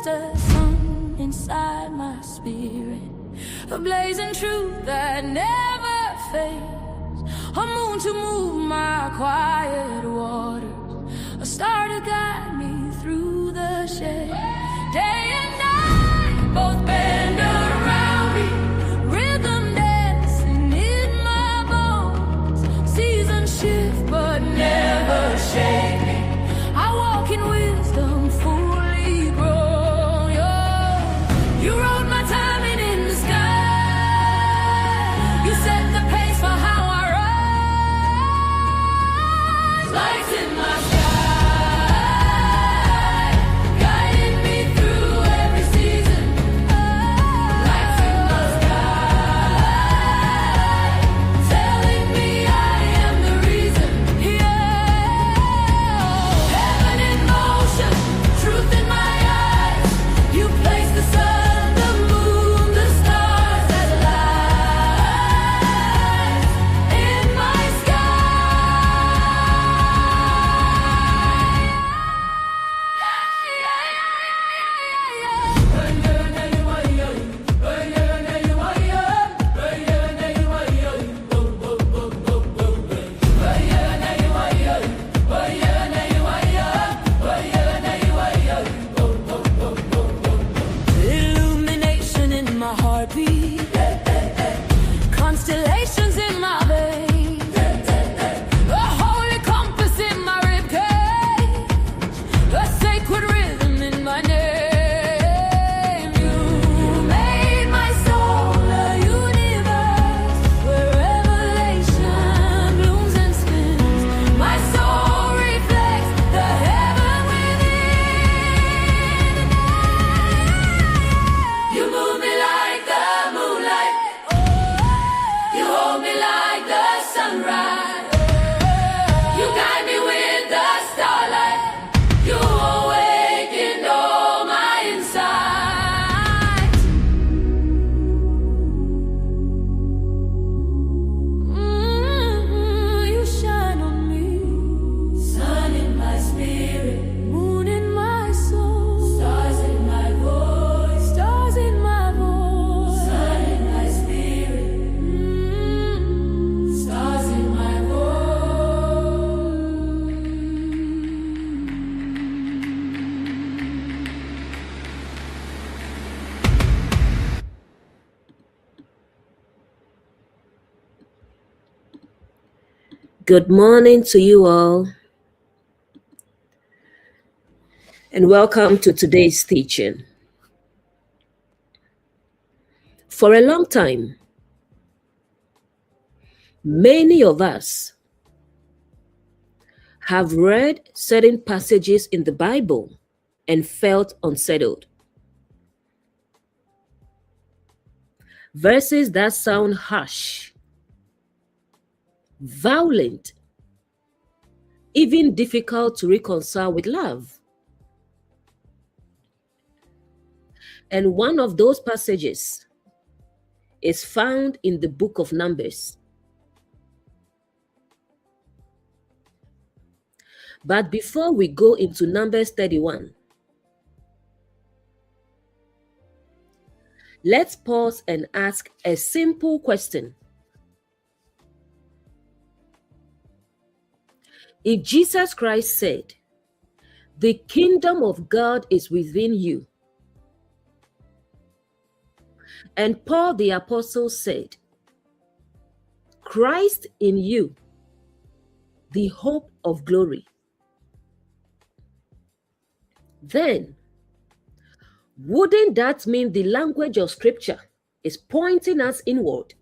placed a sun inside my spirit, a blazing truth that never fades, a moon to move my quiet waters, a star to guide me through the shade. Day and night both bend around me, rhythm dancing in my bones. Seasons shift but never shake me. I walk in wisdom fully grown. You wrote my timing in the sky. You set the pace for how I rise. Lights in my sky. Constellations in my veins, a holy compass in my ribcage, a sacred rhythm in my name. You made my soul a universe where revelation blooms and spins. My soul reflects the heaven within. You move me like the moonlight. You hold me like the sunrise. You guide me with the starlight. You awakened all my insides. You shine on me. Sun in my spirit, moon in my soul, stars in my voice, stars in my voice. Sun in my spirit, stars in my voice. Good morning to you all, and welcome to today's teaching. For a long time, many of us have read certain passages in the Bible and felt unsettled. Verses that sound harsh, violent, even difficult to reconcile with love. And one of those passages is found in the book of Numbers. But before we go into Numbers 31, let's pause and ask a simple question. If Jesus Christ said, "The kingdom of God is within you," and Paul the apostle said, "Christ in you, the hope of glory," then wouldn't that mean the language of Scripture is pointing us inward?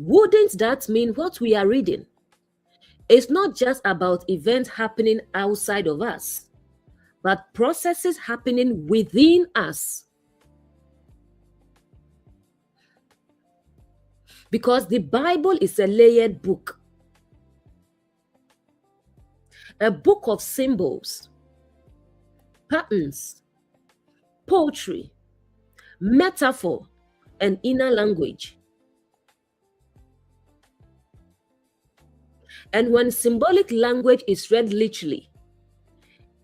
Wouldn't that mean what we are reading is not just about events happening outside of us, but processes happening within us? Because the Bible is a layered book, a book of symbols, patterns, poetry, metaphor, and inner language. And when symbolic language is read literally,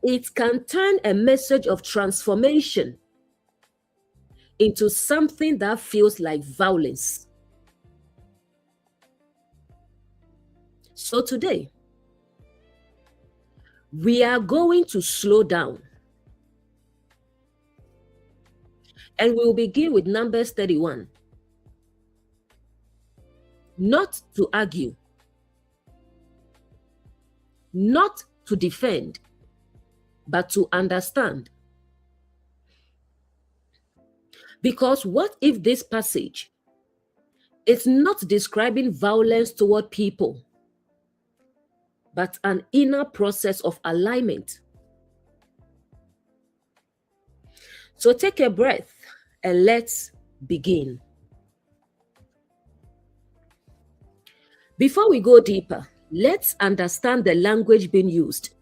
it can turn a message of transformation into something that feels like violence. So today, we are going to slow down. And we'll begin with Numbers 31. Not to argue, not to defend, but to understand. Because what if this passage is not describing violence toward people, but an inner process of alignment? So take a breath and let's begin. Before we go deeper, let's understand the language being used.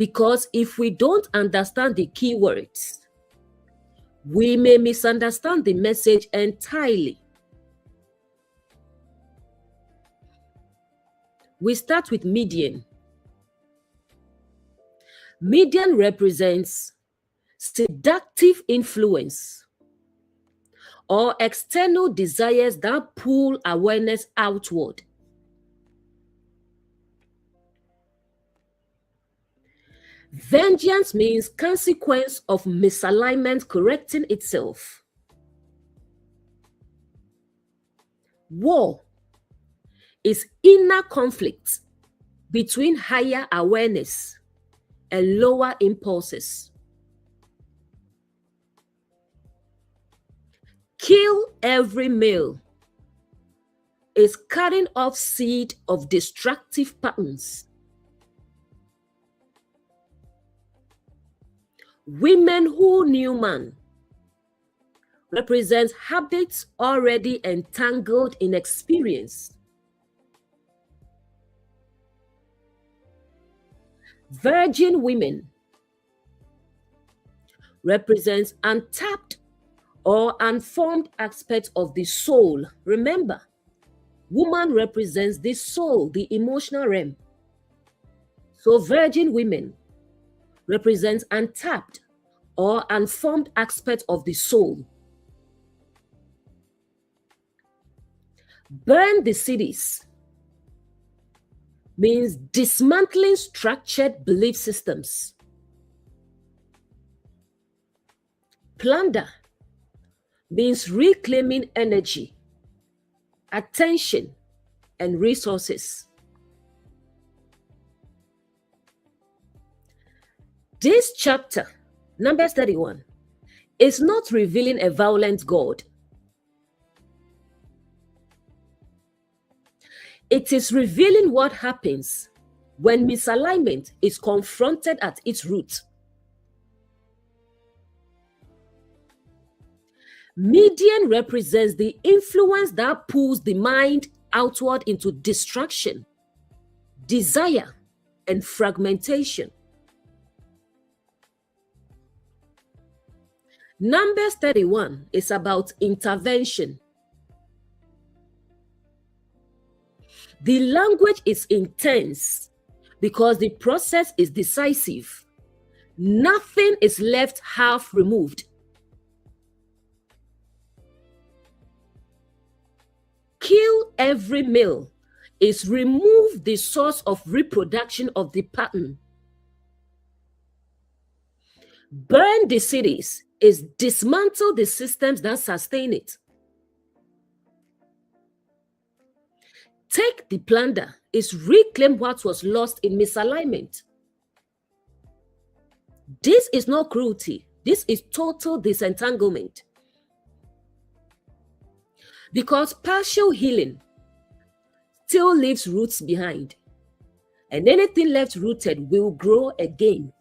Because if we don't understand the key words, we may misunderstand the message entirely. We start with Midian. Midian represents seductive influence or external desires that pull awareness outward. Vengeance means consequence of misalignment correcting itself. War is inner conflict between higher awareness and lower impulses. Kill every male is cutting off seed of destructive patterns. Women who knew man represents habits already entangled in experience. Virgin women represents untapped or unformed aspects of the soul. Remember, woman represents the soul, the emotional realm. So virgin women represents untapped or unformed aspects of the soul. Burn the cities means dismantling structured belief systems. Plunder means reclaiming energy, attention, and resources. This chapter, Numbers 31, is not revealing a violent God. It is revealing what happens when misalignment is confronted at its root. Midian represents the influence that pulls the mind outward into distraction, desire, and fragmentation. Numbers 31 is about intervention. The language is intense because the process is decisive. Nothing is left half removed. Kill every male is remove the source of reproduction of the pattern. Burn the cities is dismantle the systems that sustain it. Take the plunder is reclaim what was lost in misalignment. This is not cruelty. This is total disentanglement. Because partial healing still leaves roots behind, and anything left rooted will grow again.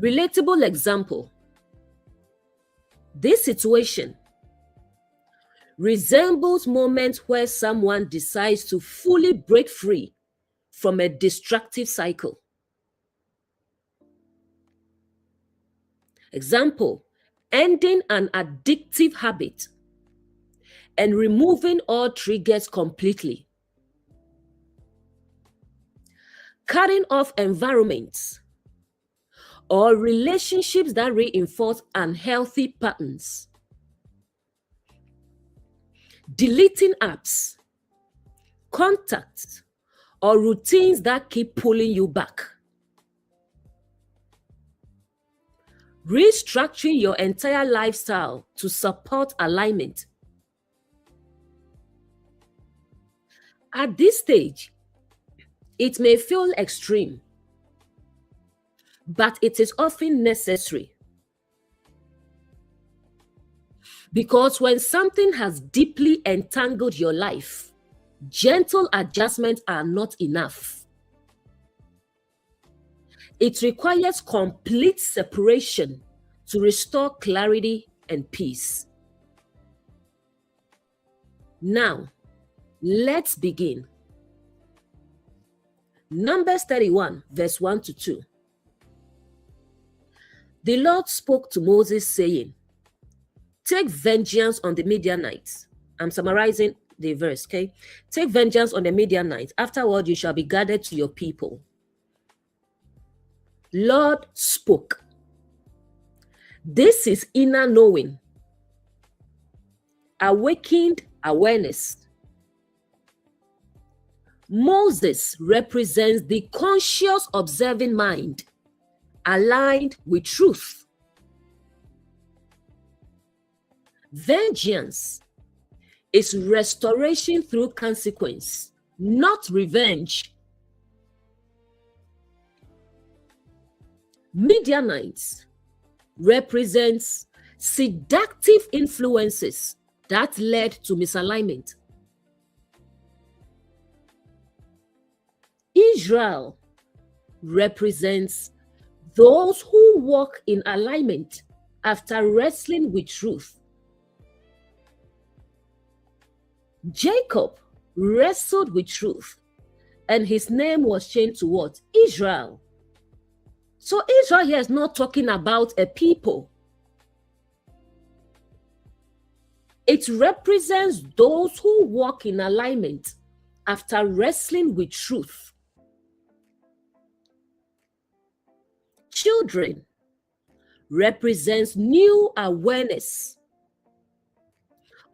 Relatable example. This situation resembles moments where someone decides to fully break free from a destructive cycle. Example, ending an addictive habit, and removing all triggers completely. Cutting off environments or relationships that reinforce unhealthy patterns. Deleting apps, contacts, or routines that keep pulling you back. Restructuring your entire lifestyle to support alignment. At this stage, it may feel extreme, but it is often necessary. Because when something has deeply entangled your life, gentle adjustments are not enough. It requires complete separation to restore clarity and peace. Now, let's begin. Numbers 31, verse 1 to 2. The Lord spoke to Moses, saying, "Take vengeance on the Midianites." I'm summarizing the verse, okay? "Take vengeance on the Midianites. Afterward, you shall be gathered to your people." Lord spoke. This is inner knowing, awakened awareness. Moses represents the conscious observing mind, aligned with truth. Vengeance is restoration through consequence, not revenge. Midianites represents seductive influences that led to misalignment. Israel represents those who walk in alignment after wrestling with truth. Jacob wrestled with truth, and his name was changed to what? Israel. So Israel here is not talking about a people. It represents those who walk in alignment after wrestling with truth. Children represents new awareness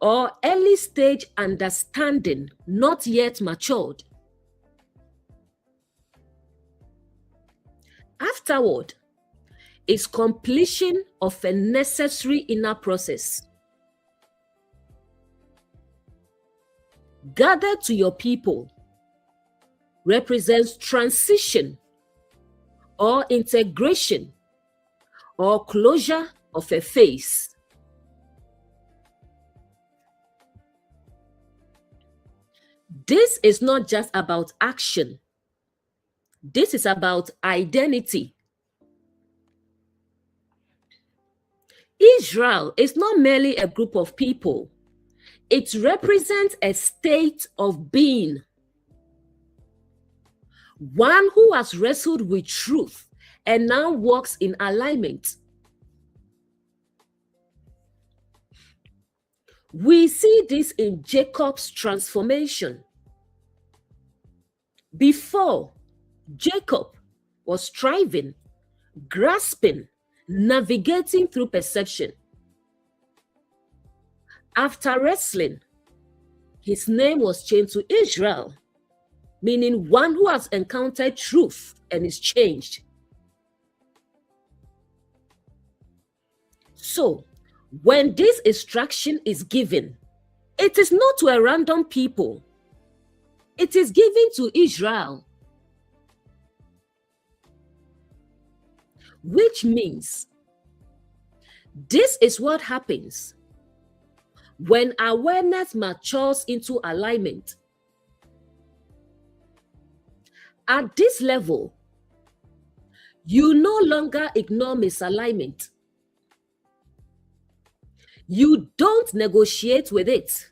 or early stage understanding, not yet matured. Afterward is completion of a necessary inner process. Gather to your people represents transition or integration or closure of a phase. This is not just about action. This is about identity. Israel is not merely a group of people. It represents a state of being. One who has wrestled with truth and now walks in alignment. We see this in Jacob's transformation. Before, Jacob was striving, grasping, navigating through perception. After wrestling, his name was changed to Israel, meaning one who has encountered truth and is changed. So, when this instruction is given, it is not to a random people. It is given to Israel. Which means this is what happens when awareness matures into alignment. At this level, you no longer ignore misalignment. You don't negotiate with it.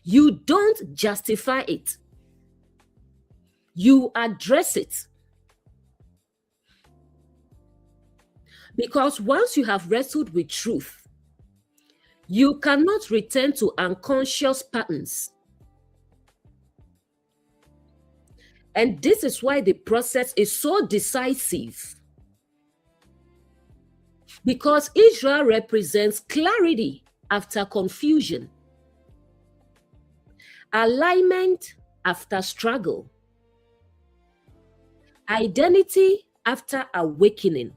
You don't justify it. You address it. Because once you have wrestled with truth, You cannot return to unconscious patterns. And this is why the process is so decisive. Because Israel represents clarity after confusion, alignment after struggle, identity after awakening.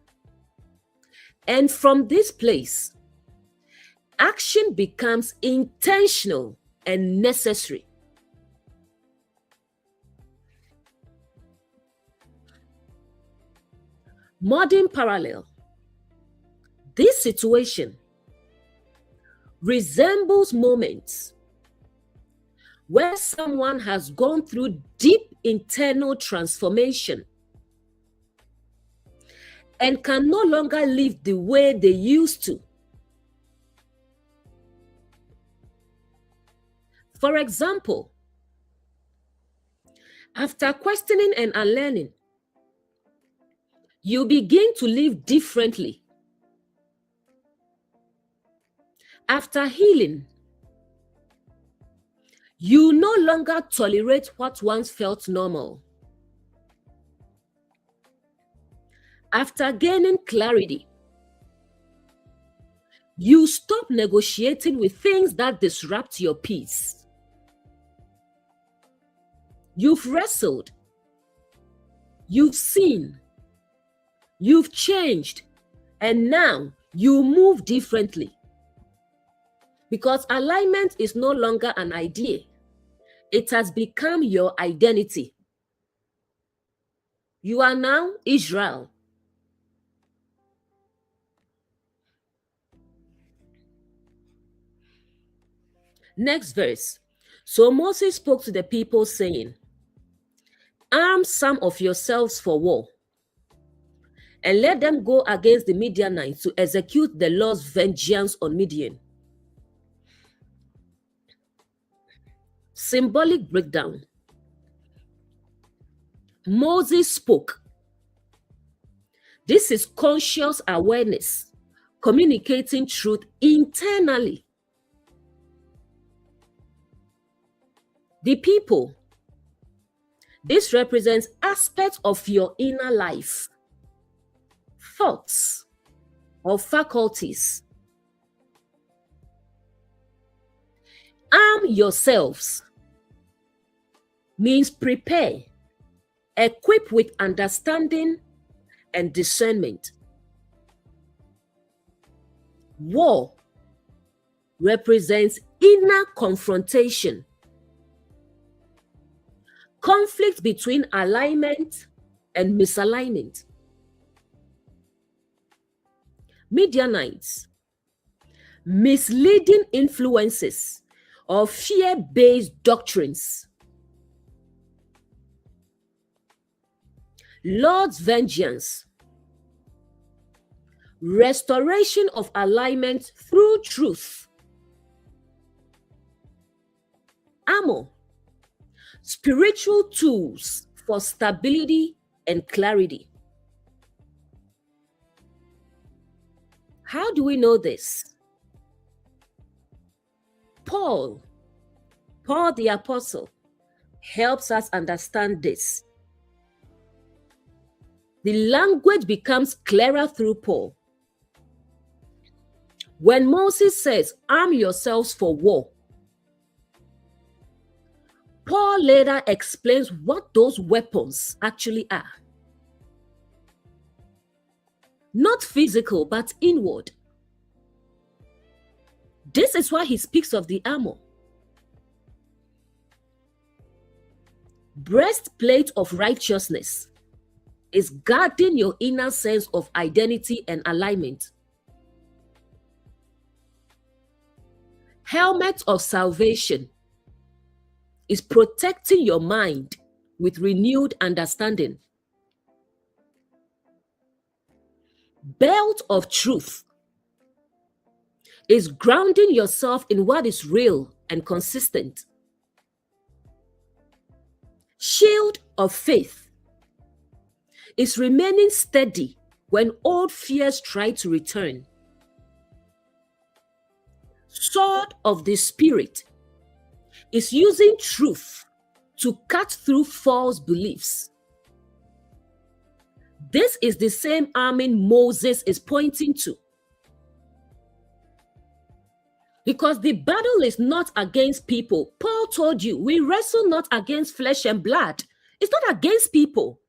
And from this place, action becomes intentional and necessary. Modern parallel. This situation resembles moments where someone has gone through deep internal transformation and can no longer live the way they used to. For example, after questioning and unlearning, you begin to live differently. After healing, you no longer tolerate what once felt normal. After gaining clarity, you stop negotiating with things that disrupt your peace. You've wrestled, you've seen, you've changed, and now you move differently. Because alignment is no longer an idea. It has become your identity. You are now Israel. Next verse. So Moses spoke to the people, saying, arm some of yourselves for war, and let them go against the Midianites to execute the Lord's vengeance on Midian. Symbolic breakdown. Moses spoke. This is conscious awareness, communicating truth internally. The people. This represents aspects of your inner life, thoughts, or faculties. Arm yourselves means prepare, equip with understanding and discernment. War represents inner confrontation, conflict between alignment and misalignment. Midianites, misleading influences or fear-based doctrines. Lord's vengeance, restoration of alignment through truth. Armor, spiritual tools for stability and clarity. How do we know this? Paul the Apostle, helps us understand this. The language becomes clearer through Paul. When Moses says, arm yourselves for war, Paul later explains what those weapons actually are. Not physical, but inward. This is why he speaks of the armor. Breastplate of righteousness is guarding your inner sense of identity and alignment. Helmet of salvation is protecting your mind with renewed understanding. Belt of truth is grounding yourself in what is real and consistent. Shield of faith is remaining steady when old fears try to return. sword of the Spirit is using truth to cut through false beliefs. This is the same army Moses is pointing to. Because the battle is not against people. Paul told you, we wrestle not against flesh and blood. It's not against people.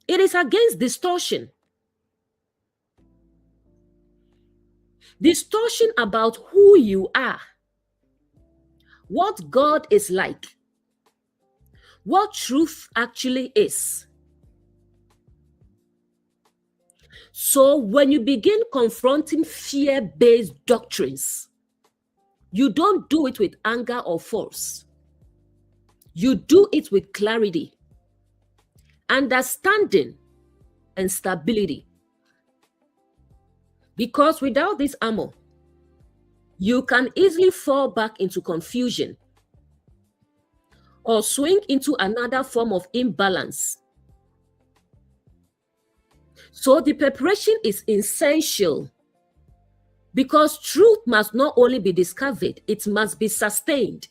It is against distortion. Distortion about who you are, what God is like, what truth actually is. So when you begin confronting fear-based doctrines, you don't do it with anger or force. You do it with clarity, understanding, and stability. Because without this armor, you can easily fall back into confusion or swing into another form of imbalance. So the preparation is essential because truth must not only be discovered, it must be sustained.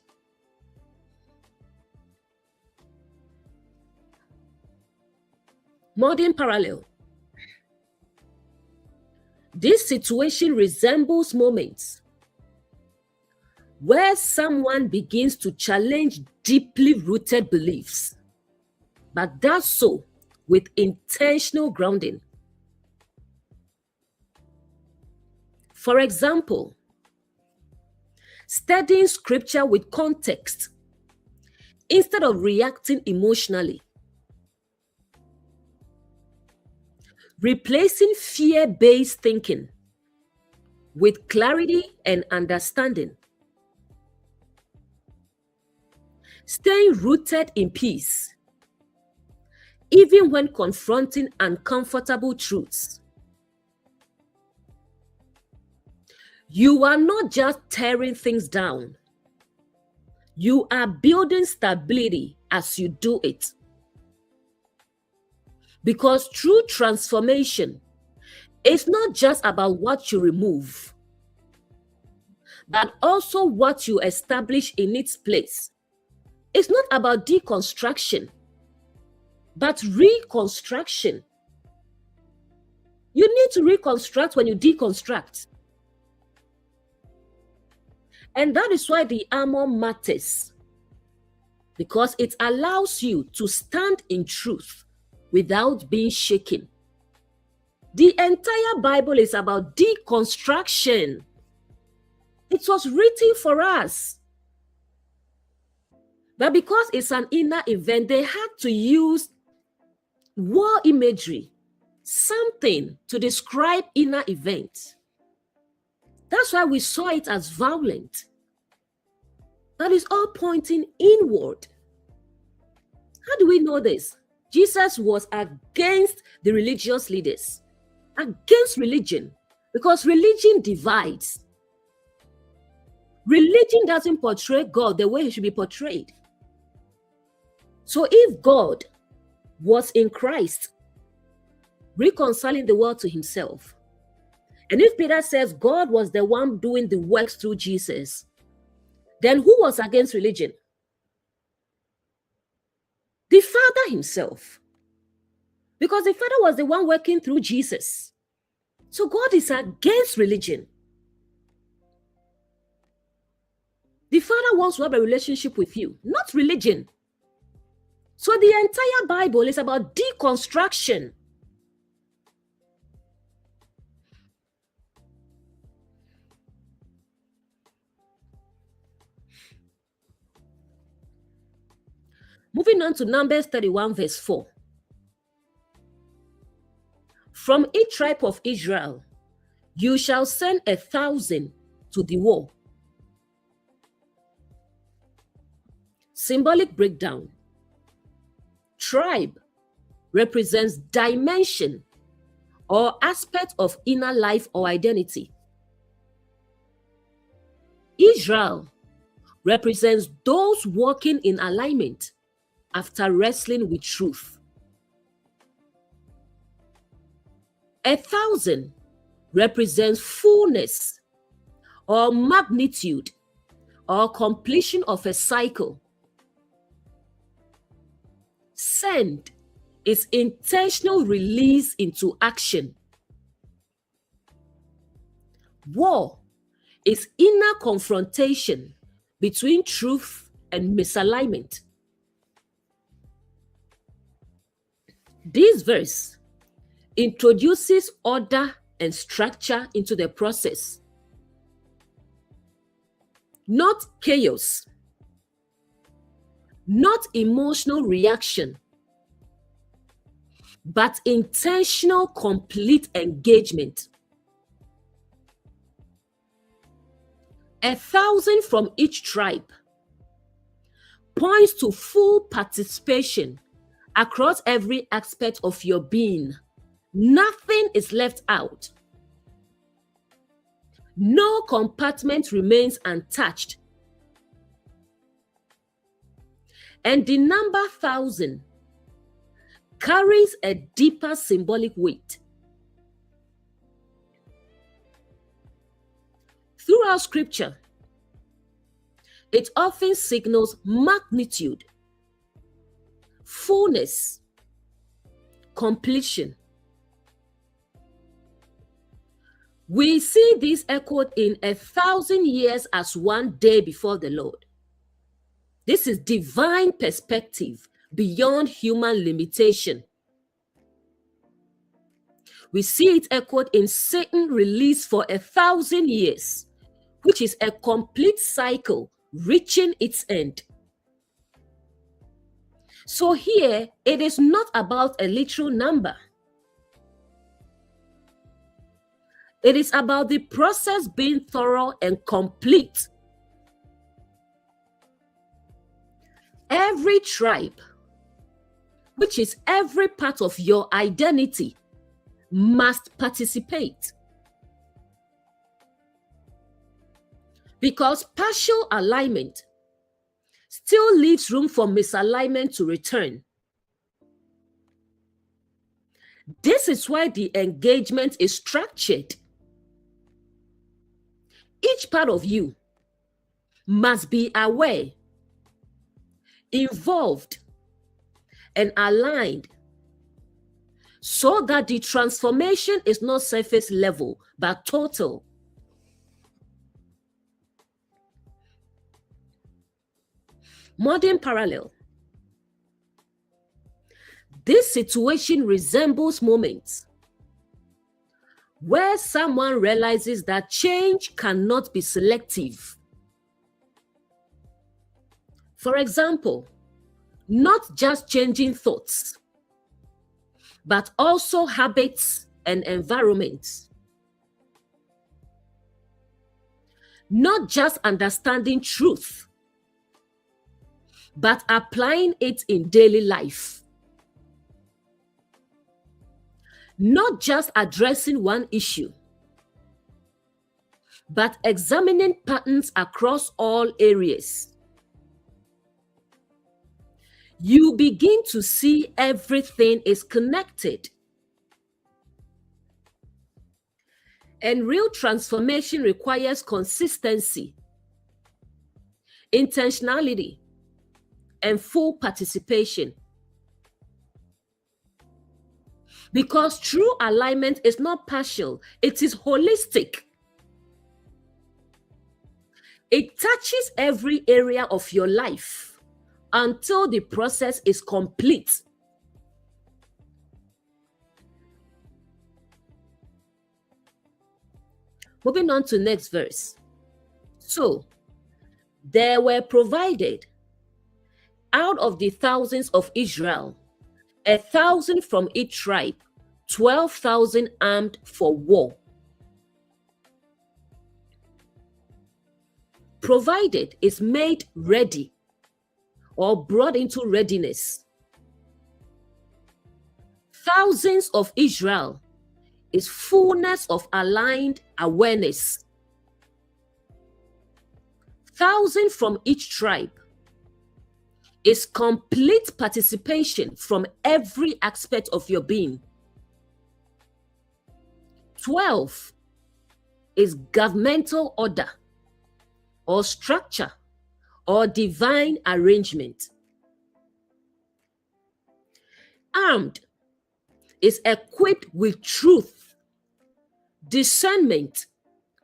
Modern parallel. This situation resembles moments where someone begins to challenge deeply rooted beliefs, but does so with intentional grounding. For example, studying scripture with context instead of reacting emotionally. Replacing fear-based thinking with clarity and understanding. Staying rooted in peace, even when confronting uncomfortable truths. You are not just tearing things down. You are building stability as you do it. Because true transformation is not just about what you remove, but also what you establish in its place. It's not about deconstruction, but reconstruction. You need to reconstruct when you deconstruct. And that is why the armor matters, because it allows you to stand in truth without being shaken. The entire Bible is about deconstruction. It was written for us. But because it's an inner event, they had to use war imagery, something to describe inner events. That's why we saw it as violent. That is all pointing inward. How do we know this? Jesus was against the religious leaders, against religion, because religion divides. Religion doesn't portray God the way he should be portrayed. So if God was in Christ, reconciling the world to himself, and if Peter says God was the one doing the works through Jesus, then who was against religion? The Father himself. Because the Father was the one working through Jesus. So God is against religion. The Father wants to have a relationship with you, not religion. So the entire Bible is about deconstruction. Moving on to Numbers 31 verse 4. From each tribe of Israel, you shall send 1,000 to the war. Symbolic breakdown. Tribe represents dimension or aspect of inner life or identity. Israel represents those walking in alignment after wrestling with truth. 1,000 represents fullness or magnitude or completion of a cycle. Send is intentional release into action. War is inner confrontation between truth and misalignment. This verse introduces order and structure into the process, not chaos, not emotional reaction, but intentional, complete engagement. 1,000 from each tribe points to full participation across every aspect of your being. Nothing is left out. No compartment remains untouched. And the number 1,000 carries a deeper symbolic weight. Throughout scripture, it often signals magnitude, fullness, completion. We see this echoed in 1,000 years as one day before the Lord. This is divine perspective beyond human limitation. We see it echoed in Satan released for 1,000 years, which is a complete cycle reaching its end. So here, it is not about a literal number. It is about the process being thorough and complete. Every tribe, which is every part of your identity, must participate. Because partial alignment still leaves room for misalignment to return. This is why the engagement is structured. Each part of you must be aware, involved, and aligned so that the transformation is not surface level, but total. Modern parallel. This situation resembles moments where someone realizes that change cannot be selective. For example, not just changing thoughts, but also habits and environments. Not just understanding truth, but applying it in daily life. Not just addressing one issue, but examining patterns across all areas. You begin to see everything is connected. And real transformation requires consistency, intentionality, and full participation. Because true alignment is not partial, it is holistic. It touches every area of your life until the process is complete. Moving on to next verse. So, there were provided out of the thousands of Israel 1,000 from each tribe, 12,000 armed for war. Provided is made ready or brought into readiness. Thousands of Israel is fullness of aligned awareness. 1,000 from each tribe is complete participation from every aspect of your being. 12 is governmental order or structure or divine arrangement. Armed is equipped with truth, discernment,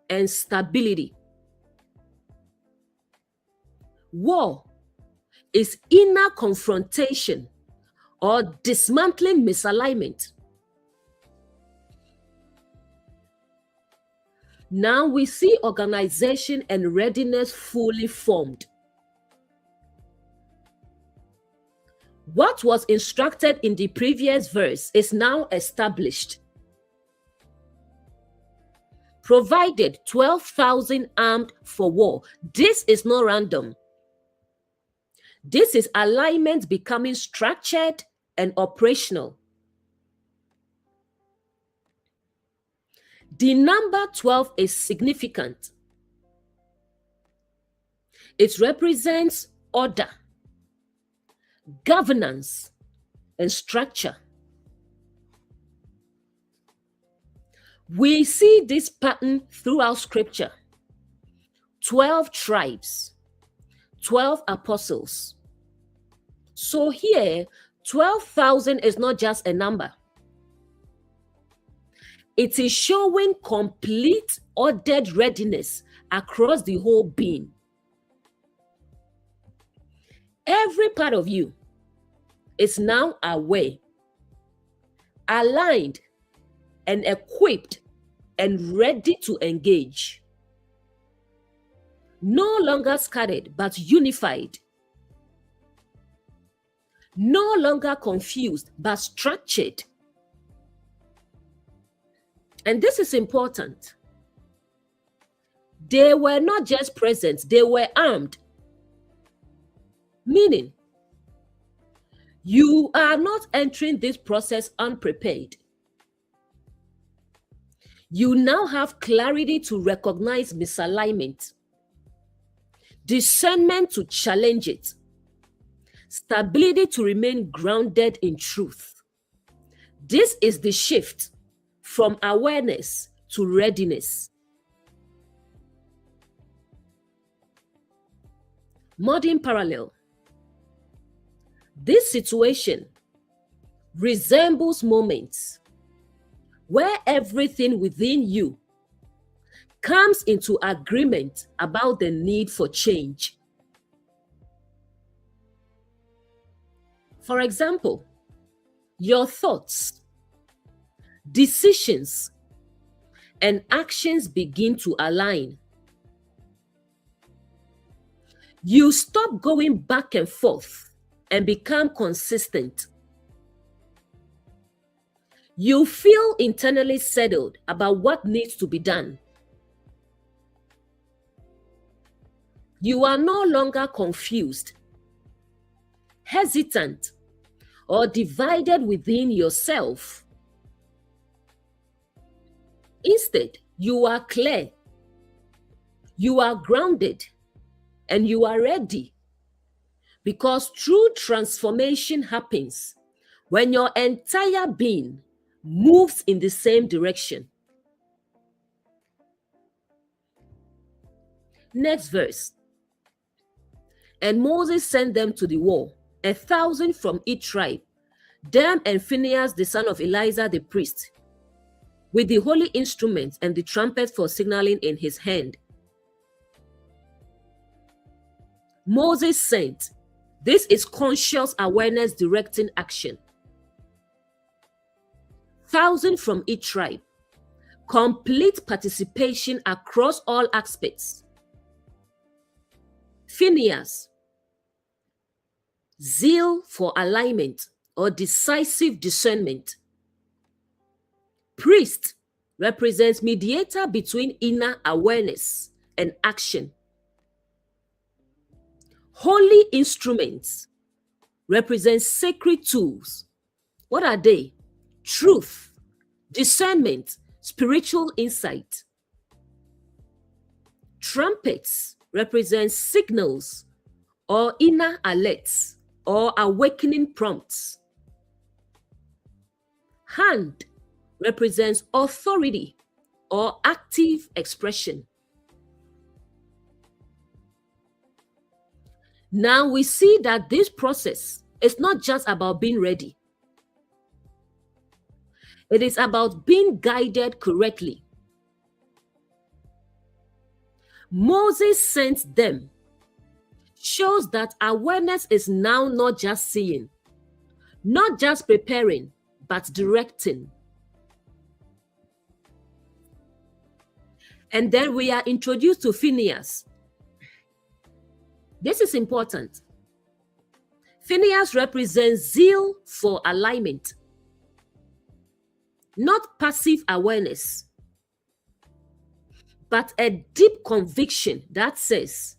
and stability. War is inner confrontation or dismantling misalignment. Now we see organization and readiness fully formed. What was instructed in the previous verse is now established. Provided 12,000 armed for war. This is not random. This is alignment becoming structured and operational. The number 12 is significant. It represents order, governance, and structure. We see this pattern throughout scripture. 12 tribes, 12 apostles. So here, 12,000 is not just a number. It is showing complete ordered readiness across the whole being. Every part of you is now aware, aligned, and equipped and ready to engage. No longer scattered, but unified. No longer confused, but structured. And this is important. They were not just present, they were armed. Meaning, you are not entering this process unprepared. You now have clarity to recognize misalignment, discernment to challenge it, stability to remain grounded in truth. This is the shift from awareness to readiness. Modern parallel. This situation resembles moments where everything within you comes into agreement about the need for change. For example, your thoughts, decisions, and actions begin to align. You stop going back and forth and become consistent. You feel internally settled about what needs to be done. You are no longer confused, hesitant, or divided within yourself. Instead, you are clear, you are grounded, and you are ready. Because true transformation happens when your entire being moves in the same direction. Next verse. And Moses sent them to the war, 1,000 from each tribe, them and Phinehas the son of Eleazar the priest, with the holy instruments and the trumpet for signaling in his hand. Moses sent. This is conscious awareness directing action. 1,000 from each tribe. Complete participation across all aspects. Phinehas. Zeal for alignment or decisive discernment. Priest represents mediator between inner awareness and action. Holy instruments represent sacred tools. What are they? Truth, discernment, spiritual insight. Trumpets represent signals or inner alerts or awakening prompts. Hand represents authority or active expression. Now we see that this process is not just about being ready. It is about being guided correctly. Moses sent them shows that awareness is now not just seeing, not just preparing, but directing. And then we are introduced to Phineas. This is important. Phineas represents zeal for alignment, not passive awareness, but a deep conviction that says,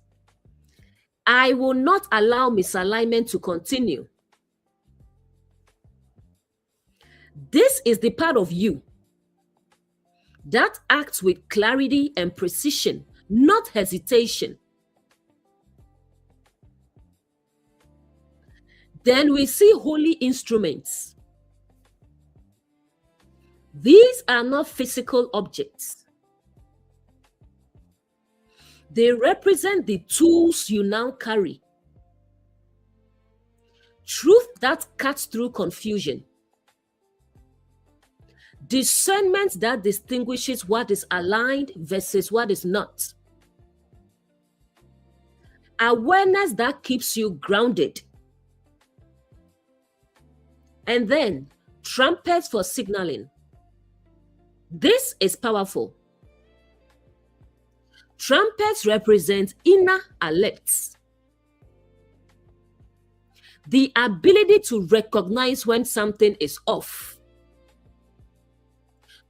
I will not allow misalignment to continue. This is the part of you that acts with clarity and precision, not hesitation. Then we see holy instruments. These are not physical objects. They represent the tools you now carry. Truth that cuts through confusion. Discernment that distinguishes what is aligned versus what is not. Awareness that keeps you grounded. And then, trumpets for signaling. This is powerful. Trumpets represent inner alerts. The ability to recognize when something is off.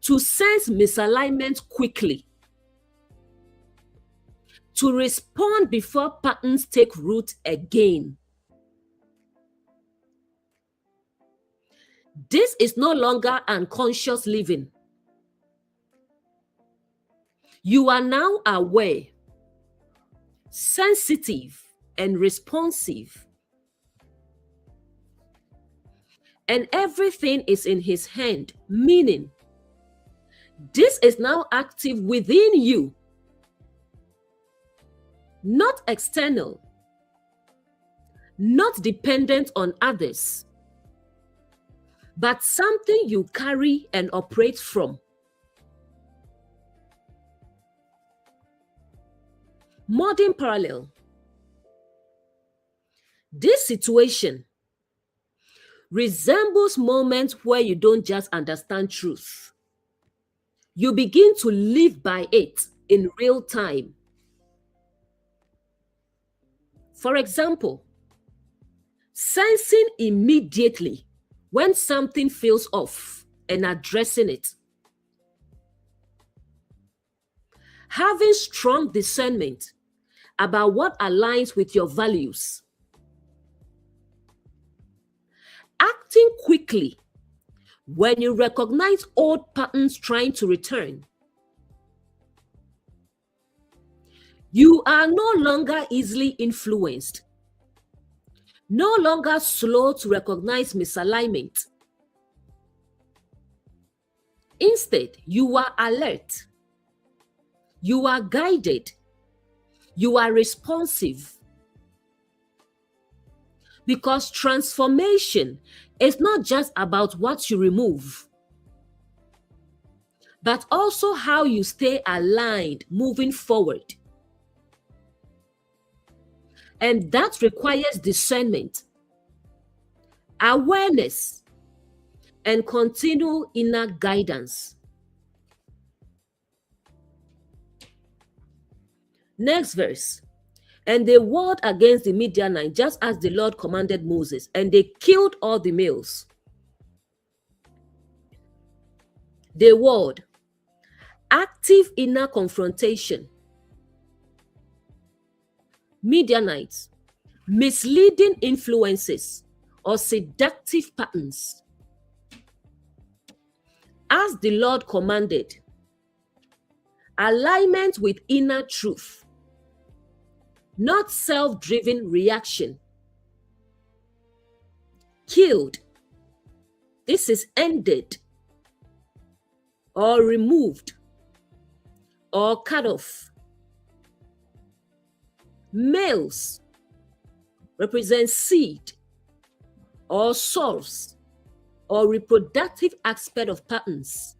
To sense misalignment quickly. To respond before patterns take root again. This is no longer unconscious living. You are now aware, sensitive, and responsive. And everything is in his hand, meaning this is now active within you, not external, not dependent on others, but something you carry and operate from. Modern parallel. This situation resembles moments where you don't just understand truth. You begin to live by it in real time. For example, sensing immediately when something feels off and addressing it. Having strong discernment about what aligns with your values. Acting quickly when you recognize old patterns trying to return. You are no longer easily influenced, no longer slow to recognize misalignment. Instead, you are alert, you are guided, you are responsive. Because transformation is not just about what you remove, but also how you stay aligned moving forward. And that requires discernment, awareness, and continual inner guidance. Next verse. And they warred against the Midianites, just as the Lord commanded Moses, and they killed all the males. They warred. Active inner confrontation. Midianites, misleading influences or seductive patterns. As the Lord commanded, alignment with inner truth, not self-driven reaction. Killed. This is ended or removed. or cut off. Males represent seed or source or reproductive aspect of patterns.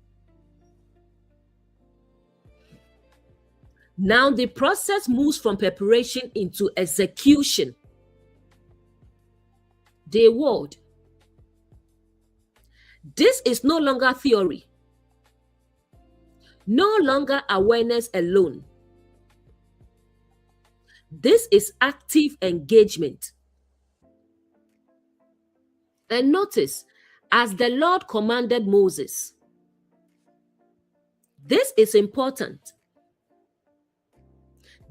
Now the process moves from preparation into execution. The word. This is no longer theory, no longer awareness alone. This is active engagement. And notice, as the Lord commanded Moses. This is important.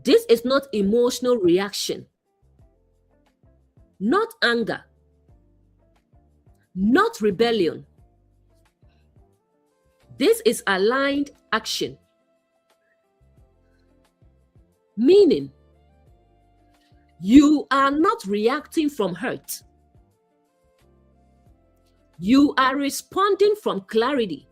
This is not emotional reaction, not anger, not rebellion. This is aligned action. Meaning, you are not reacting from hurt. You are responding from clarity.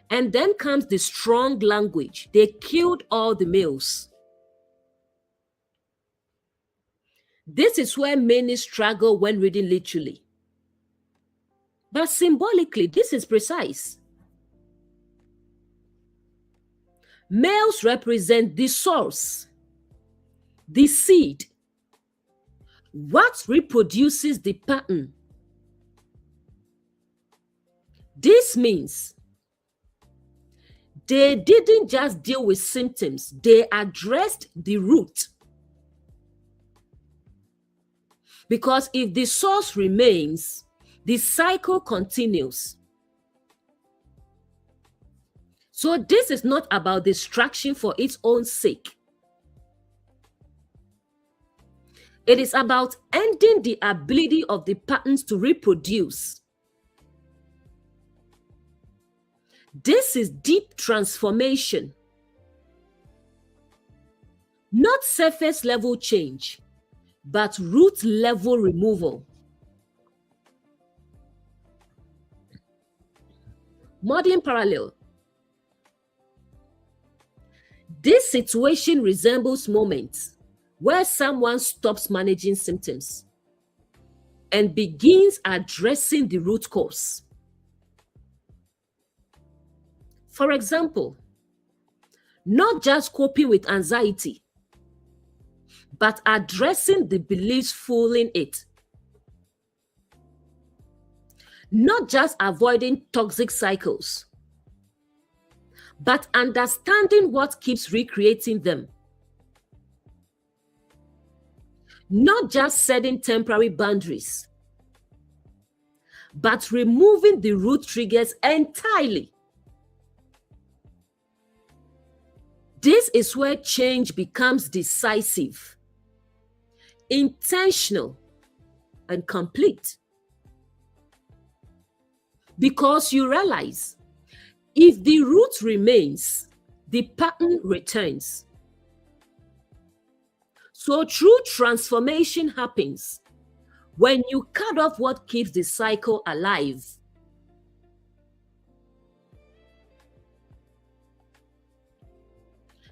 And then comes the strong language. They killed all the males. This is where many struggle when reading literally. But symbolically, this is precise. Males represent the source, the seed, what reproduces the pattern. This means they didn't just deal with symptoms, they addressed the root. Because if the source remains, the cycle continues. So this is not about distraction for its own sake. It is about ending the ability of the patterns to reproduce. This is deep transformation, not surface level change, but root level removal. Modeling parallel. This situation resembles moments where someone stops managing symptoms and begins addressing the root cause. For example, not just coping with anxiety, but addressing the beliefs fueling it. Not just avoiding toxic cycles, but understanding what keeps recreating them. Not just setting temporary boundaries, but removing the root triggers entirely. This is where change becomes decisive, intentional, and complete. Because you realize, if the root remains, the pattern returns. So true transformation happens when you cut off what keeps the cycle alive.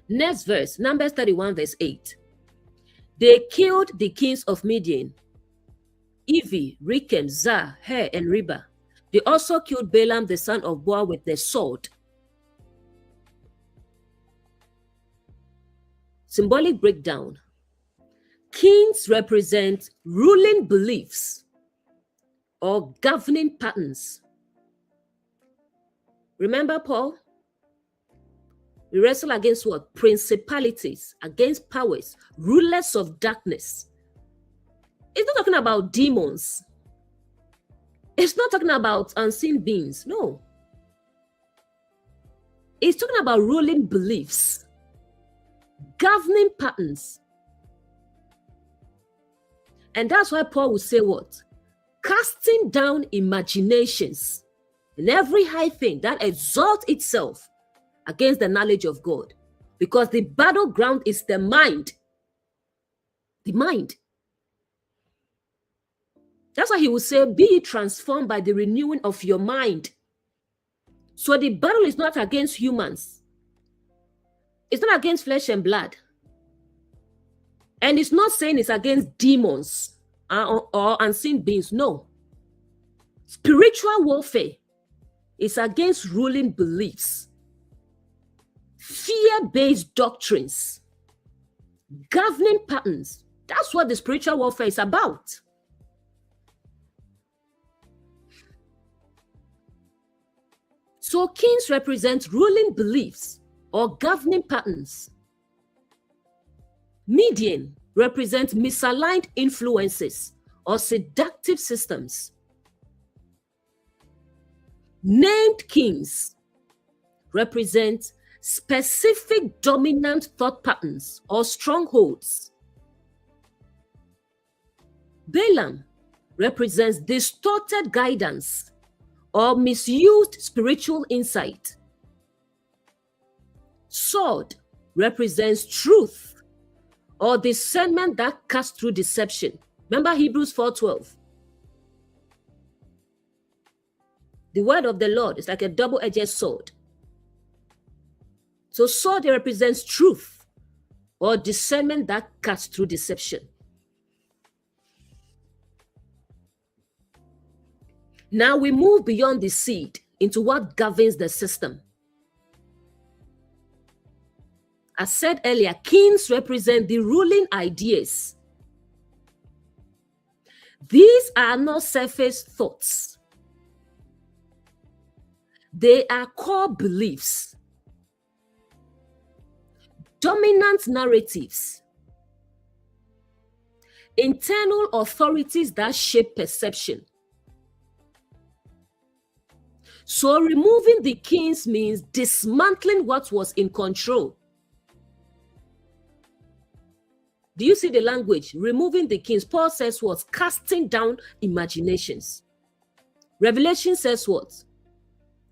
Next verse, Numbers 31, verse 8. They killed the kings of Midian, Evi, Rechem, Zah, Her, and Reba. They also killed Balaam the son of Beor with their sword. Symbolic breakdown. Kings represent ruling beliefs or governing patterns. Remember Paul? We wrestle against what? Principalities, against powers, rulers of darkness. It's not talking about demons. It's not talking about unseen beings. No. It's talking about ruling beliefs, governing patterns. And that's why Paul would say what? Casting down imaginations and every high thing that exalts itself against the knowledge of God. Because the battleground is the mind. The mind. That's why he would say, be ye transformed by the renewing of your mind. So the battle is not against humans. It's not against flesh and blood. And it's not saying it's against demons or unseen beings. No. Spiritual warfare is against ruling beliefs, fear-based doctrines, governing patterns. That's what the spiritual warfare is about. So kings represent ruling beliefs or governing patterns. Median represent misaligned influences or seductive systems. Named kings represent specific dominant thought patterns or strongholds. Balaam represents distorted guidance or misused spiritual insight. Sword represents truth or discernment that cuts through deception. Remember Hebrews 4:12. The word of the Lord is like a double-edged sword. So sword represents truth or discernment that cuts through deception. Now we move beyond the seed into what governs the system. As said earlier, kings represent the ruling ideas. These are not surface thoughts. They are core beliefs, dominant narratives, internal authorities that shape perception. So removing the kings means dismantling what was in control. Do you see the language? Removing the kings. Paul says what? Casting down imaginations. Revelation says what?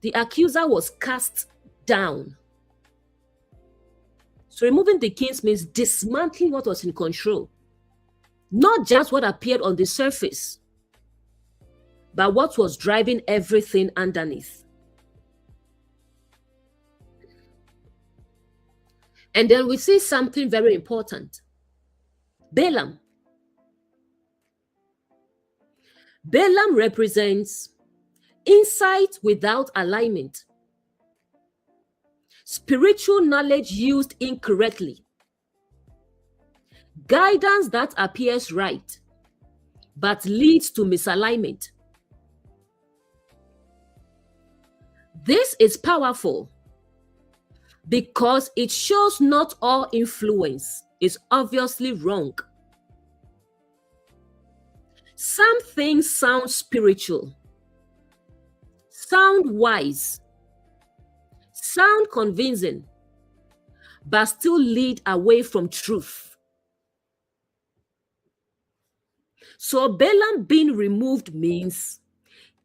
The accuser was cast down. So removing the kings means dismantling what was in control. Not just what appeared on the surface, but what was driving everything underneath. And then we see something very important. Balaam. Balaam represents insight without alignment, spiritual knowledge used incorrectly, guidance that appears right but leads to misalignment. This is powerful because it shows not all influence is obviously wrong. Some things sound spiritual, sound wise, sound convincing, but still lead away from truth. So Balaam being removed means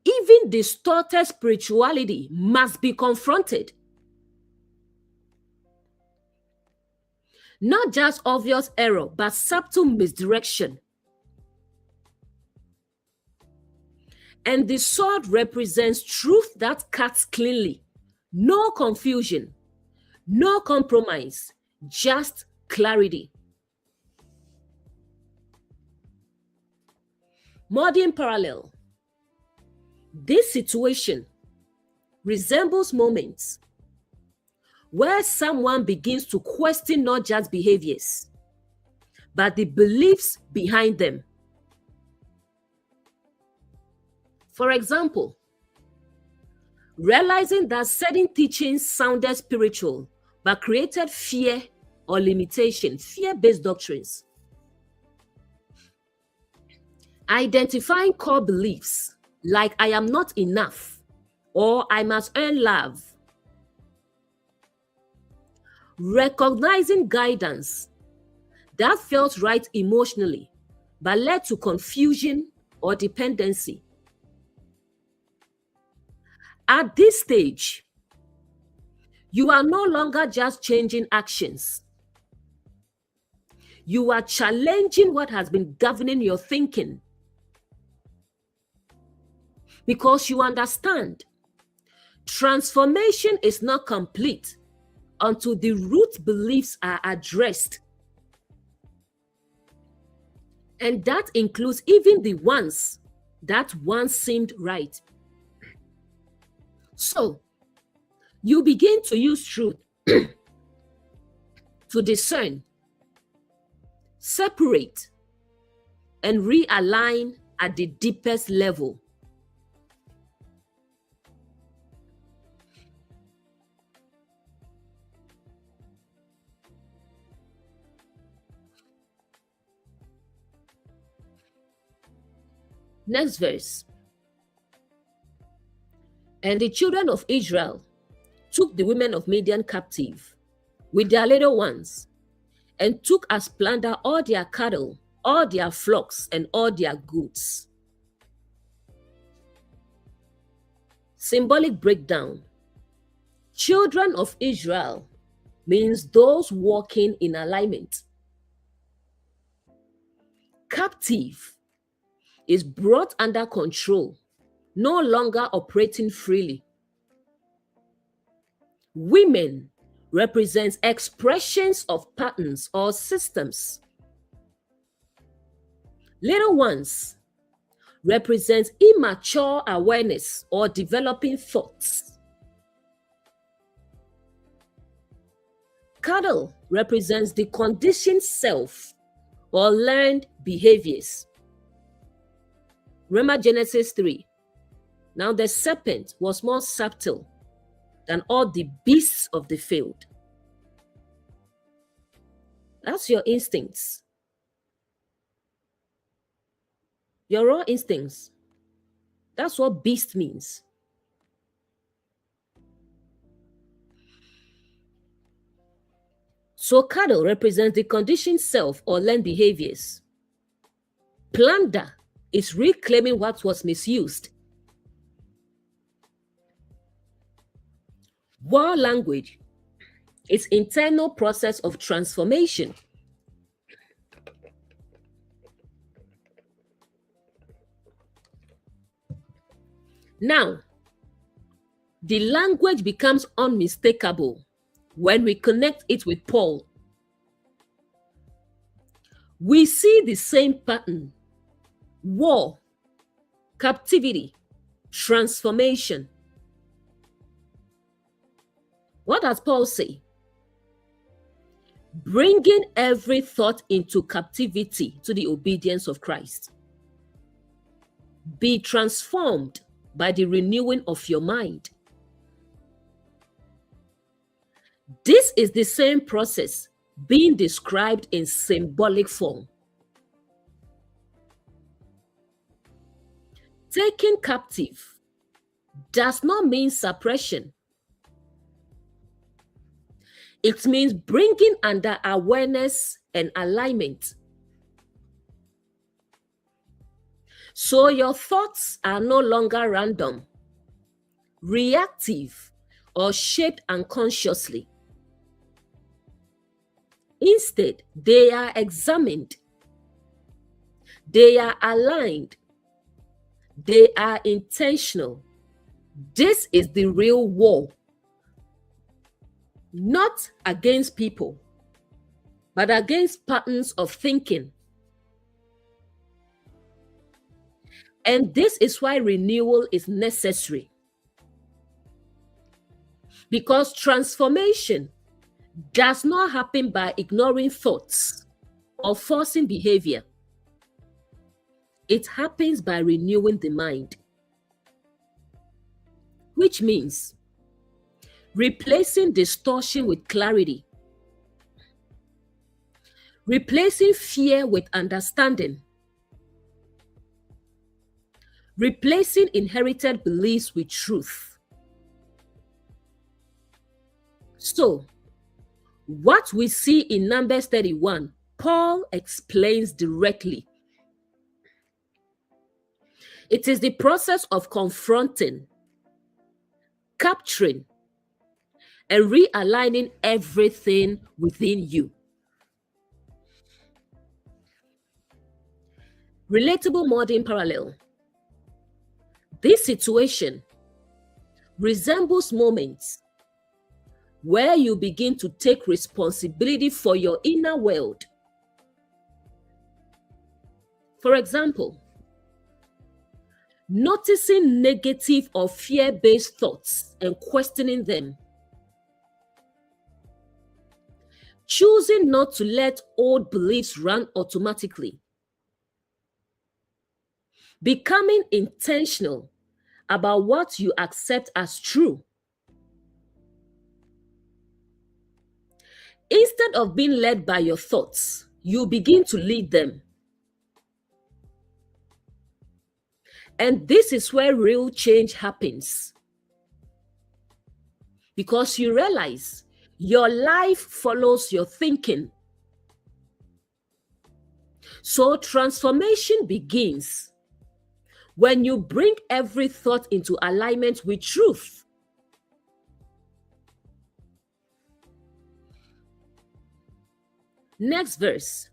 even distorted spirituality must be confronted. Not just obvious error, but subtle misdirection. And the sword represents truth that cuts cleanly. No confusion, no compromise, just clarity. Modern parallel. This situation resembles moments where someone begins to question not just behaviors, but the beliefs behind them. For example, realizing that certain teachings sounded spiritual, but created fear or limitation, fear-based doctrines. Identifying core beliefs like I am not enough or I must earn love. Recognizing guidance that felt right emotionally, but led to confusion or dependency. At this stage, you are no longer just changing actions. You are challenging what has been governing your thinking. Because you understand, Transformation is not complete until the root beliefs are addressed. And that includes even the ones that once seemed right. So, you begin to use truth to discern, separate, and realign at the deepest level. Next verse. And the children of Israel took the women of Midian captive with their little ones, and took as plunder all their cattle, all their flocks, and all their goods. Symbolic breakdown. Children of Israel means those walking in alignment. Captive is brought under control, no longer operating freely. Women represents expressions of patterns or systems. Little ones represents immature awareness or developing thoughts. Cattle represents the conditioned self or learned behaviors. Remember Genesis 3. Now the serpent was more subtle than all the beasts of the field. That's your instincts. Your raw instincts. That's what beast means. So cattle represents the conditioned self or learned behaviors. Plunder is reclaiming what was misused. War language is internal process of transformation. Now, the language becomes unmistakable when we connect it with Paul. We see the same pattern: war, captivity, transformation. What does Paul say? Bringing every thought into captivity to the obedience of Christ. Be transformed by the renewing of your mind. This is the same process being described in symbolic form. Taken captive does not mean suppression. It means bringing under awareness and alignment. So your thoughts are no longer random, reactive, or shaped unconsciously. Instead, they are examined, they are aligned, they are intentional. This is the real war. Not against people, but against patterns of thinking. And this is why renewal is necessary. Because transformation does not happen by ignoring thoughts or forcing behavior. It happens by renewing the mind. Which means replacing distortion with clarity, replacing fear with understanding, replacing inherited beliefs with truth. So, what we see in Numbers 31, Paul explains directly. It is the process of confronting, capturing, and realigning everything within you. Relatable modern parallel. This situation resembles moments where you begin to take responsibility for your inner world. For example, noticing negative or fear-based thoughts and questioning them. Choosing not to let old beliefs run automatically. Becoming intentional about what you accept as true. Instead of being led by your thoughts, you begin to lead them. And this is where real change happens. Because you realize your life follows your thinking. So transformation begins when you bring every thought into alignment with truth. Next verse.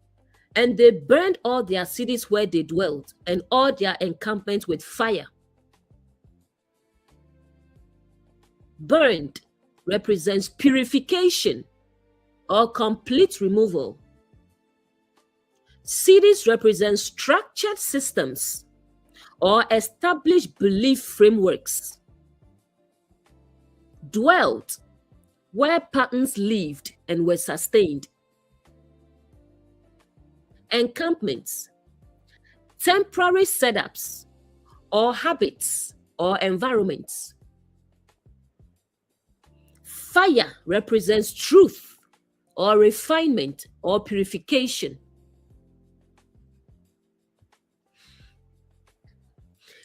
And they burned all their cities where they dwelt, and all their encampments with fire. Burned represents purification or complete removal. Cities represent structured systems or established belief frameworks. Dwelt, where patterns lived and were sustained. Encampments, temporary setups or habits or environments. Fire represents truth or refinement or purification.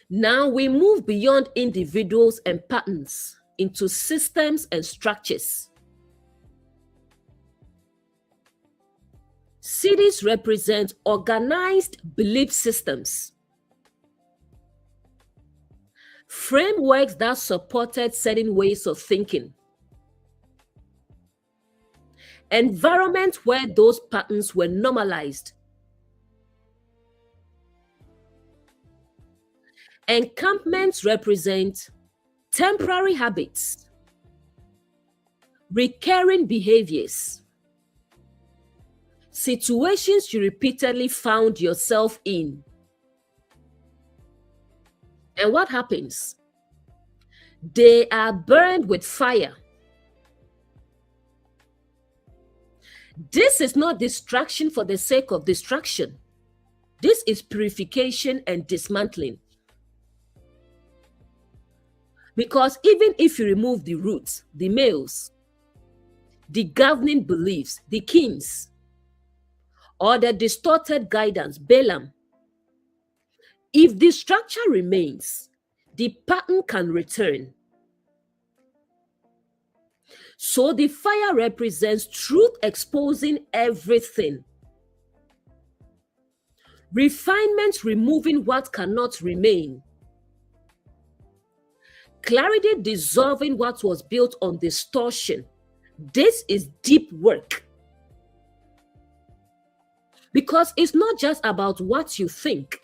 Now we move beyond individuals and patterns into systems and structures. Cities represent organized belief systems, frameworks that supported certain ways of thinking, environments where those patterns were normalized. Encampments represent temporary habits, recurring behaviors, situations you repeatedly found yourself in. And what happens? They are burned with fire. This is not distraction for the sake of distraction. This is purification and dismantling. Because even if you remove the roots, the males, the governing beliefs, the kings, or the distorted guidance, Balaam, if the structure remains, the pattern can return. So the fire represents truth exposing everything. Refinement removing what cannot remain. Clarity dissolving what was built on distortion. This is deep work. Because it's not just about what you think.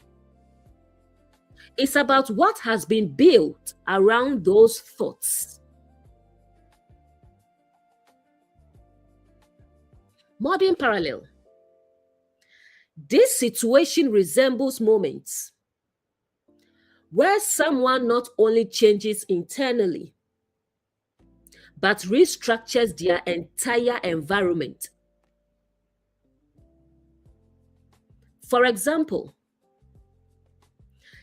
It's about what has been built around those thoughts. Modern parallel. This situation resembles moments where someone not only changes internally, but restructures their entire environment. For example,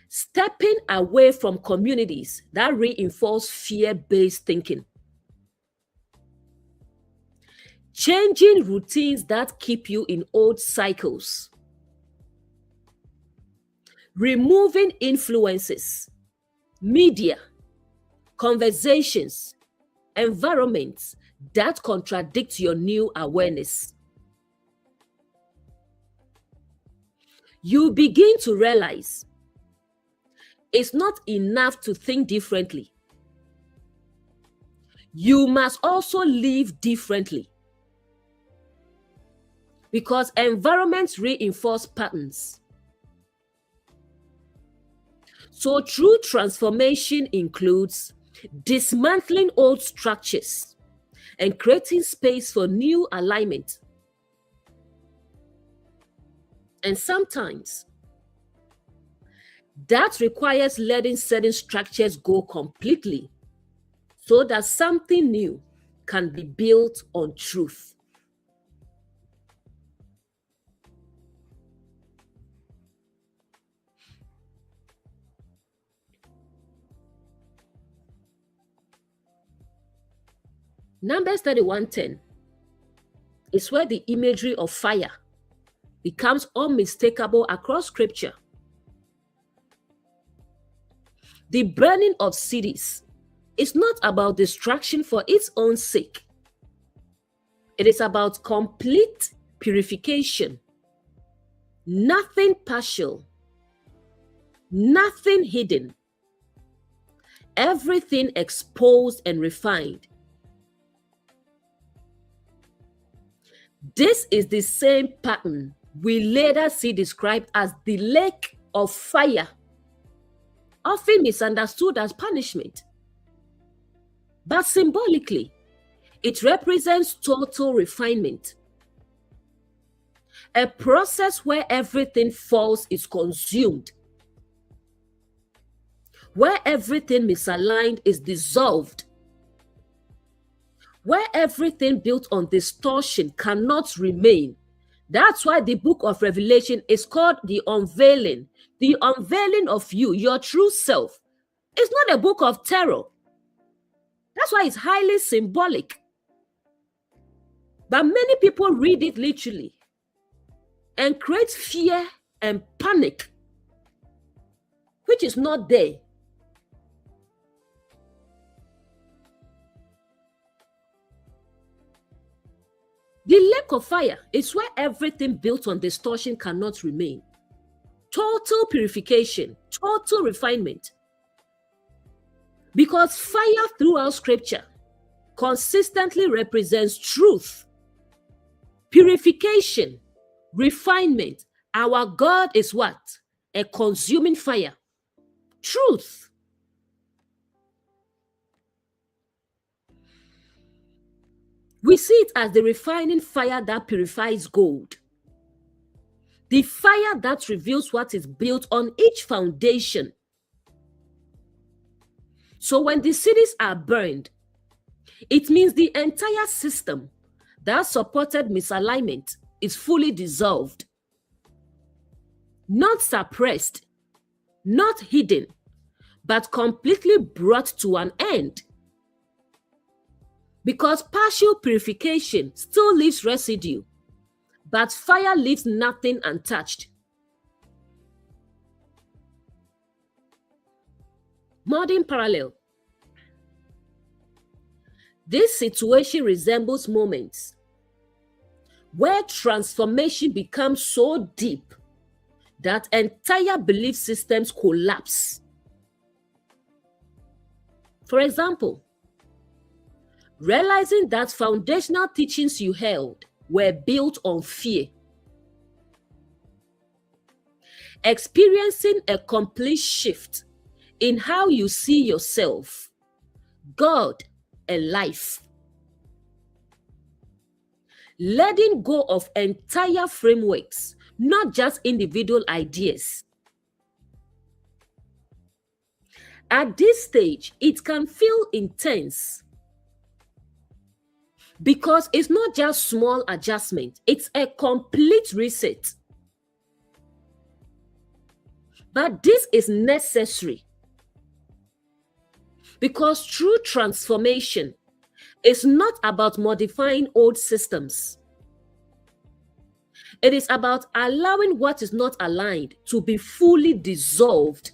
stepping away from communities that reinforce fear-based thinking. Changing routines that keep you in old cycles. Removing influences, media, conversations, environments that contradict your new awareness. You begin to realize it's not enough to think differently. You must also live differently. Because environments reinforce patterns. So true transformation includes dismantling old structures and creating space for new alignment. And sometimes that requires letting certain structures go completely so that something new can be built on truth. Numbers 31:10 is where the imagery of fire becomes unmistakable across scripture. The burning of cities is not about destruction for its own sake. It is about complete purification. Nothing partial, nothing hidden, everything exposed and refined. This is the same pattern we later see described as the lake of fire, often misunderstood as punishment. But symbolically, it represents total refinement. A process where everything false is consumed, where everything misaligned is dissolved, where everything built on distortion cannot remain. That's why the book of Revelation is called the unveiling of you, your true self. It's not a book of terror. That's why it's highly symbolic. But many people read it literally and create fear and panic, which is not there. The lake of fire is where everything built on distortion cannot remain. Total purification, total refinement. Because fire throughout scripture consistently represents truth, purification, refinement. Our God is what? A consuming fire. Truth. We see it as the refining fire that purifies gold. The fire that reveals what is built on each foundation. So when the cities are burned, it means the entire system that supported misalignment is fully dissolved. Not suppressed, not hidden, but completely brought to an end. Because partial purification still leaves residue, but fire leaves nothing untouched. Modern parallel. This situation resembles moments where transformation becomes so deep that entire belief systems collapse. For example, realizing that foundational teachings you held were built on fear. Experiencing a complete shift in how you see yourself, God, and life. Letting go of entire frameworks, not just individual ideas. At this stage, it can feel intense because it's not just small adjustment, it's a complete reset. But this is necessary because true transformation is not about modifying old systems. It is about allowing what is not aligned to be fully dissolved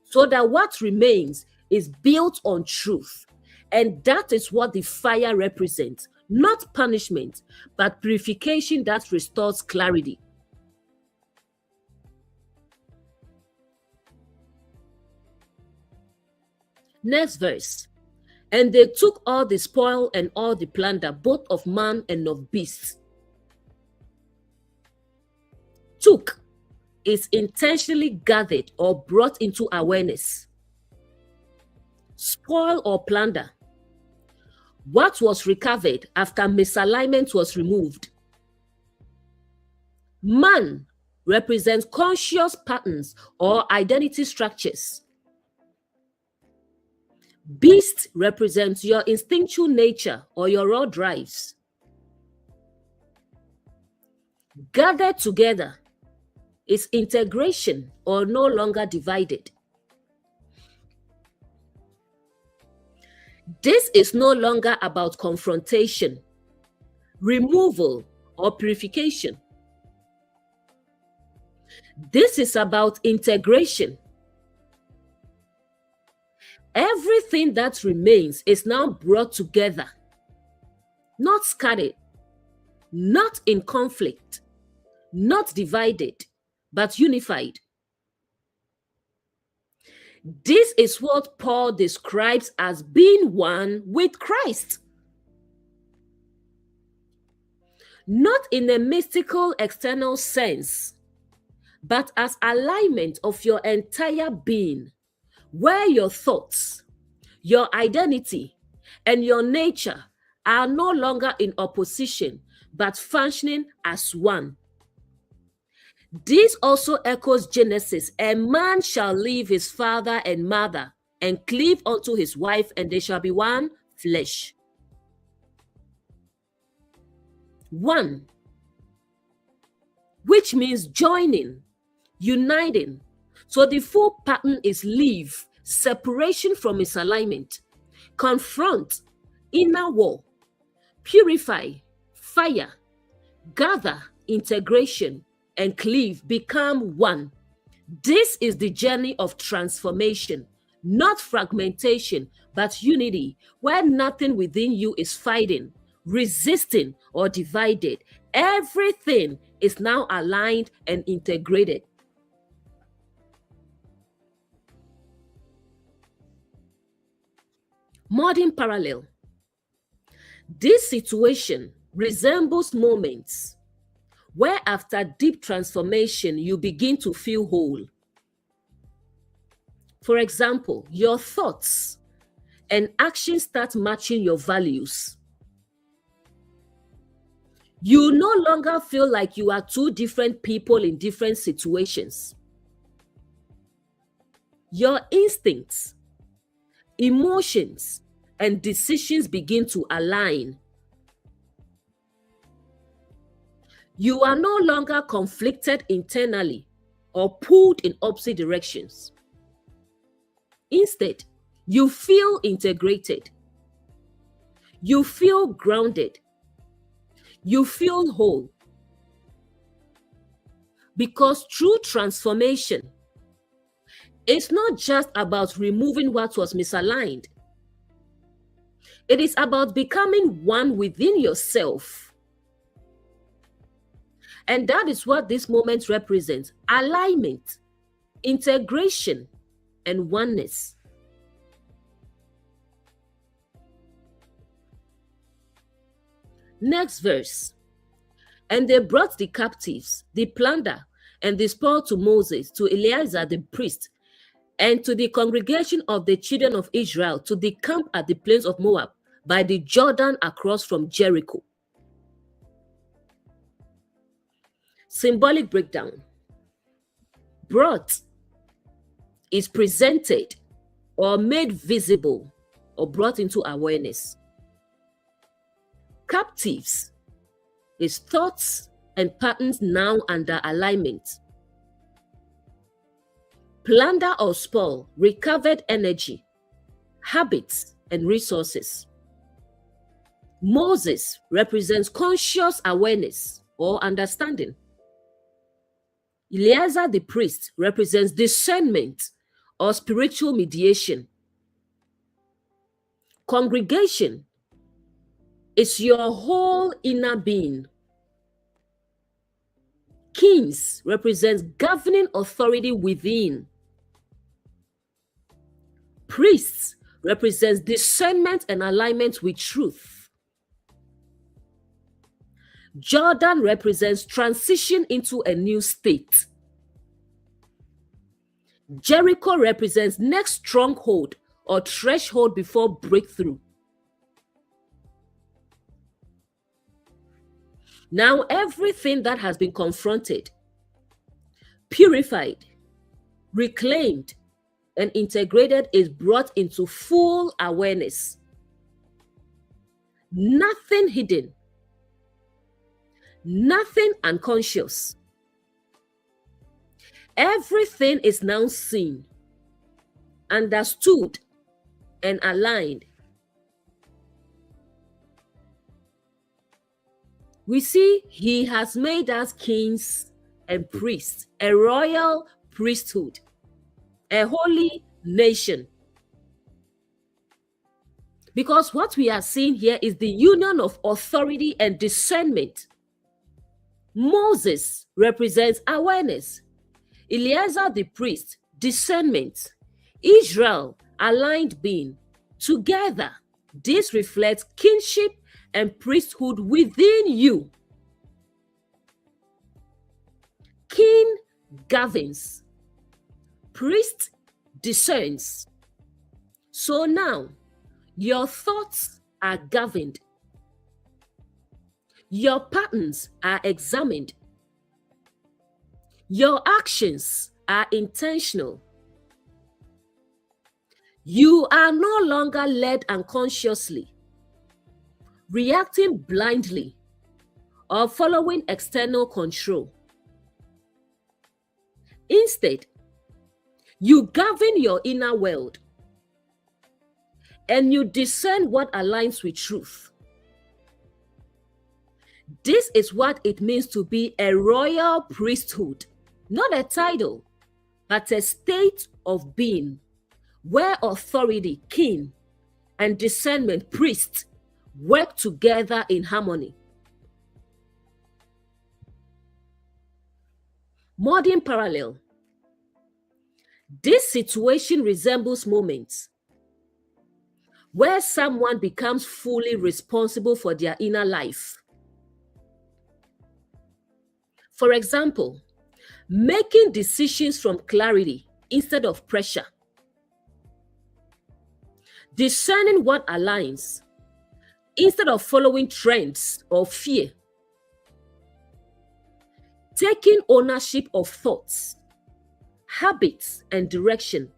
so that what remains is built on truth. And that is what the fire represents. Not punishment, but purification that restores clarity. Next verse. And they took all the spoil and all the plunder, both of man and of beasts. Took is intentionally gathered or brought into awareness. spoil or plunder. What was recovered after misalignment was removed. Man represents conscious patterns or identity structures. Beast represents your instinctual nature or your raw drives. Gathered together is integration or no longer divided. This is no longer about confrontation, removal, or purification. This is about integration. Everything that remains is now brought together, not scattered, not in conflict, not divided, but unified. This is what Paul describes as being one with Christ. Not in a mystical external sense, but as alignment of your entire being, where your thoughts, your identity, and your nature are no longer in opposition, but functioning as one. This also echoes Genesis. A man shall leave his father and mother and cleave unto his wife, and they shall be one flesh. One, which means joining, uniting. So the full pattern is leave, separation from misalignment, confront, inner war, purify, fire, gather, integration, and cleave, become one. This is the journey of transformation, not fragmentation, but unity, where nothing within you is fighting, resisting, or divided. Everything is now aligned and integrated. Modern parallel. This situation resembles moments where after deep transformation, you begin to feel whole. For example, your thoughts and actions start matching your values. You no longer feel like you are two different people in different situations. Your instincts, emotions, and decisions begin to align. You are no longer conflicted internally or pulled in opposite directions. Instead, you feel integrated. You feel grounded. You feel whole. Because true transformation is not just about removing what was misaligned. It is about becoming one within yourself. And that is what this moment represents: alignment, integration, and oneness. Next verse. And they brought the captives, the plunder, and the spoil to Moses, to Eleazar the priest, and to the congregation of the children of Israel, to the camp at the plains of Moab, by the Jordan across from Jericho. Symbolic breakdown. Brought is presented or made visible or brought into awareness. Captives is thoughts and patterns now under alignment. Plunder or spoil, recovered energy, habits, and resources. Moses represents conscious awareness or understanding. Eleazar the priest represents discernment or spiritual mediation. Congregation is your whole inner being. Kings represents governing authority within. Priests represents discernment and alignment with truth. Jordan represents transition into a new state. Jericho represents next stronghold or threshold before breakthrough. Now, everything that has been confronted, purified, reclaimed, and integrated is brought into full awareness. Nothing hidden, nothing unconscious. Everything is now seen, understood, and aligned. We see he has made us kings and priests, a royal priesthood, a holy nation. Because what we are seeing here is the union of authority and discernment. Moses represents awareness. Eleazar the priest, discernment. Israel, aligned being. Together, this reflects kingship and priesthood within you. King governs. Priest discerns. So now, your thoughts are governed. Your patterns are examined. Your actions are intentional. You are no longer led unconsciously, reacting blindly, or following external control. Instead, you govern your inner world and you discern what aligns with truth. This is what it means to be a royal priesthood, not a title, but a state of being where authority, king, and discernment, priest, work together in harmony. Modern parallel. This situation resembles moments where someone becomes fully responsible for their inner life. For example, making decisions from clarity instead of pressure. Discerning what aligns instead of following trends or fear. Taking ownership of thoughts, habits, and direction.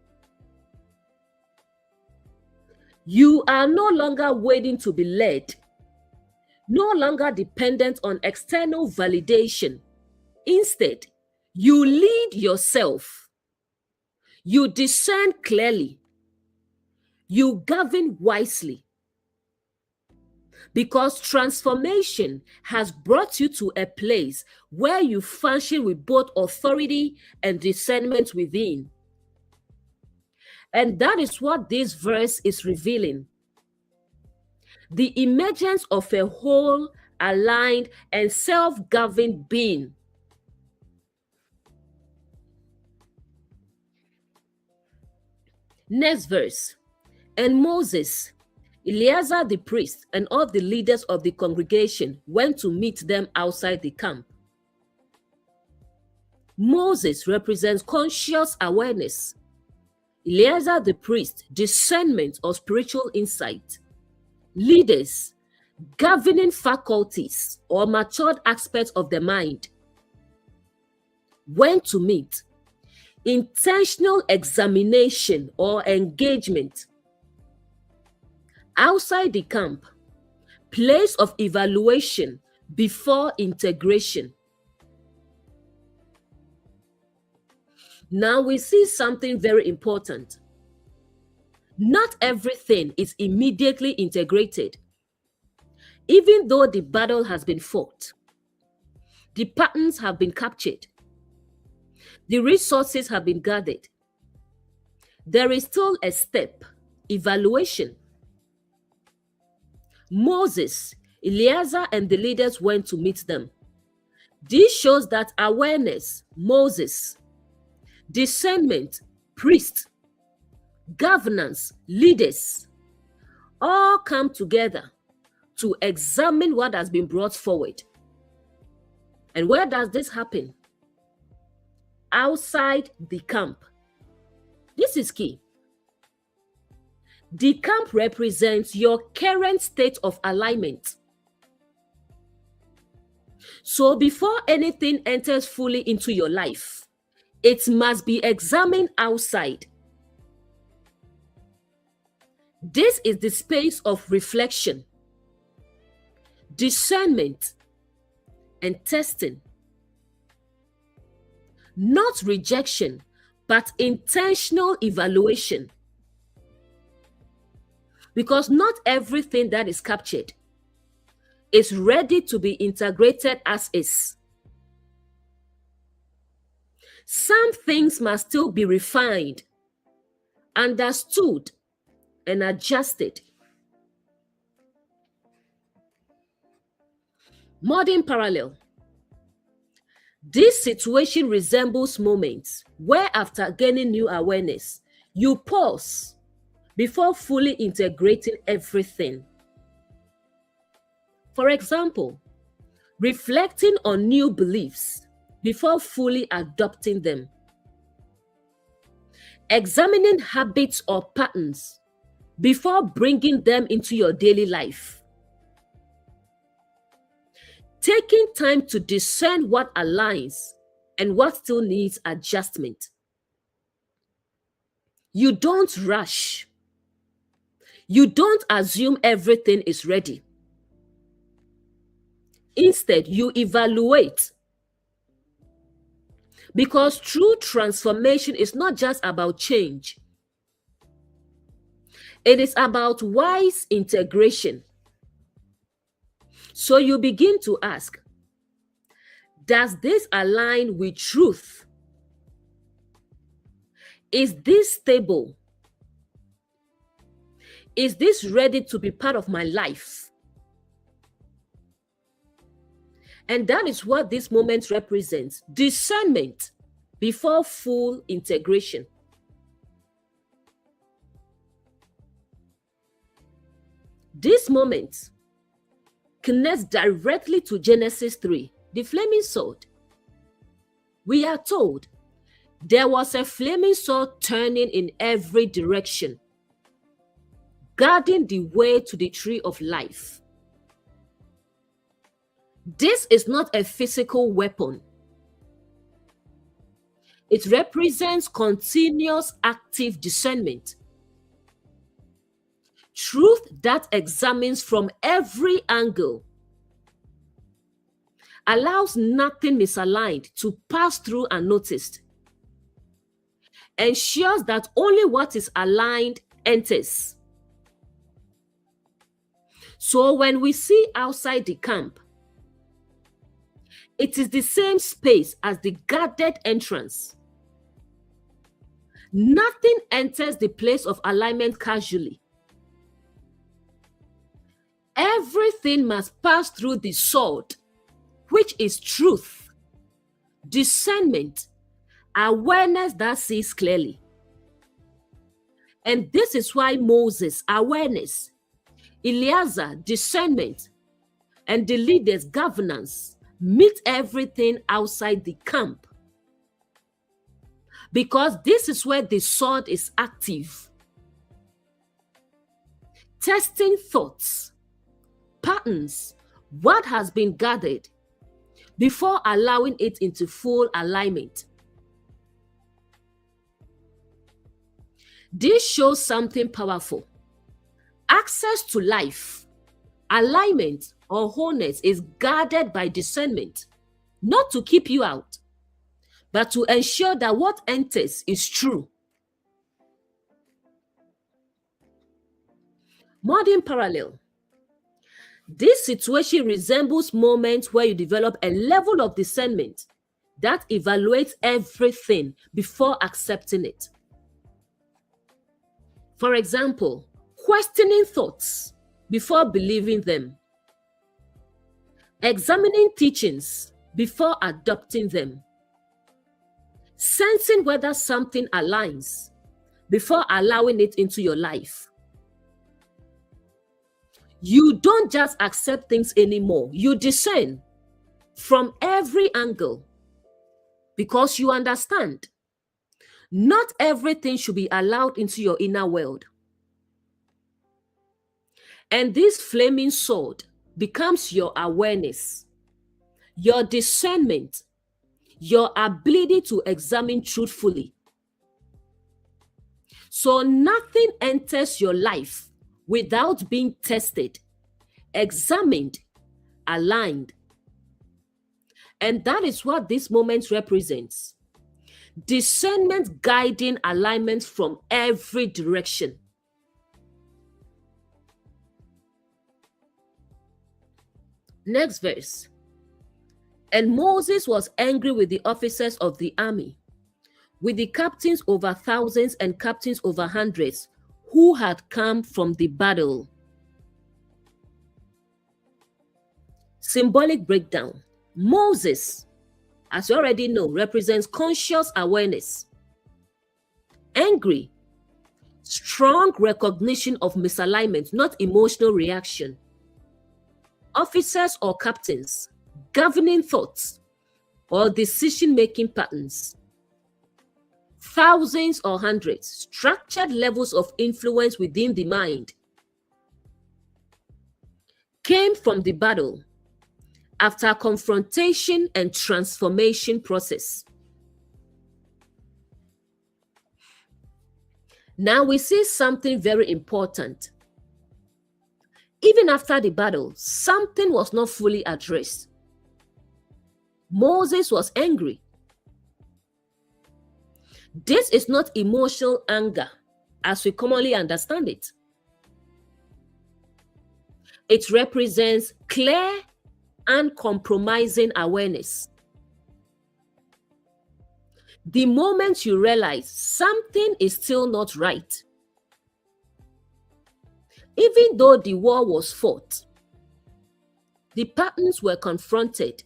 You are no longer waiting to be led, no longer dependent on external validation. Instead, you lead yourself. You discern clearly. You govern wisely. Because transformation has brought you to a place where you function with both authority and discernment within. And that is what this verse is revealing. The emergence of a whole, aligned, and self-governed being. Next verse. And Moses, Eleazar the priest, and all the leaders of the congregation went to meet them outside the camp. Moses represents conscious awareness. Eleazar the priest, discernment or spiritual insight. Leaders, governing faculties or matured aspects of the mind. Went to meet. Intentional examination or engagement. Outside the camp, place of evaluation before integration. Now we see something very important. Not everything is immediately integrated. Even though the battle has been fought, the patterns have been captured, the resources have been gathered, there is still a step, evaluation. Moses, Eleazar, and the leaders went to meet them. This shows that awareness, Moses, discernment, priest, governance, leaders, all come together to examine what has been brought forward. And where does this happen? Outside the camp. This is key. The camp represents your current state of alignment. So before anything enters fully into your life, it must be examined outside. This is the space of reflection, discernment, and testing. Not rejection, but intentional evaluation. Because not everything that is captured is ready to be integrated as is. Some things must still be refined, understood, and adjusted. Modern parallel. This situation resembles moments where, after gaining new awareness, you pause before fully integrating everything. For example, reflecting on new beliefs before fully adopting them. Examining habits or patterns before bringing them into your daily life. Taking time to discern what aligns and what still needs adjustment. You don't rush. You don't assume everything is ready. Instead, you evaluate. Because true transformation is not just about change. It is about wise integration. So you begin to ask, does this align with truth? Is this stable? Is this ready to be part of my life? And that is what this moment represents: discernment before full integration. This moment connects directly to Genesis 3, the flaming sword. We are told there was a flaming sword turning in every direction, guarding the way to the tree of life. This is not a physical weapon. It represents continuous active discernment. Truth that examines from every angle, allows nothing misaligned to pass through unnoticed, ensures that only what is aligned enters. So when we see outside the camp, it is the same space as the guarded entrance. Nothing enters the place of alignment casually. Everything must pass through the sword, which is truth, discernment, awareness that sees clearly. And this is why Moses, awareness, Eleazar, discernment, and the leaders, governance, meet everything outside the camp. Because this is where the sword is active. Testing thoughts, patterns, what has been gathered, before allowing it into full alignment. This shows something powerful. Access to life, alignment, or wholeness is guarded by discernment, not to keep you out, but to ensure that what enters is true. Modern parallel. This situation resembles moments where you develop a level of discernment that evaluates everything before accepting it. For example, questioning thoughts before believing them. Examining teachings before adopting them. Sensing whether something aligns before allowing it into your life. You don't just accept things anymore. You discern from every angle because you understand not everything should be allowed into your inner world. And this flaming sword becomes your awareness, your discernment, your ability to examine truthfully. So nothing enters your life without being tested, examined, aligned. And that is what this moment represents. Discernment guiding alignment from every direction. Next verse. And Moses was angry with the officers of the army, with the captains over thousands and captains over hundreds, who had come from the battle. Symbolic breakdown. Moses, as you already know, represents conscious awareness. Angry, strong recognition of misalignment, not emotional reaction. Officers or captains, governing thoughts or decision-making patterns. Thousands or hundreds, structured levels of influence within the mind. Came from the battle after a confrontation and transformation process. Now we see something very important. Even after the battle, something was not fully addressed. Moses was angry. This is not emotional anger as we commonly understand it. It represents clear, uncompromising awareness. The moment you realize something is still not right, even though the war was fought, the patterns were confronted,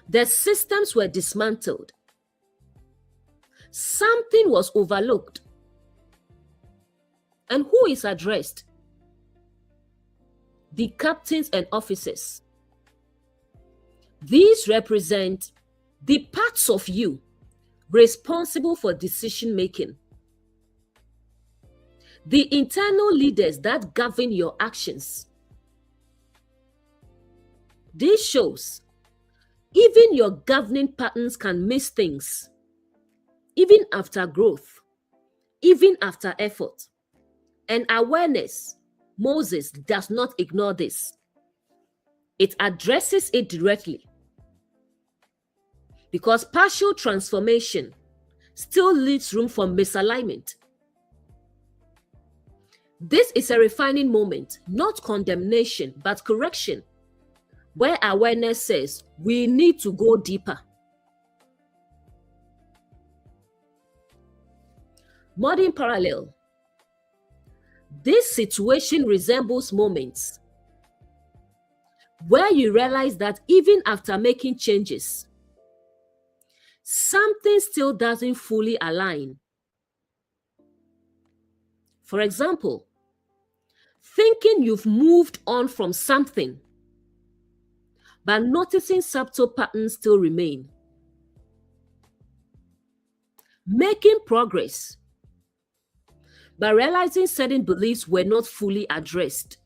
the systems were dismantled, something was overlooked. And who is addressed? The captains and officers. These represent the parts of you responsible for decision making, the internal leaders that govern your actions. This shows even your governing patterns can miss things, even after growth, even after effort. And awareness, Moses does not ignore this. It addresses it directly. Because partial transformation still leaves room for misalignment. This is a refining moment, not condemnation, but correction, where awareness says we need to go deeper. Modern parallel. This situation resembles moments where you realize that even after making changes, something still doesn't fully align. For example, thinking you've moved on from something, but noticing subtle patterns still remain. Making progress, but realizing certain beliefs were not fully addressed.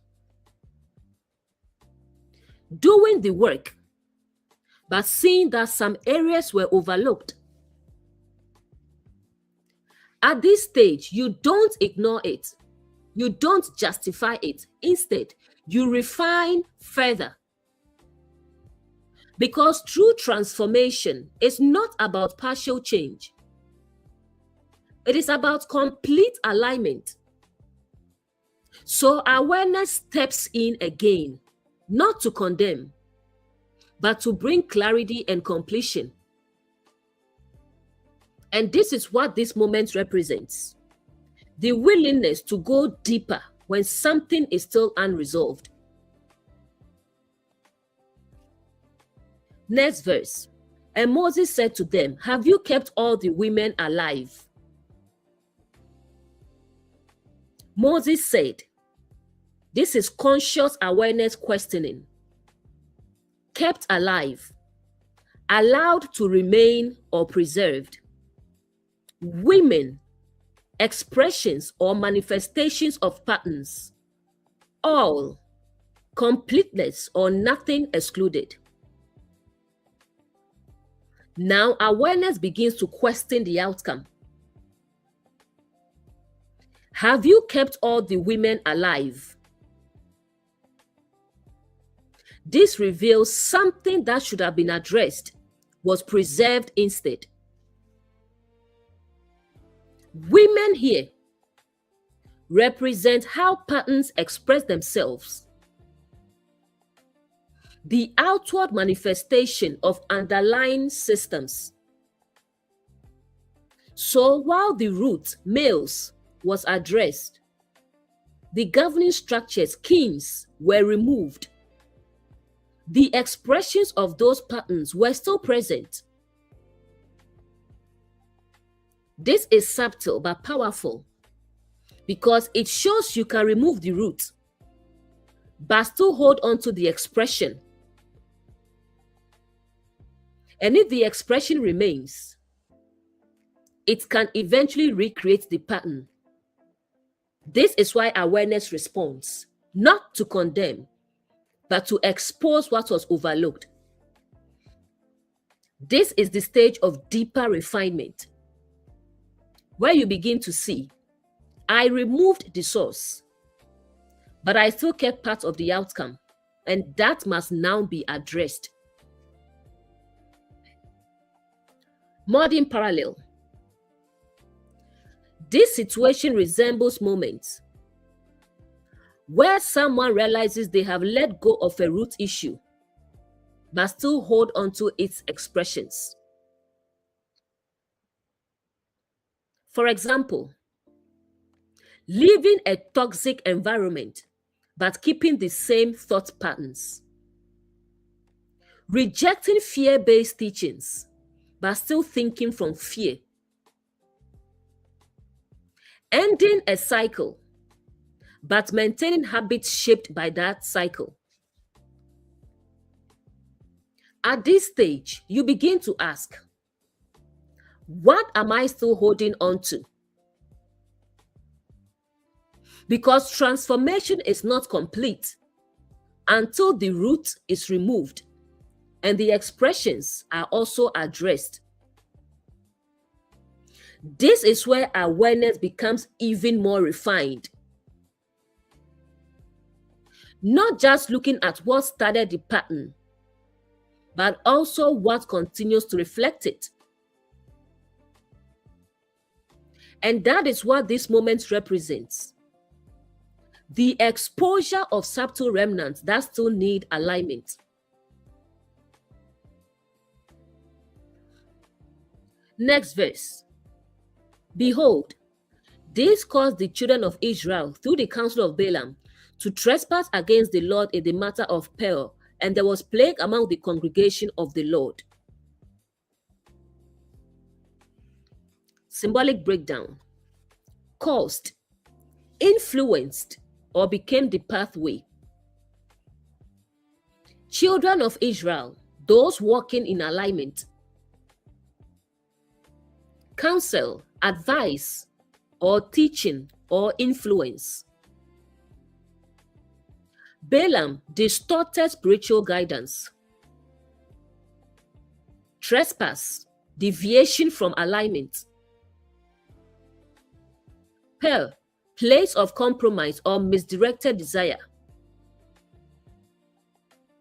Doing the work, but seeing that some areas were overlooked. At this stage, you don't ignore it. You don't justify it. Instead, you refine further. Because true transformation is not about partial change. It is about complete alignment. So awareness steps in again, not to condemn, but to bring clarity and completion. And this is what this moment represents. The willingness to go deeper when something is still unresolved. Next verse. And Moses said to them, "Have you kept all the women alive?" Moses said, this is conscious awareness questioning. Kept alive, allowed to remain or preserved. Women, expressions or manifestations of patterns. all, completeness, or nothing excluded. Now awareness begins to question the outcome. Have you kept all the women alive? This reveals something that should have been addressed was preserved instead. Women here represent how patterns express themselves, the outward manifestation of underlying systems. So while the root, males, was addressed, the governing structures, kings, were removed. The expressions of those patterns were still present. This is subtle but powerful because it shows you can remove the root but still hold on to the expression. And if the expression remains, it can eventually recreate the pattern. This is why awareness responds, not to condemn, but to expose what was overlooked. This is the stage of deeper refinement, where you begin to see, I removed the source, but I still kept part of the outcome, and that must now be addressed. Modern parallel. This situation resembles moments where someone realizes they have let go of a root issue, but still hold on to its expressions. For example, leaving a toxic environment, but keeping the same thought patterns. Rejecting fear-based teachings, but still thinking from fear. Ending a cycle, but maintaining habits shaped by that cycle. At this stage, you begin to ask, what am I still holding on to? Because transformation is not complete until the root is removed and the expressions are also addressed. This is where awareness becomes even more refined. Not just looking at what started the pattern, but also what continues to reflect it. And that is what this moment represents. The exposure of subtle remnants that still need alignment. Next verse. Behold, this caused the children of Israel through the counsel of Balaam to trespass against the Lord in the matter of Peor, and there was plague among the congregation of the Lord. Symbolic breakdown. Caused, influenced, or became the pathway. Children of Israel, those walking in alignment. Counsel, advice, or teaching, or influence. Balaam, distorted spiritual guidance. Trespass, deviation from alignment. Peor, place of compromise or misdirected desire.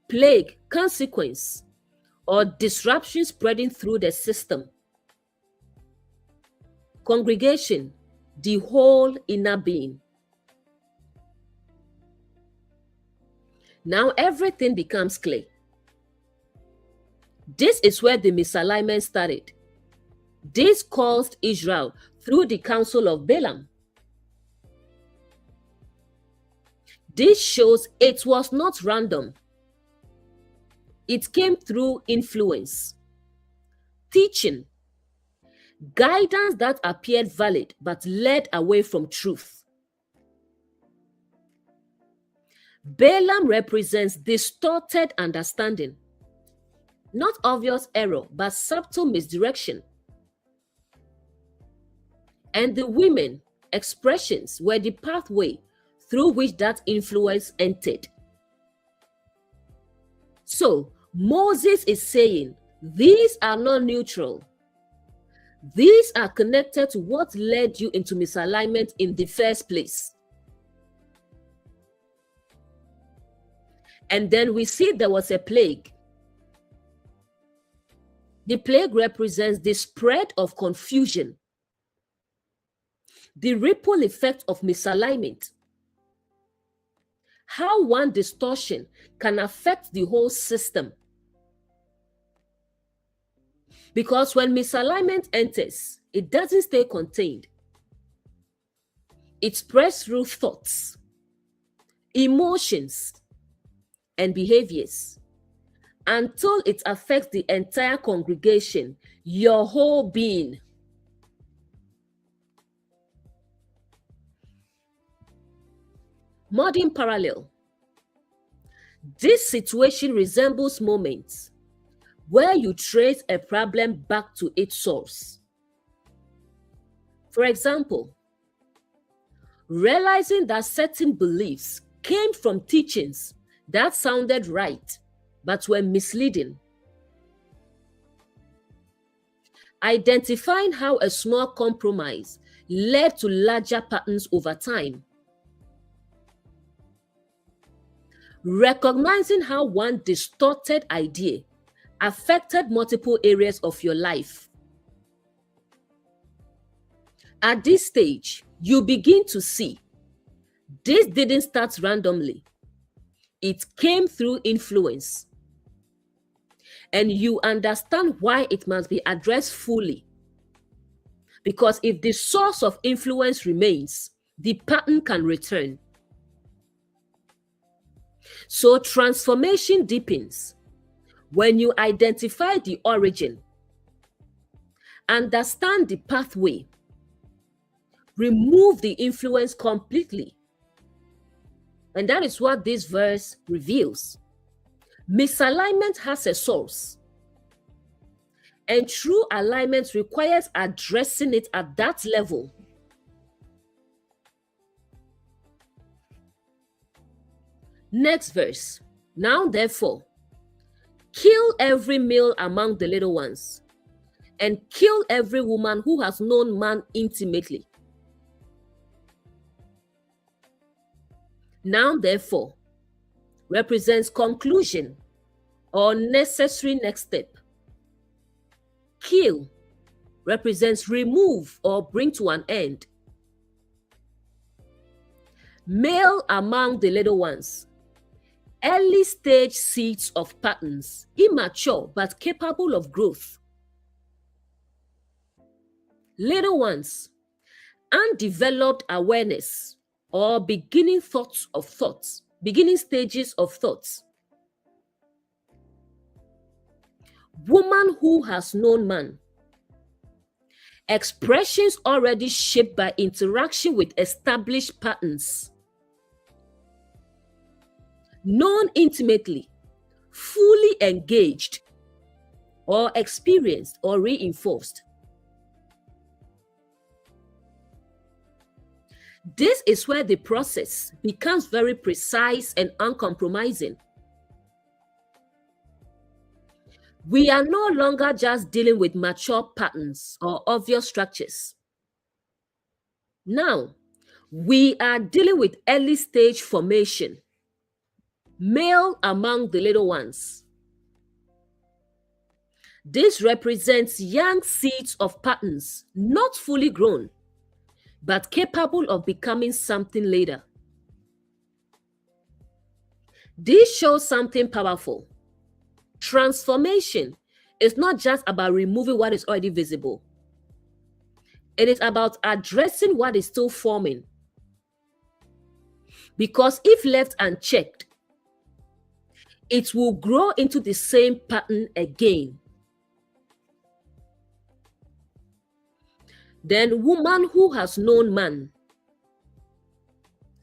Plague, consequence, or disruption spreading through the system. Congregation, the whole inner being. Now everything becomes clear. This is where the misalignment started. This caused Israel through the counsel of Balaam. This shows it was not random. It came through influence, teaching, guidance that appeared valid but led away from truth. Balaam represents distorted understanding, not obvious error, but subtle misdirection. And the women expressions were the pathway through which that influence entered. So Moses is saying these are not neutral. These are connected to what led you into misalignment in the first place. And then we see there was a plague. The plague represents the spread of confusion, the ripple effect of misalignment, how one distortion can affect the whole system. Because when misalignment enters, it doesn't stay contained. It spreads through thoughts, emotions, and behaviors until it affects the entire congregation, your whole being. Modern parallel. This situation resembles moments where you trace a problem back to its source. For example, realizing that certain beliefs came from teachings that sounded right but were misleading. Identifying how a small compromise led to larger patterns over time. Recognizing how one distorted idea affected multiple areas of your life. At this stage, you begin to see this didn't start randomly. It came through influence. And you understand why it must be addressed fully. Because if the source of influence remains, the pattern can return. So transformation deepens when you identify the origin, understand the pathway, remove the influence completely. And that is what this verse reveals. Misalignment has a source, and true alignment requires addressing it at that level. Next verse. Now therefore, kill every male among the little ones, and kill every woman who has known man intimately. Now therefore represents conclusion or necessary next step. Kill represents remove or bring to an end. Male among the little ones. Early stage seeds of patterns, immature but capable of growth. Little ones, undeveloped awareness or beginning stages of thoughts. Woman who has known man. Expressions already shaped by interaction with established patterns. Known intimately, fully engaged, or experienced or reinforced. This is where the process becomes very precise and uncompromising. We are no longer just dealing with mature patterns or obvious structures. Now, we are dealing with early stage formation. Male among the little ones. This represents young seeds of patterns, not fully grown, but capable of becoming something later. This shows something powerful. Transformation is not just about removing what is already visible. It is about addressing what is still forming. Because if left unchecked, it will grow into the same pattern again. Then woman who has known man.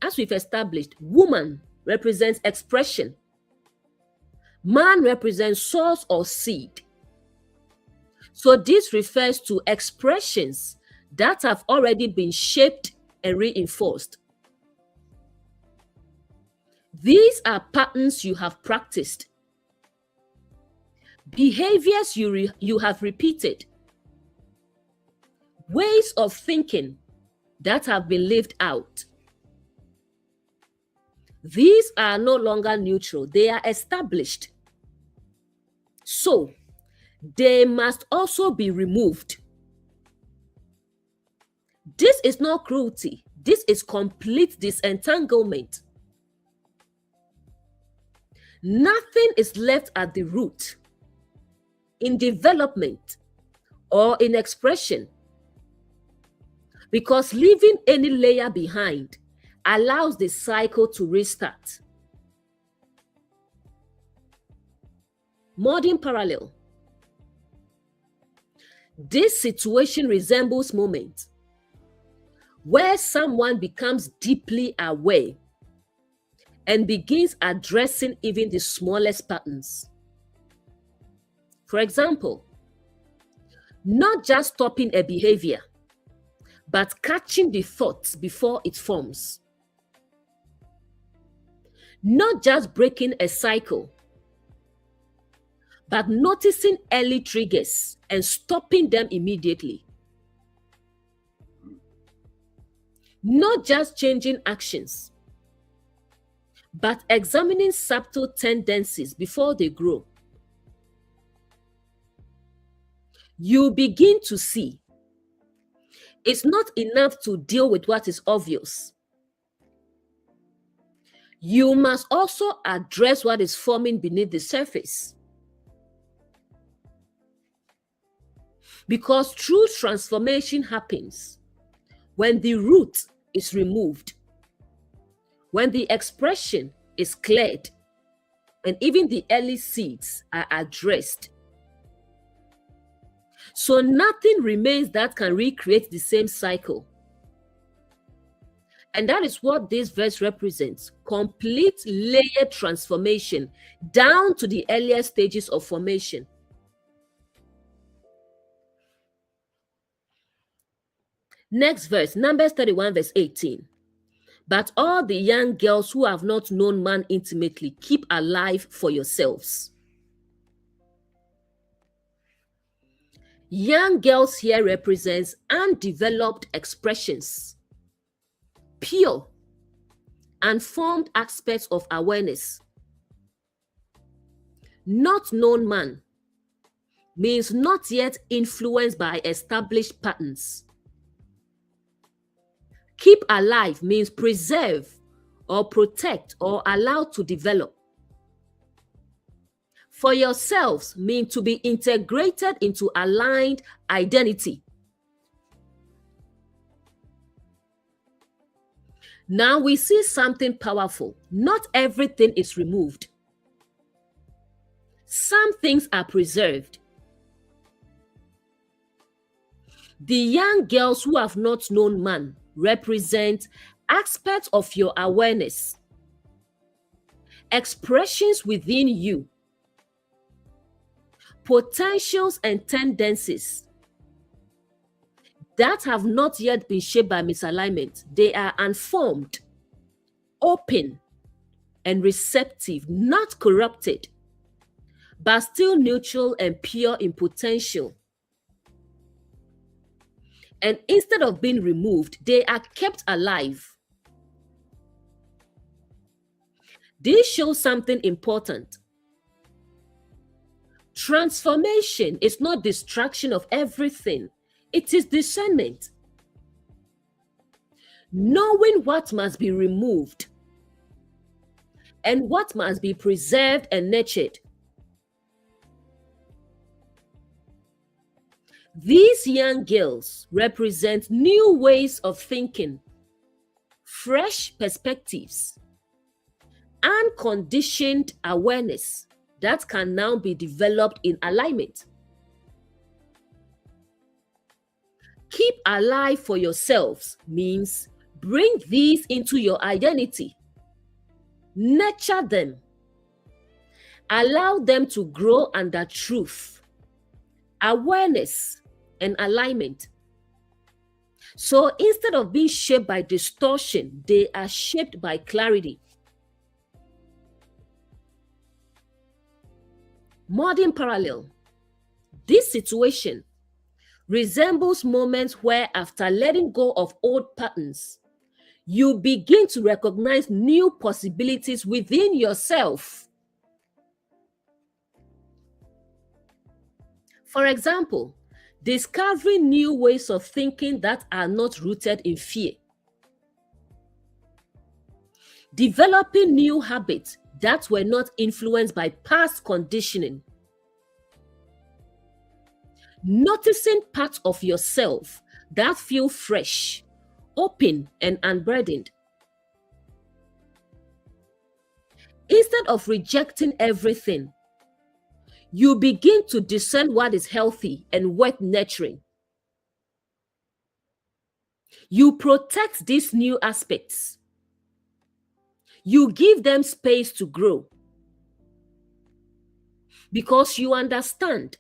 As we've established, woman represents expression. Man represents source or seed. So this refers to expressions that have already been shaped and reinforced. These are patterns you have practiced, behaviors you have repeated, ways of thinking that have been lived out. These are no longer neutral, they are established. So, they must also be removed. This is not cruelty, this is complete disentanglement. Nothing is left at the root, in development, or in expression, because leaving any layer behind allows the cycle to restart. Modern parallel. This situation resembles moments where someone becomes deeply aware and begins addressing even the smallest patterns. For example, not just stopping a behavior, but catching the thoughts before it forms. Not just breaking a cycle, but noticing early triggers and stopping them immediately. Not just changing actions, but examining subtle tendencies before they grow. You begin to see it's not enough to deal with what is obvious. You must also address what is forming beneath the surface. Because true transformation happens when the root is removed, when the expression is cleared, and even the early seeds are addressed. So nothing remains that can recreate the same cycle. And that is what this verse represents: complete layered transformation down to the earlier stages of formation. Next verse, Numbers 31, verse 18. But all the young girls who have not known man intimately, keep alive for yourselves. Young girls here represents undeveloped expressions, pure, unformed aspects of awareness. Not known man means not yet influenced by established patterns. Keep alive means preserve or protect or allow to develop. For yourselves means to be integrated into aligned identity. Now we see something powerful. Not everything is removed. Some things are preserved. The young girls who have not known man represent aspects of your awareness, expressions within you, potentials and tendencies that have not yet been shaped by misalignment. They are unformed, open, and receptive, not corrupted, but still neutral and pure in potential. And instead of being removed, they are kept alive. This shows something important. Transformation is not destruction of everything. It is discernment. Knowing what must be removed and what must be preserved and nurtured. These young girls represent new ways of thinking, fresh perspectives, unconditioned awareness that can now be developed in alignment. Keep alive for yourselves means bring these into your identity. Nurture them. Allow them to grow under truth, awareness, and alignment. So instead of being shaped by distortion, they are shaped by clarity. Modern parallel. This situation resembles moments where, after letting go of old patterns, you begin to recognize new possibilities within yourself. For example, discovering new ways of thinking that are not rooted in fear. Developing new habits that were not influenced by past conditioning. Noticing parts of yourself that feel fresh, open, and unburdened. Instead of rejecting everything, you begin to discern what is healthy and worth nurturing. You protect these new aspects. You give them space to grow. Because you understand,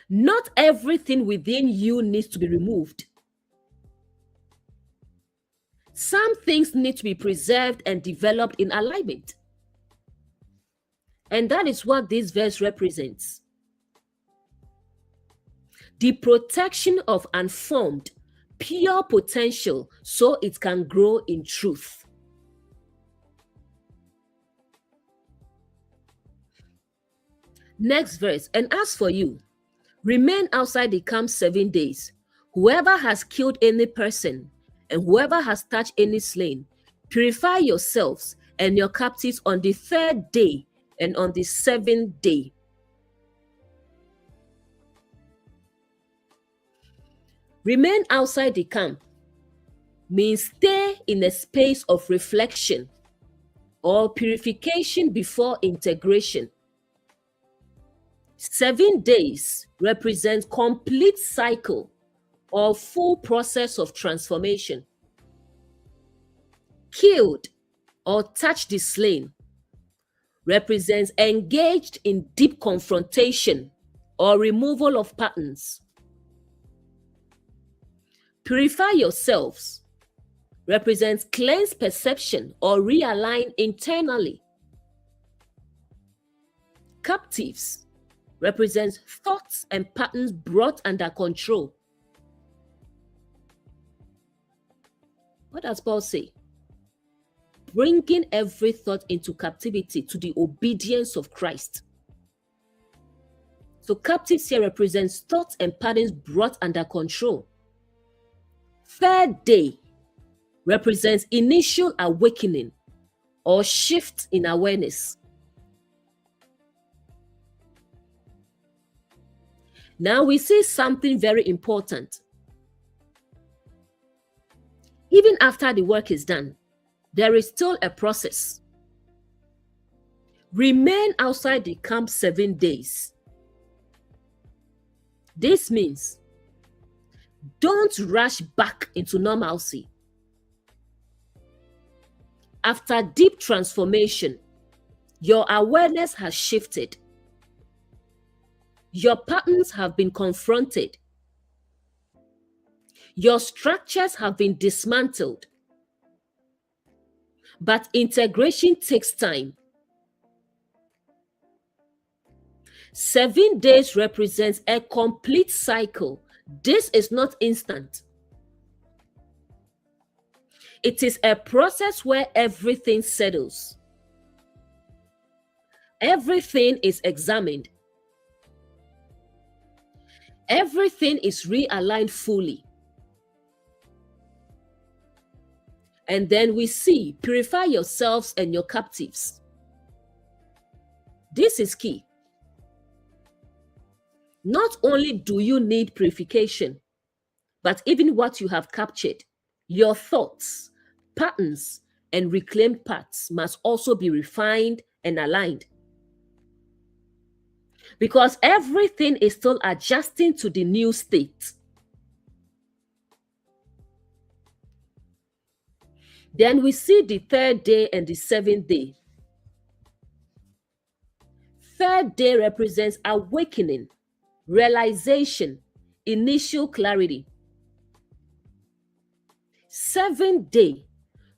not everything within you needs to be removed. Some things need to be preserved and developed in alignment. And that is what this verse represents. The protection of unformed, pure potential so it can grow in truth. Next verse. And as for you, remain outside the camp 7 days. Whoever has killed any person and whoever has touched any slain, purify yourselves and your captives on the 3rd day and on the 7th day. Remain outside the camp means stay in a space of reflection or purification before integration. 7 days represents complete cycle or full process of transformation. Killed or touched the slain represents engaged in deep confrontation or removal of patterns. Purify yourselves represents cleanse perception or realign internally. Captives represents thoughts and patterns brought under control. What does Paul say? Bringing every thought into captivity to the obedience of Christ. So captives here represents thoughts and patterns brought under control. 3rd day represents initial awakening or shift in awareness. Now we see something very important. Even after the work is done, there is still a process. Remain outside the camp 7 days. This means don't rush back into normalcy. After deep transformation, your awareness has shifted. Your patterns have been confronted. Your structures have been dismantled. But integration takes time. 7 days represents a complete cycle. This is not instant. It is a process where everything settles. Everything is examined. Everything is realigned fully. And then we see, purify yourselves and your captives. This is key. Not only do you need purification, but even what you have captured, your thoughts, patterns, and reclaimed parts must also be refined and aligned. Because everything is still adjusting to the new state. Then we see the 3rd day and the 7th day. 3rd day represents awakening, realization, initial clarity. 7th day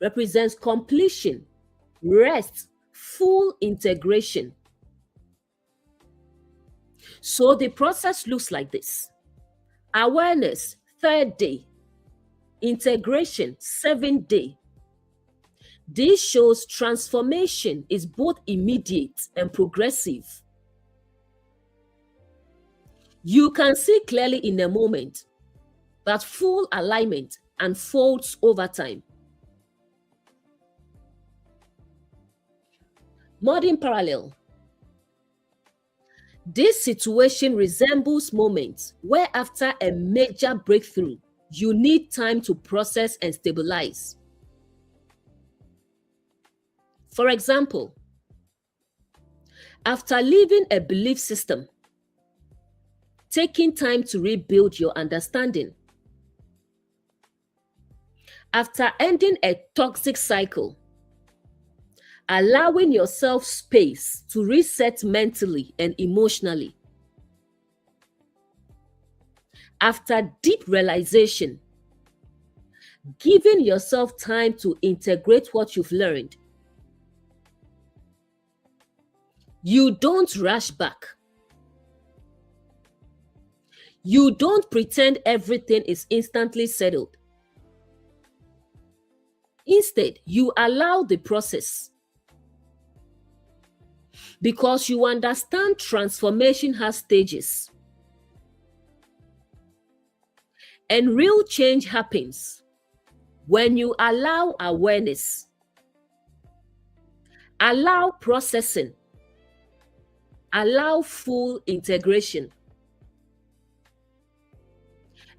represents completion, rest, full integration. So the process looks like this: awareness, 3rd day; integration, 7th day. This shows transformation is both immediate and progressive. You can see clearly in a moment that full alignment unfolds over time. Modern parallel. This situation resembles moments where after a major breakthrough, you need time to process and stabilize. For example, after leaving a belief system, taking time to rebuild your understanding. After ending a toxic cycle, allowing yourself space to reset mentally and emotionally. After deep realization, giving yourself time to integrate what you've learned. You don't rush back. You don't pretend everything is instantly settled. Instead, you allow the process because you understand transformation has stages. And real change happens when you allow awareness, allow processing, allow full integration.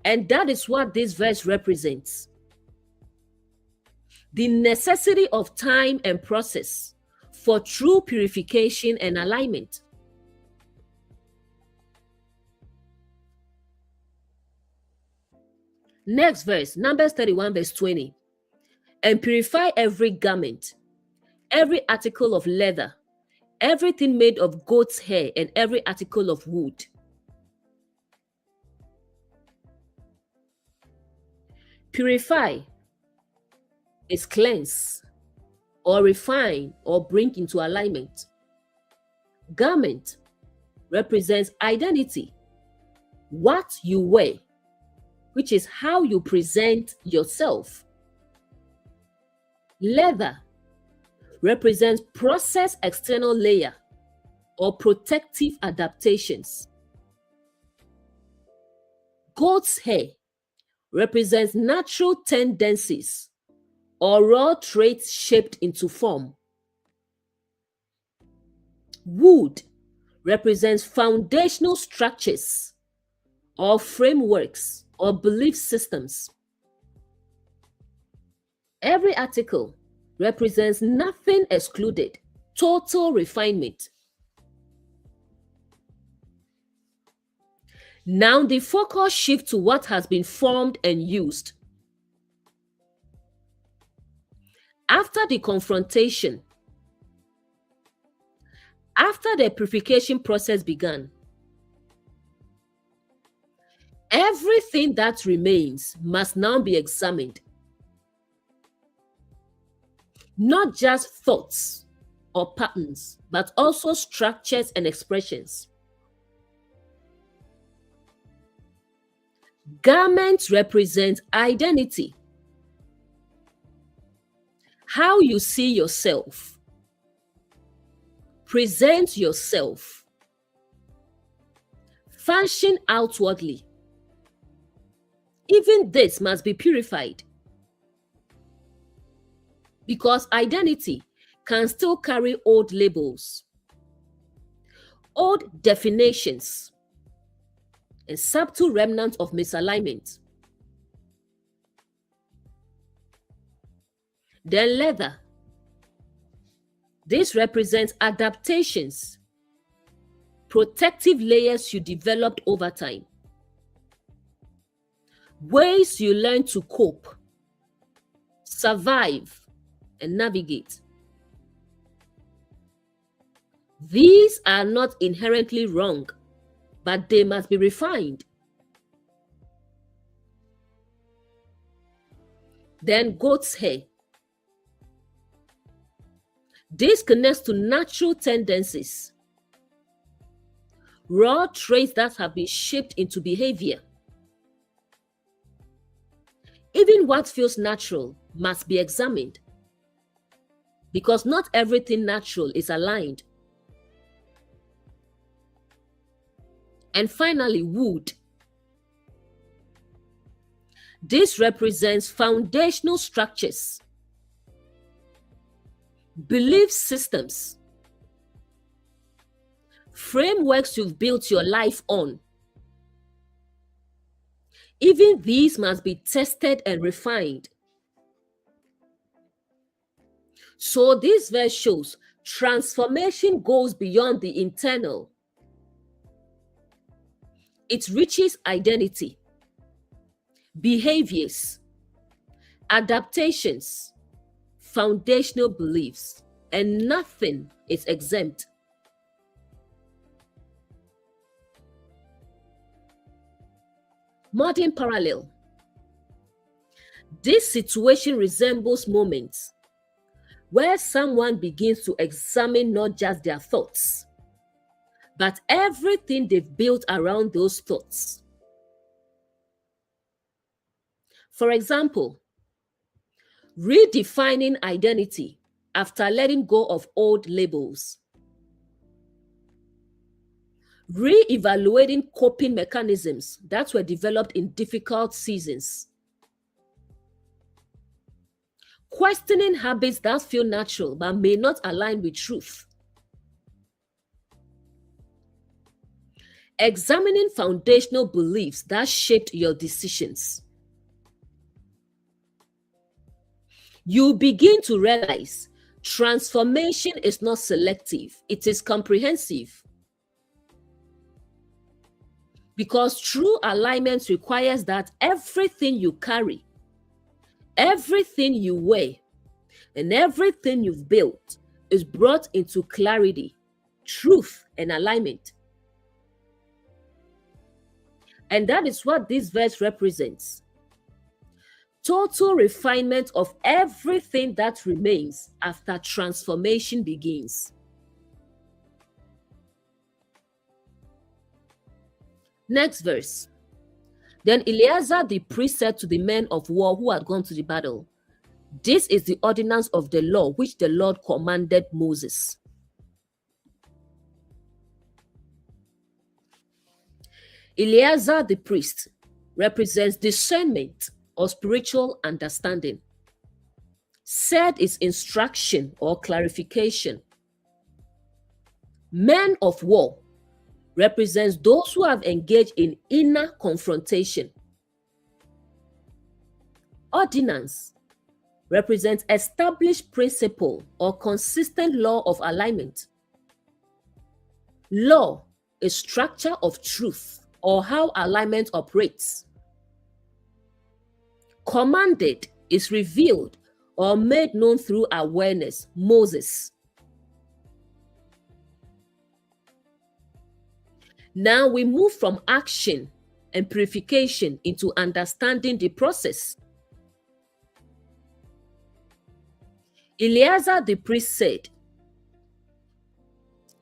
And that is what this verse represents: the necessity of time and process for true purification and alignment. Next verse, Numbers 31, verse 20. And purify every garment, every article of leather, everything made of goat's hair, and every article of wood. Purify is cleanse or refine or bring into alignment. Garment represents identity, what you wear, which is how you present yourself. Leather represents process external layer or protective adaptations. Goat's hair represents natural tendencies or raw traits shaped into form. Wood represents foundational structures or frameworks or belief systems. Every article represents nothing excluded, total refinement. Now the focus shifts to what has been formed and used. After the confrontation, after the purification process began, everything that remains must now be examined. Not just thoughts or patterns, but also structures and expressions. Garments represent identity, how you see yourself, present yourself, function outwardly. Even this must be purified because identity can still carry old labels, old definitions, and subtle remnants of misalignment. Then leather. This represents adaptations, protective layers you developed over time, ways you learn to cope, survive, and navigate. These are not inherently wrong, but they must be refined. Then goat's hair. This connects to natural tendencies, raw traits that have been shaped into behavior. Even what feels natural must be examined, because not everything natural is aligned. And finally, wood. This represents foundational structures, belief systems, frameworks you've built your life on. Even these must be tested and refined. So this verse shows transformation goes beyond the internal. It reaches identity, behaviors, adaptations, foundational beliefs, and nothing is exempt. Modern parallel. This situation resembles moments where someone begins to examine not just their thoughts, but everything they've built around those thoughts. For example, redefining identity after letting go of old labels. Re-evaluating coping mechanisms that were developed in difficult seasons. Questioning habits that feel natural but may not align with truth. Examining foundational beliefs that shaped your decisions. You begin to realize transformation is not selective, it is comprehensive. Because true alignment requires that everything you carry, everything you wear, and everything you've built is brought into clarity, truth, and alignment. And that is what this verse represents. Total refinement of everything that remains after transformation begins. Next verse. Then Eleazar the priest said to the men of war who had gone to the battle, "This is the ordinance of the law which the Lord commanded Moses." Eleazar the priest represents discernment or spiritual understanding. Said is instruction or clarification. Men of war represents those who have engaged in inner confrontation. Ordinance represents established principle or consistent law of alignment. Law is structure of truth or how alignment operates. Commanded is revealed or made known through awareness. Moses. Now we move from action and purification into understanding the process. Eleazar the priest said,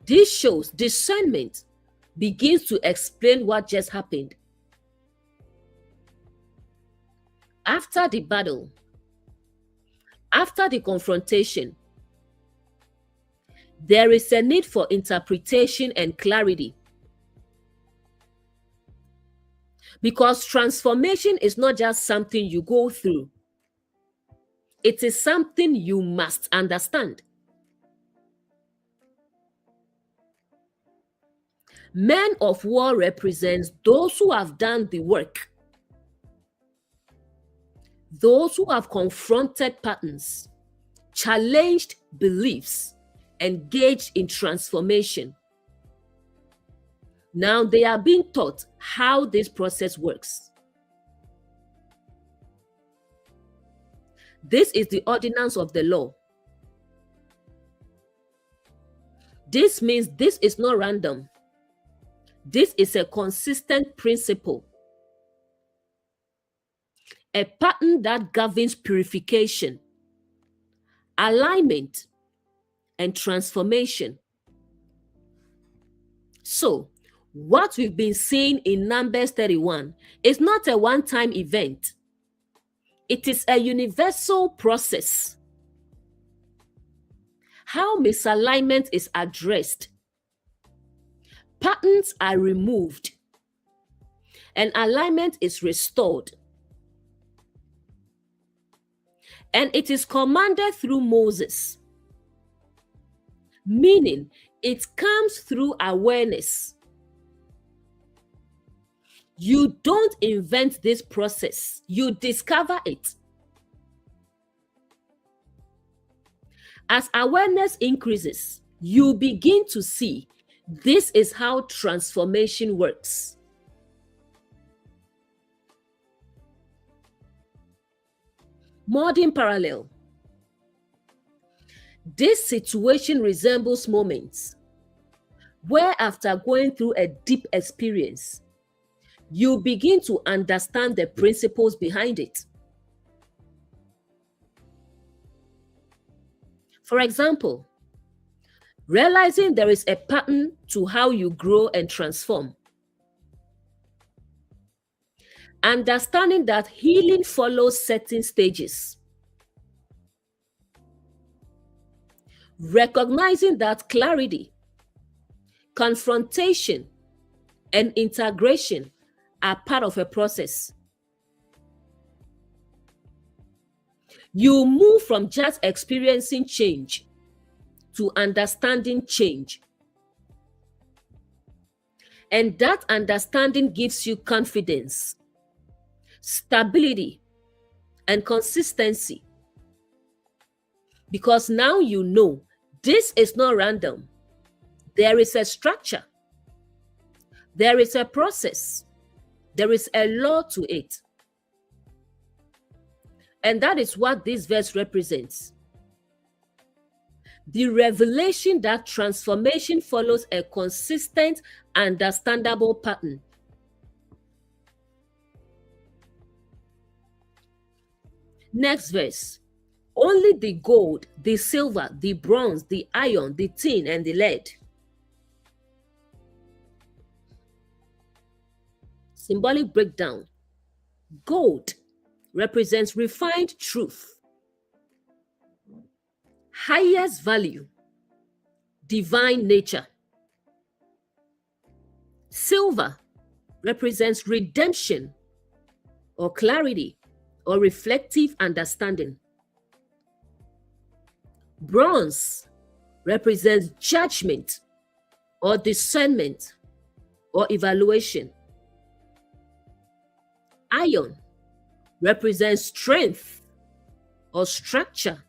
"This shows discernment begins to explain what just happened. After the battle, after the confrontation, there is a need for interpretation and clarity. Because transformation is not just something you go through, it is something you must understand. Men of war represents those who have done the work, those who have confronted patterns, challenged beliefs, engaged in transformation. Now they are being taught how this process works. This is the ordinance of the law. This means this is not random. This is a consistent principle, a pattern that governs purification, alignment, and transformation. So, What we've been seeing in Numbers 31 is not a one-time event. It is a universal process. How misalignment is addressed, patterns are removed, and alignment is restored. And it is commanded through Moses, meaning it comes through awareness. You don't invent this process, you discover it. As awareness increases, you begin to see this is how transformation works. Modern parallel. This situation resembles moments where, after going through a deep experience, you begin to understand the principles behind it. For example, realizing there is a pattern to how you grow and transform. Understanding that healing follows certain stages. Recognizing that clarity, confrontation, and integration are part of a process. You move from just experiencing change to understanding change. And that understanding gives you confidence, stability, and consistency. Because now you know this is not random. There is a structure. There is a process. There is a law to it. And that is what this verse represents. The revelation that transformation follows a consistent, understandable pattern. Next verse. Only the gold, the silver, the bronze, the iron, the tin, and the lead. Symbolic breakdown. Gold represents refined truth, highest value, divine nature. Silver represents redemption or clarity or reflective understanding. Bronze represents judgment or discernment or evaluation. Iron represents strength or structure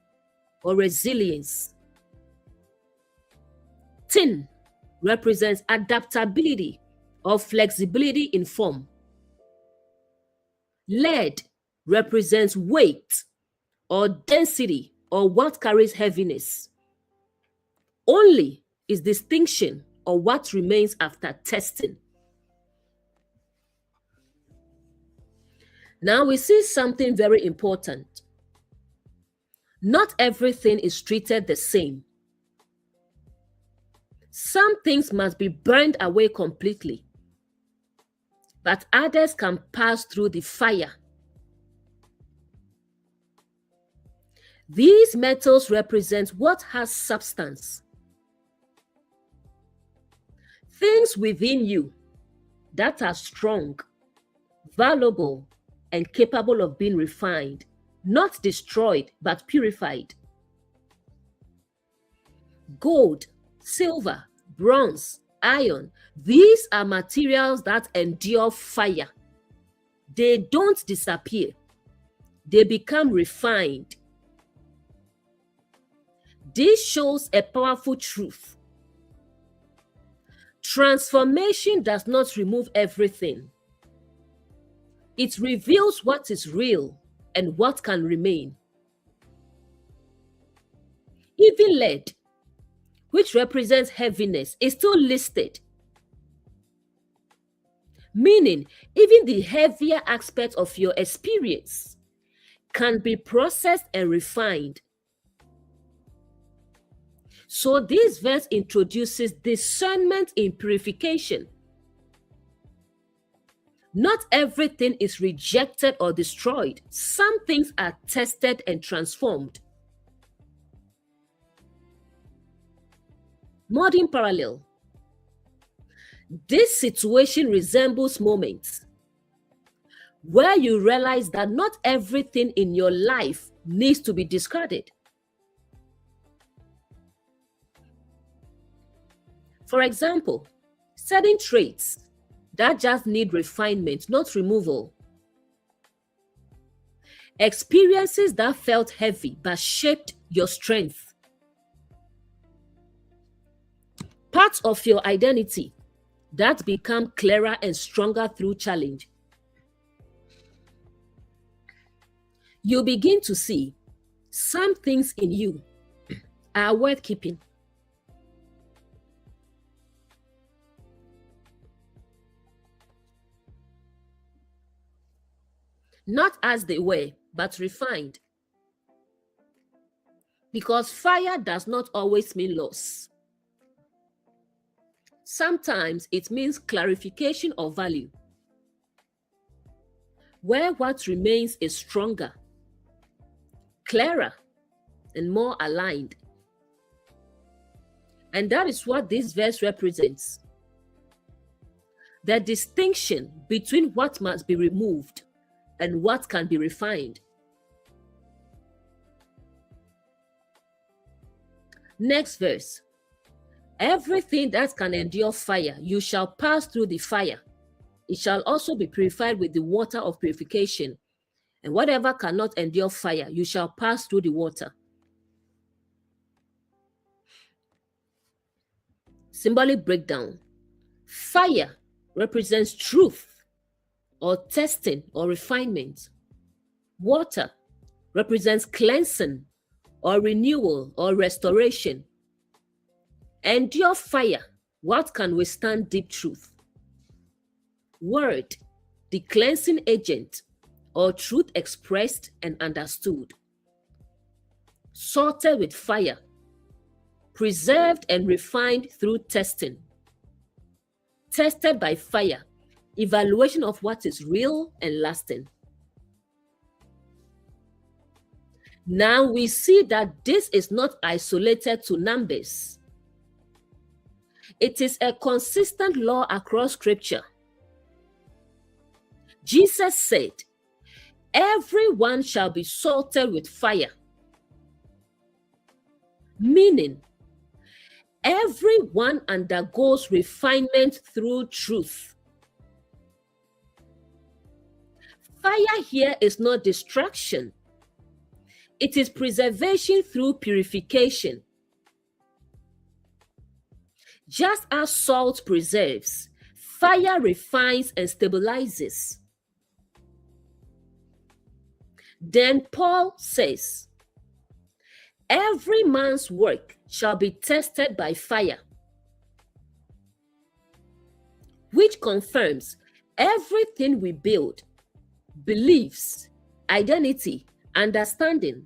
or resilience. Tin represents adaptability or flexibility in form. Lead represents weight or density or what carries heaviness. Only is distinction or what remains after testing. Now we see something very important. Not everything is treated the same. Some things must be burned away completely, but others can pass through the fire. These metals represent what has substance. Things within you that are strong, valuable, and capable of being refined, not destroyed, but purified. Gold, silver, bronze, iron, these are materials that endure fire. They don't disappear. They become refined. This shows a powerful truth. Transformation does not remove everything. It reveals what is real and what can remain. Even lead, which represents heaviness, is still listed. Meaning, even the heavier aspect of your experience can be processed and refined. So this verse introduces discernment in purification. Not everything is rejected or destroyed. Some things are tested and transformed. Modern parallel. This situation resembles moments where you realize that not everything in your life needs to be discarded. For example, certain traits that just need refinement, not removal. Experiences that felt heavy but shaped your strength. Parts of your identity that become clearer and stronger through challenge. You begin to see some things in you are worth keeping. Not as they were, but refined. Because fire does not always mean loss. Sometimes it means clarification of value, where what remains is stronger, clearer, and more aligned. And that is what this verse represents. The distinction between what must be removed and what can be refined. Next verse. Everything that can endure fire, you shall pass through the fire. It shall also be purified with the water of purification. And whatever cannot endure fire, you shall pass through the water. Symbolic breakdown. Fire represents truth or testing or refinement. Water represents cleansing or renewal or restoration. Endure fire, what can withstand deep truth? Word, the cleansing agent or truth expressed and understood. Sorted with fire, preserved and refined through testing. Tested by fire, evaluation of what is real and lasting. Now we see that this is not isolated to numbers. It is a consistent law across Scripture. Jesus said, everyone shall be salted with fire. Meaning, everyone undergoes refinement through truth. Fire here is not destruction. It is preservation through purification. Just as salt preserves, fire refines and stabilizes. Then Paul says, every man's work shall be tested by fire, which confirms everything we build, beliefs, identity, understanding,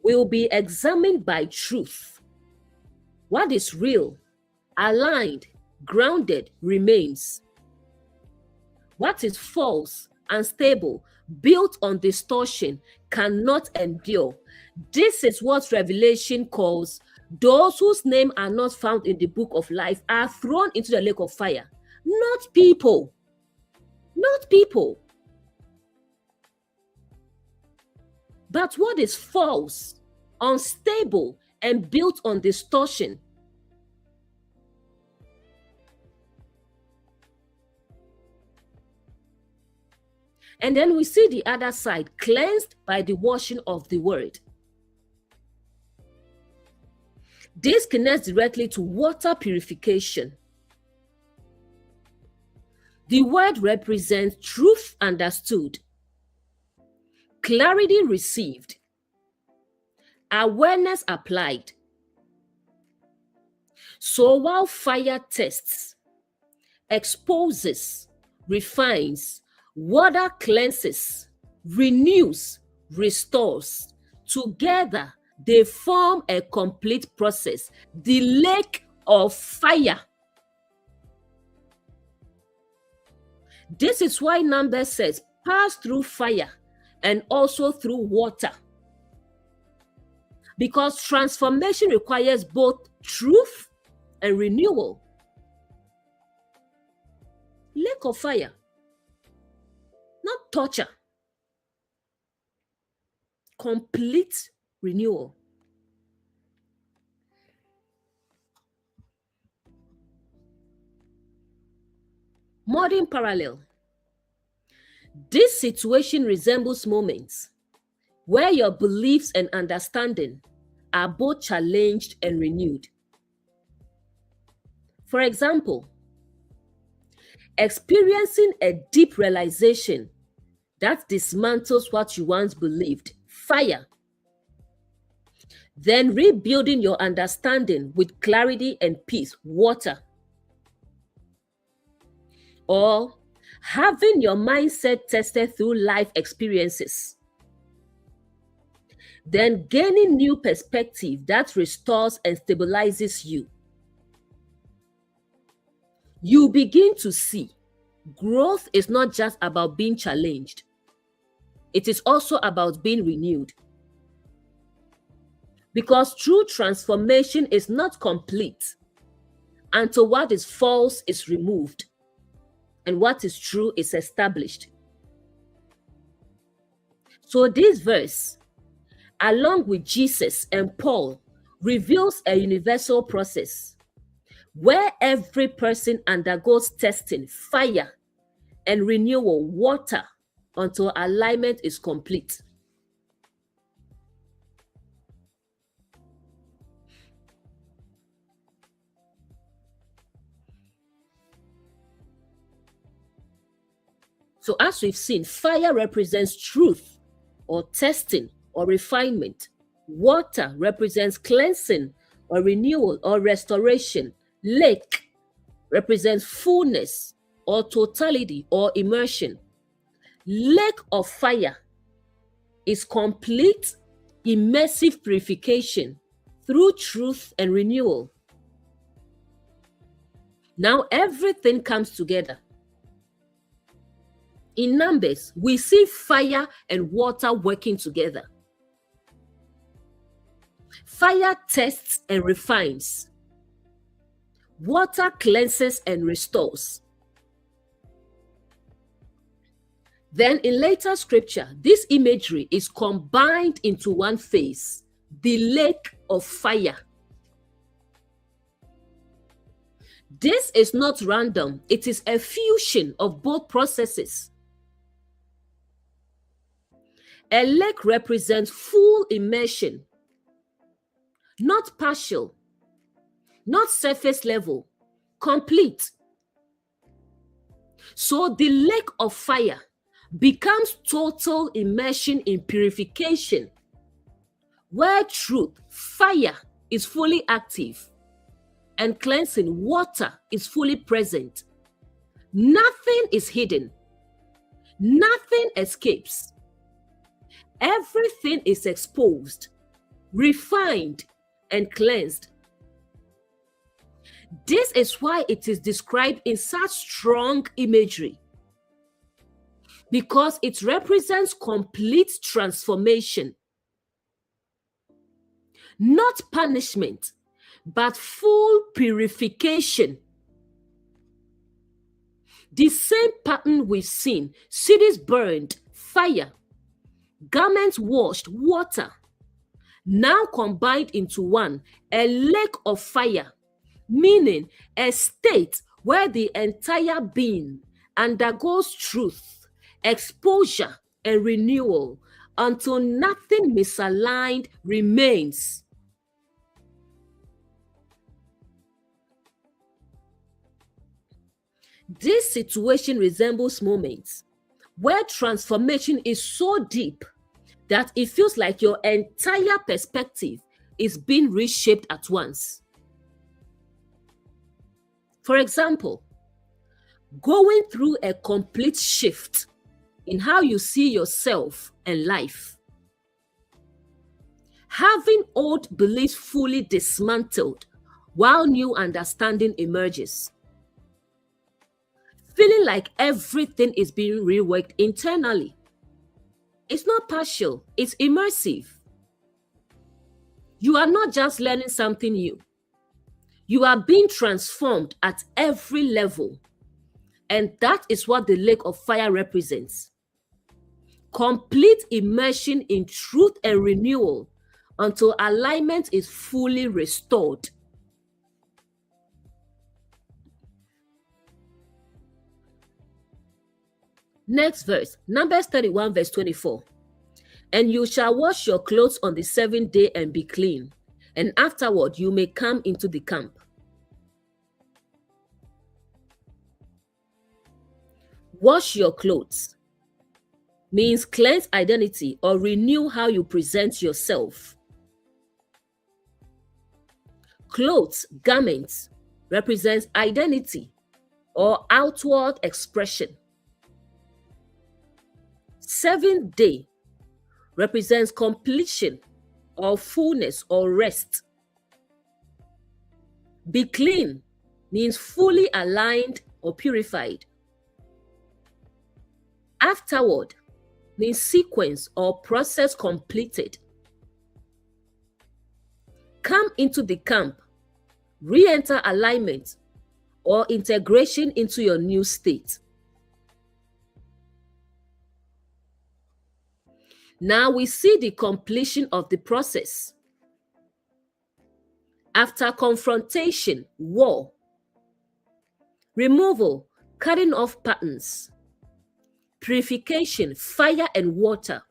will be examined by truth. What is real, aligned, grounded remains. What is false, unstable, built on distortion cannot endure. This is what Revelation calls those whose name are not found in the book of life are thrown into the lake of fire. Not people. Not people. But what is false, unstable, and built on distortion? And then we see the other side, cleansed by the washing of the word. This connects directly to water purification. The word represents truth understood, clarity received, awareness applied. So while fire tests, exposes, refines, water cleanses, renews, restores. Together, they form a complete process, the lake of fire. This is why Numbers says, pass through fire and also through water. Because transformation requires both truth and renewal. Lake of fire, not torture. Complete renewal. Modern parallel. This situation resembles moments where your beliefs and understanding are both challenged and renewed. For example, experiencing a deep realization that dismantles what you once believed, fire. Then rebuilding your understanding with clarity and peace, water. Or having your mindset tested through life experiences. Then gaining new perspective that restores and stabilizes you. You begin to see growth is not just about being challenged. It is also about being renewed. Because true transformation is not complete until what is false is removed and what is true is established. So this verse, along with Jesus and Paul, reveals a universal process where every person undergoes testing, fire, and renewal, water, until alignment is complete. So as we've seen, fire represents truth or testing or refinement. Water represents cleansing or renewal or restoration. Lake represents fullness or totality or immersion. Lake of fire is complete, immersive purification through truth and renewal. Now everything comes together. In Numbers, we see fire and water working together. Fire tests and refines. Water cleanses and restores. Then in later scripture, this imagery is combined into one phase, the lake of fire. This is not random. It is a fusion of both processes. A lake represents full immersion, not partial, not surface level, complete. So the lake of fire becomes total immersion in purification, where truth, fire, is fully active, and cleansing, water, is fully present. Nothing is hidden. Nothing escapes. Everything is exposed, refined, and cleansed. This is why it is described in such strong imagery, because it represents complete transformation. Not punishment, but full purification. The same pattern we've seen: cities burned, fire; garments washed, water. Now combined into one, a lake of fire, meaning a state where the entire being undergoes truth, exposure, and renewal until nothing misaligned remains. This situation resembles moments where transformation is so deep that it feels like your entire perspective is being reshaped at once. For example, going through a complete shift in how you see yourself and life. Having old beliefs fully dismantled while new understanding emerges. feeling like everything is being reworked internally. It's not partial, it's immersive. You are not just learning something new. You are being transformed at every level. And that is what the lake of fire represents. Complete immersion in truth and renewal until alignment is fully restored. Next verse, Numbers 31 verse 24. And you shall wash your clothes on the 7th day and be clean, and afterward you may come into the camp. Wash your clothes means cleanse identity or renew how you present yourself. Clothes, garments, represents identity or outward expression. 7th day represents completion or fullness or rest. Be clean means fully aligned or purified. Afterward means sequence or process completed. Come into the camp, re-enter alignment or integration into your new state. Now we see the completion of the process. After confrontation, war, removal, cutting off patterns, purification, fire and water,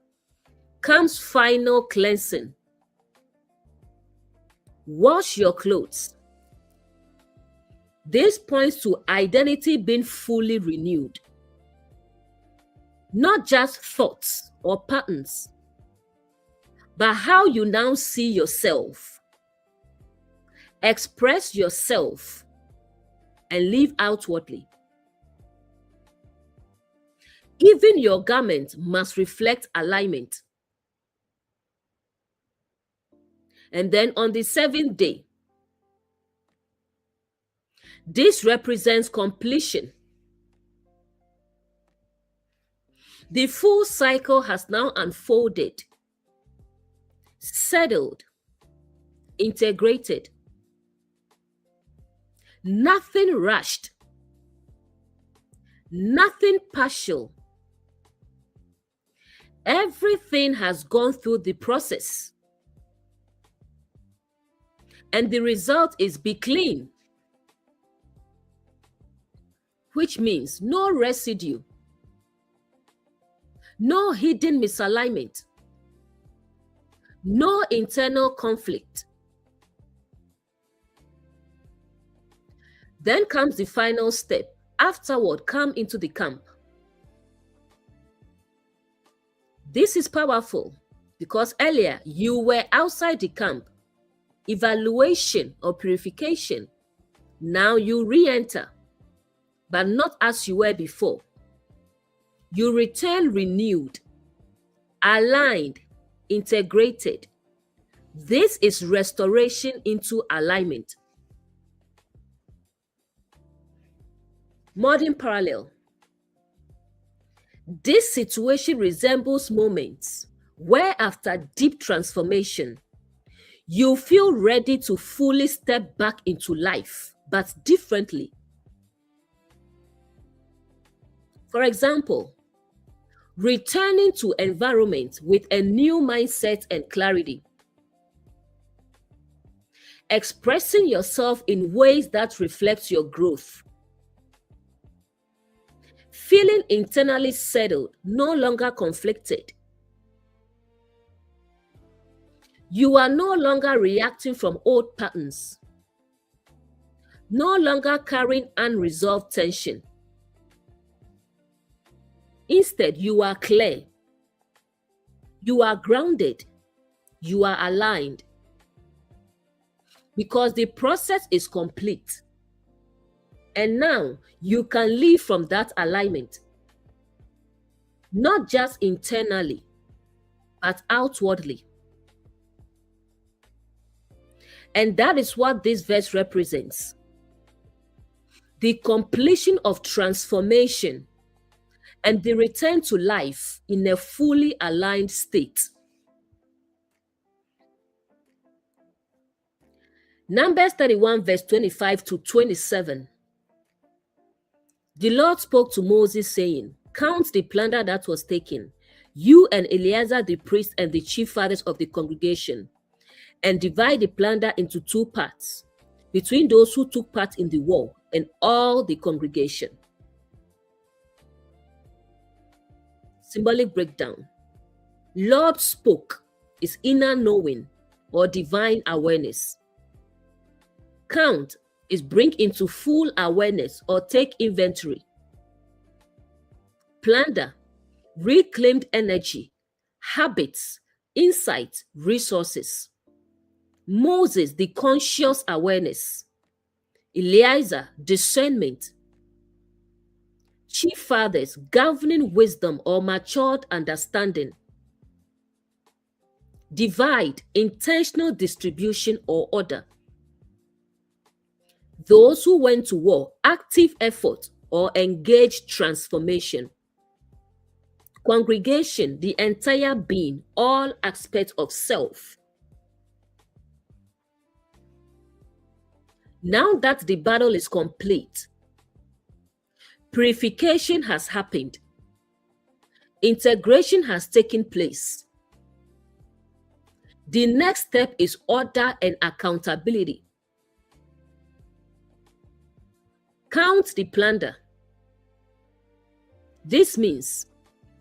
comes final cleansing. Wash your clothes. This points to identity being fully renewed. Not just thoughts or patterns, but how you now see yourself. Express yourself and live outwardly. Even your garment must reflect alignment. And then on the 7th day, this represents completion. The full cycle has now unfolded, settled, integrated. Nothing rushed, nothing partial. Everything has gone through the process. And the result is be clean, which means no residue, no hidden misalignment, no internal conflict. Then comes the final step. Afterward, come into the camp. This is powerful because earlier you were outside the camp, evaluation or purification. Now you re-enter, but not as you were before. You return renewed, aligned, integrated. This is restoration into alignment. Modern parallel. This situation resembles moments where after deep transformation, you feel ready to fully step back into life, but differently. For example, returning to environment with a new mindset and clarity. Expressing yourself in ways that reflect your growth. Feeling internally settled, no longer conflicted. You are no longer reacting from old patterns. No longer carrying unresolved tension. Instead, you are clear. You are grounded. You are aligned. Because the process is complete. And now you can live from that alignment. Not just internally, but outwardly. And that is what this verse represents. the completion of transformation, and the return to life in a fully aligned state. Numbers 31 verse 25 to 27. The Lord spoke to Moses saying, "Count the plunder that was taken, you and Eleazar the priest and the chief fathers of the congregation, and divide the plunder into 2 parts, between those who took part in the war and all the congregation." Symbolic breakdown. Lord spoke is inner knowing or divine awareness. Count is bring into full awareness or take inventory. Plunder, reclaimed energy, habits, insight, resources. Moses, the conscious awareness. Eleazar, discernment. Chief fathers, governing wisdom or matured understanding. Divide, intentional distribution or order. Those who went to war, active effort or engaged transformation. Congregation, the entire being, all aspects of self. Now that the battle is complete, purification has happened. Integration has taken place. The next step is order and accountability. Count the plunder. This means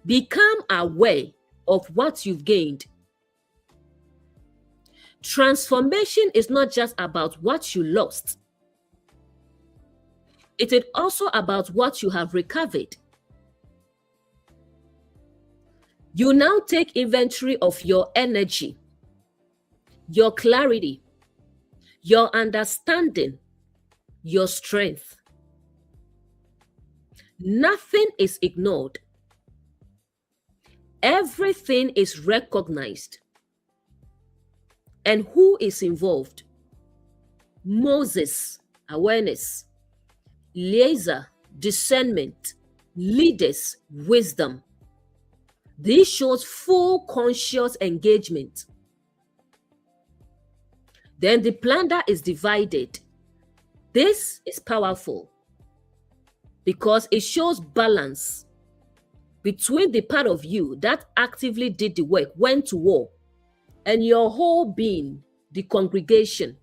become aware of what you've gained. Transformation is not just about what you lost. It is also about what you have recovered. You now take inventory of your energy, your clarity, your understanding, your strength. Nothing is ignored. Everything is recognized. And who is involved? Moses, awareness. Eleazar, discernment. Leaders, wisdom. This shows full conscious engagement. Then the plunder is divided. This is powerful because it shows balance between the part of you that actively did the work, went to war, and your whole being, the congregation.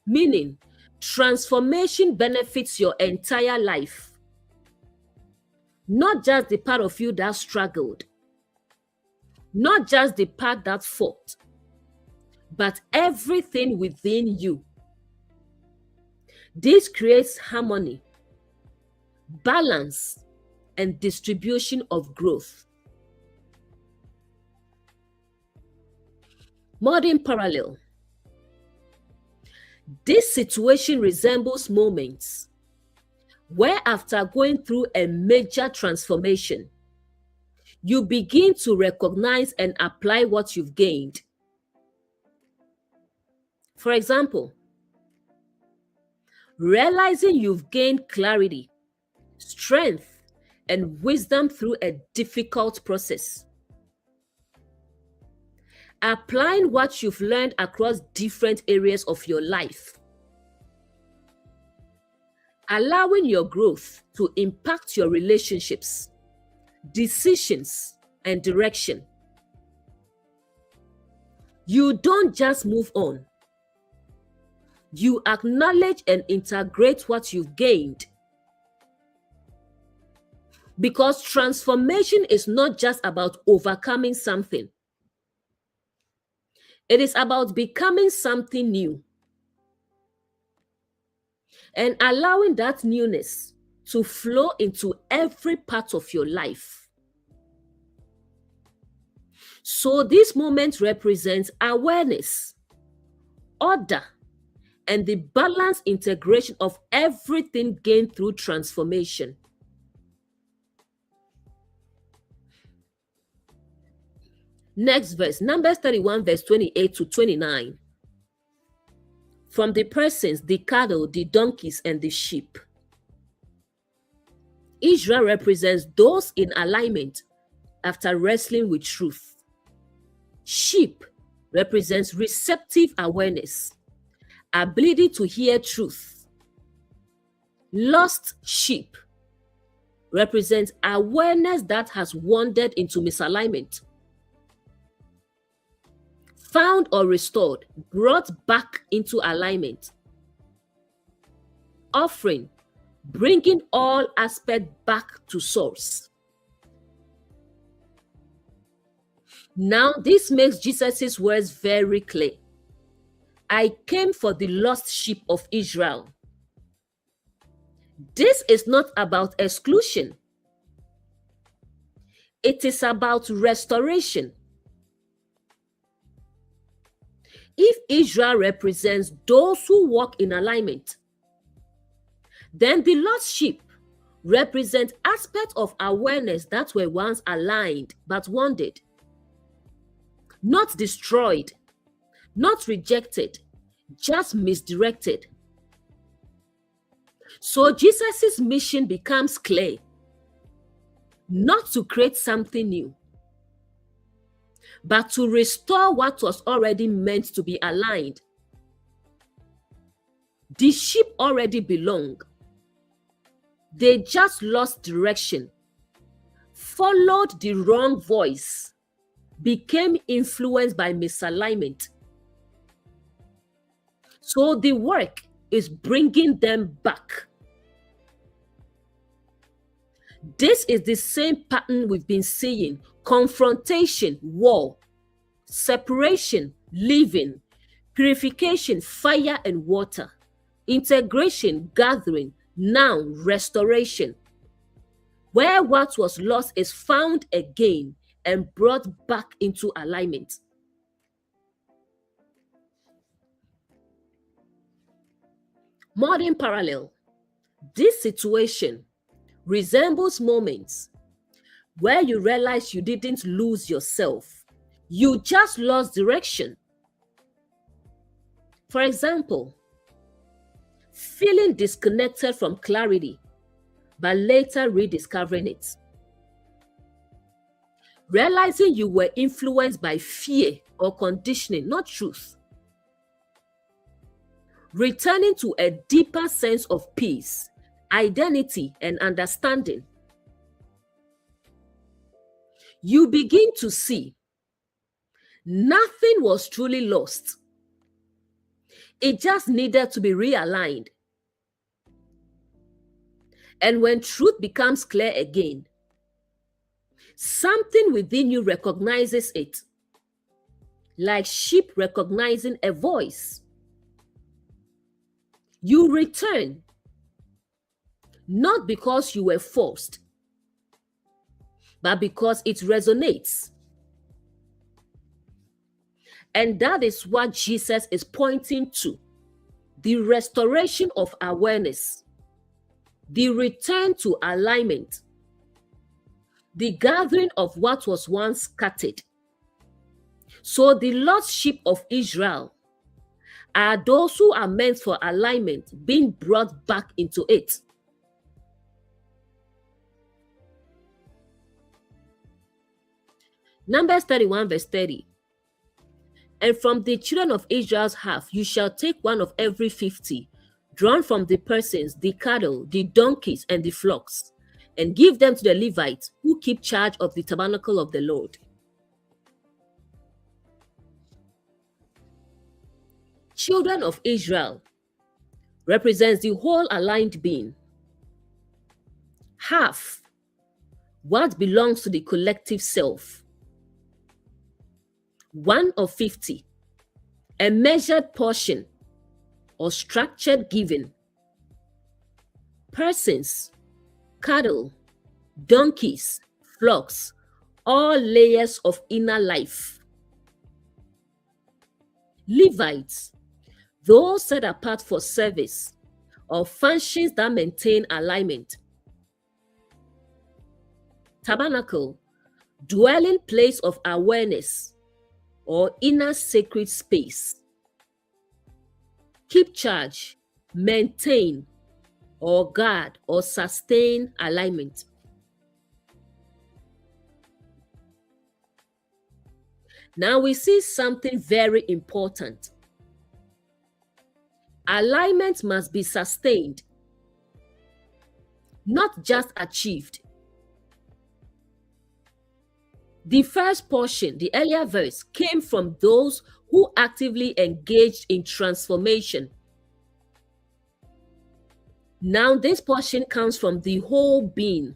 Meaning, transformation benefits your entire life. Not just the part of you that struggled, not just the part that fought, but everything within you. This creates harmony, balance, and distribution of growth. Modern parallel. This situation resembles moments where, after going through a major transformation, you begin to recognize and apply what you've gained. For example, realizing you've gained clarity, strength, and wisdom through a difficult process. Applying what you've learned across different areas of your life. Allowing your growth to impact your relationships, decisions, and direction. You don't just move on. You acknowledge and integrate what you've gained. Because transformation is not just about overcoming something. It is about becoming something new and allowing that newness to flow into every part of your life. So this moment represents awareness, order, and the balanced integration of everything gained through transformation. Next verse, Numbers 31, verse 28 to 29. From the persons, the cattle, the donkeys, and the sheep, Israel represents those in alignment after wrestling with truth. Sheep represents receptive awareness, ability to hear truth. Lost sheep represents awareness that has wandered into misalignment. Found or restored, brought back into alignment. Offering, bringing all aspects back to source. Now, this makes Jesus' words very clear. I came for the lost sheep of Israel. This is not about exclusion. It is about restoration. If Israel represents those who walk in alignment, then the lost sheep represent aspects of awareness that were once aligned but wandered. Not destroyed, not rejected, just misdirected. So Jesus' mission becomes clear. Not to create something new, but to restore what was already meant to be aligned. The sheep already belong. They just lost direction, followed the wrong voice, became influenced by misalignment. So the work is bringing them back. This is the same pattern we've been seeing: confrontation, war; separation, living; purification, fire and water; integration, gathering; now restoration, where what was lost is found again and brought back into alignment. Modern parallel. This situation resembles moments where you realize you didn't lose yourself. You just lost direction. For example, feeling disconnected from clarity, but later rediscovering it. Realizing you were influenced by fear or conditioning, not truth. Returning to a deeper sense of peace, identity, and understanding. You begin to see nothing was truly lost. It just needed to be realigned. And when truth becomes clear again, something within you recognizes it, like sheep recognizing a voice. You return, not because you were forced, but because it resonates. And that is what Jesus is pointing to: the restoration of awareness, the return to alignment, the gathering of what was once scattered. So the lost sheep of Israel are those who are meant for alignment, being brought back into it. Numbers 31 verse 30. And from the children of Israel's half, you shall take one of every 50, drawn from the persons, the cattle, the donkeys, and the flocks, and give them to the Levites, who keep charge of the tabernacle of the Lord. Children of Israel represents the whole aligned being. Half, what belongs to the collective self. 1 of 50, a measured portion or structured giving. Persons, cattle, donkeys, flocks, all layers of inner life. Levites, those set apart for service or functions that maintain alignment. Tabernacle, dwelling place of awareness or inner sacred space. Keep charge, maintain, or guard or sustain alignment. Now we see something very important. Alignment must be sustained, not just achieved. The first portion, the earlier verse, came from those who actively engaged in transformation. Now this portion comes from the whole being.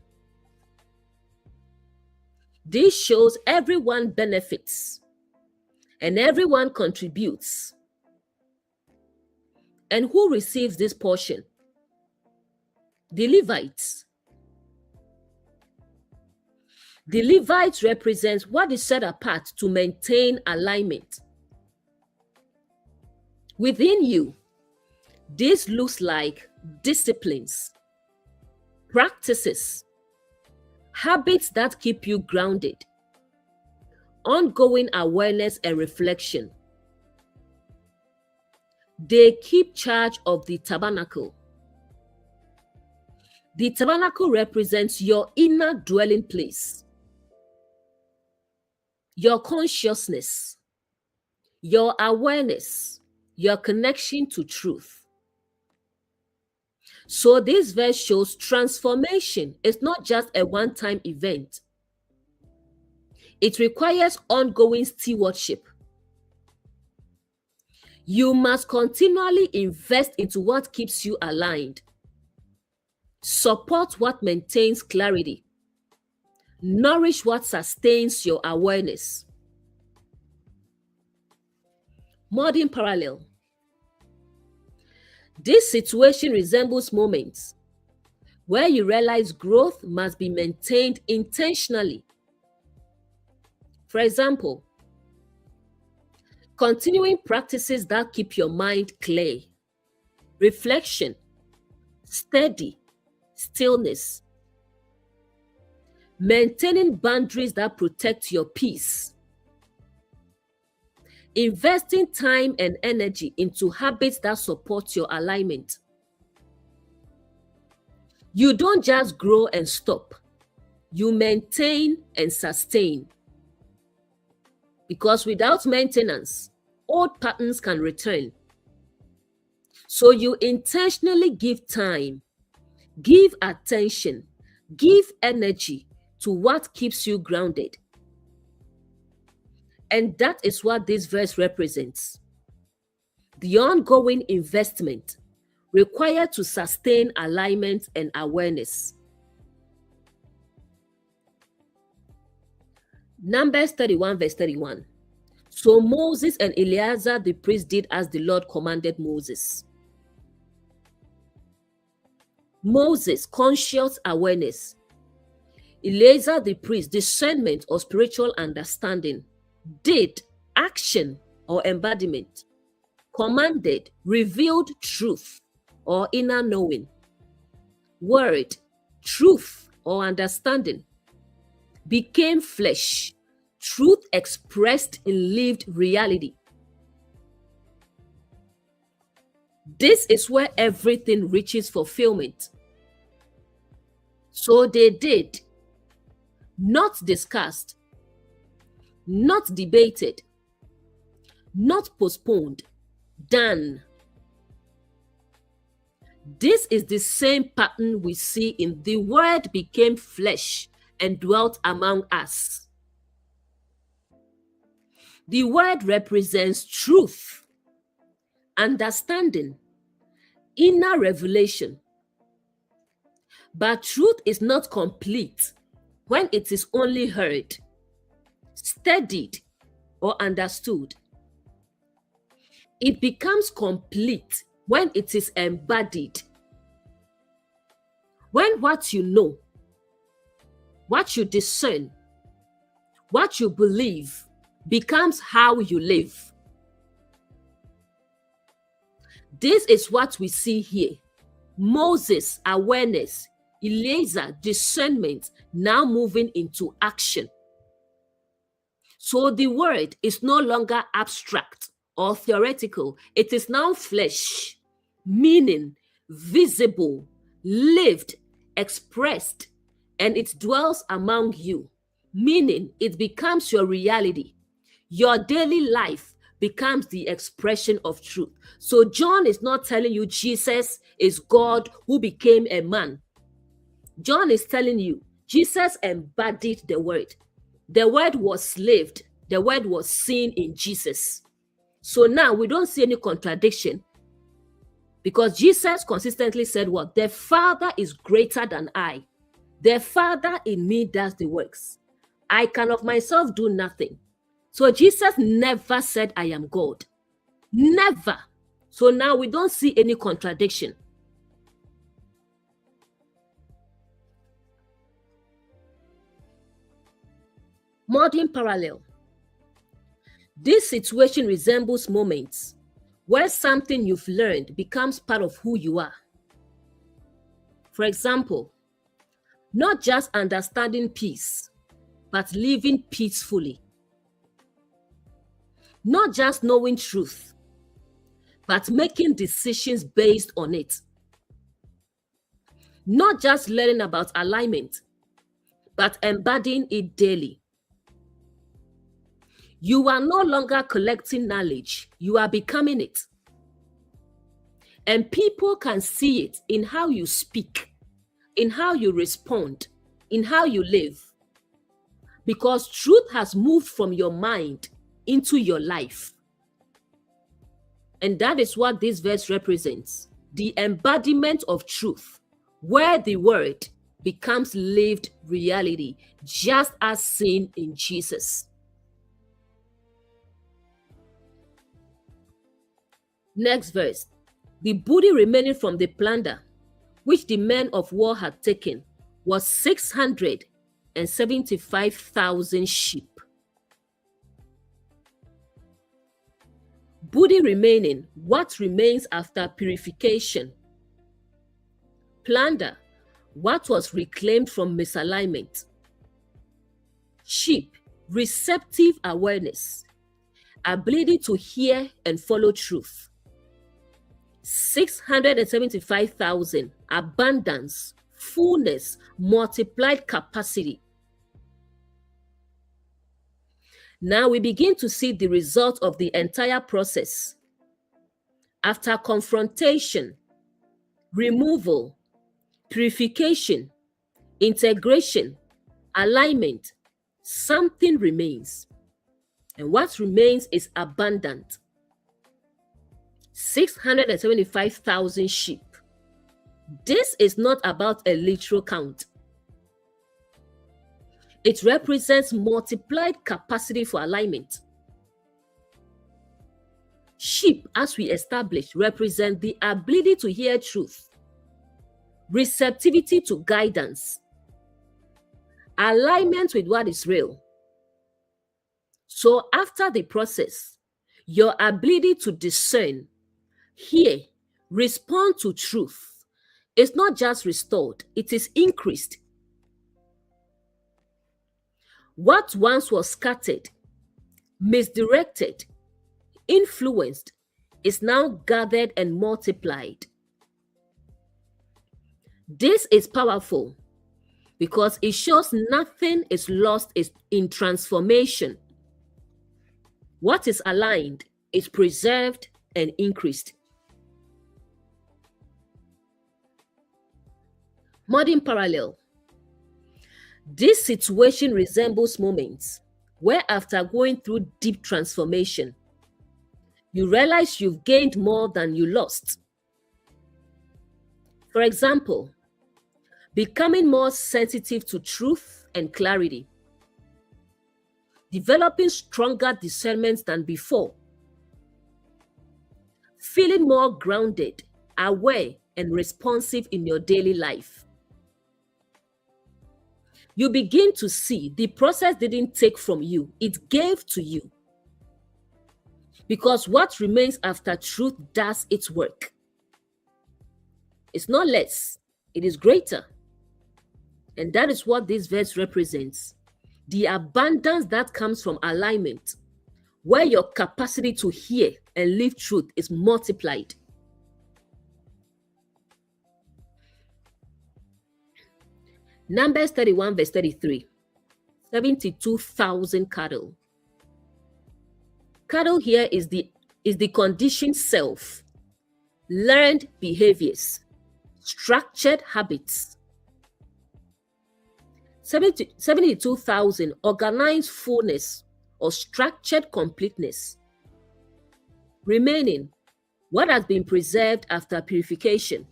This shows everyone benefits and everyone contributes. And who receives this portion? The Levites. The Levites represent what is set apart to maintain alignment. Within you, this looks like disciplines, practices, habits that keep you grounded, ongoing awareness and reflection. They keep charge of the tabernacle. The tabernacle represents your inner dwelling place, your consciousness, your awareness, your connection to truth. So this verse shows transformation is not just a one-time event. It requires ongoing stewardship. You must continually invest into what keeps you aligned, support what maintains clarity, nourish what sustains your awareness. Modern parallel. This situation resembles moments where you realize growth must be maintained intentionally. For example, continuing practices that keep your mind clear, reflection, steady, stillness, maintaining boundaries that protect your peace, investing time and energy into habits that support your alignment. You don't just grow and stop. You maintain and sustain. Because without maintenance, old patterns can return. So you intentionally give time, give attention, give energy to what keeps you grounded. And that is what this verse represents. The ongoing investment required to sustain alignment and awareness. Numbers 31 verse 31. So Moses and Eleazar the priest did as the Lord commanded Moses. Moses, conscious awareness. Eleazar the priest, discernment or spiritual understanding. Did, action or embodiment. Commanded, revealed truth or inner knowing. Word, truth or understanding. Became flesh, truth expressed in lived reality. This is where everything reaches fulfillment. So they did, not discussed, not debated, not postponed, done. This is the same pattern we see in the Word became flesh and dwelt among us. The Word represents truth, understanding, inner revelation. But truth is not complete when it is only heard, studied, or understood. It becomes complete when it is embodied. When what you know, what you discern, what you believe becomes how you live. This is what we see here. Moses, awareness, Eleazar, discernment, now moving into action. So the word is no longer abstract or theoretical. It is now flesh, meaning, visible, lived, expressed, and it dwells among you, meaning it becomes your reality. Your daily life becomes the expression of truth. So John is not telling you Jesus is God who became a man. John is telling you Jesus embodied the word. The word was lived. The word was seen in Jesus. So now we don't see any contradiction, because Jesus consistently said what? The Father is greater than I. The Father in me does the works. I can of myself do nothing. So Jesus never said, I am God. Never. So now we don't see any contradiction. Modern parallel. This situation resembles moments where something you've learned becomes part of who you are. For example, not just understanding peace, but living peacefully. Not just knowing truth, but making decisions based on it. Not just learning about alignment, but embodying it daily. You are no longer collecting knowledge, you are becoming it. And people can see it in how you speak, in how you respond, in how you live. Because truth has moved from your mind into your life. And that is what this verse represents, the embodiment of truth, where the word becomes lived reality, just as seen in Jesus. Next verse. The booty remaining from the plunder, which the men of war had taken, was 675,000 sheep. Booty remaining, what remains after purification. Plunder, what was reclaimed from misalignment. Sheep, receptive awareness, ability to hear and follow truth. 675,000, abundance, fullness, multiplied capacity. Now we begin to see the result of the entire process. After confrontation, removal, purification, integration, alignment, something remains. And what remains is abundant. 675,000 sheep. This is not about a literal count. It represents multiplied capacity for alignment. Sheep, as we established, represent the ability to hear truth, receptivity to guidance, alignment with what is real. So after the process, your ability to discern, hear, respond to truth is not just restored, it is increased. What once was scattered, misdirected, influenced, is now gathered and multiplied. This is powerful because it shows nothing is lost in transformation. What is aligned is preserved and increased. Modern parallel. This situation resembles moments where, after going through deep transformation, you realize you've gained more than you lost. For example, becoming more sensitive to truth and clarity, developing stronger discernment than before, feeling more grounded, aware, and responsive in your daily life. You begin to see the process didn't take from you, it gave to you. Because what remains after truth does its work. It's not less, it is greater. And that is what this verse represents. The abundance that comes from alignment, where your capacity to hear and live truth is multiplied. Numbers 31 verse 33. 72,000 cattle. Cattle here is the conditioned self, learned behaviors, structured habits. 72,000 organized fullness or structured completeness. Remaining, what has been preserved after purification.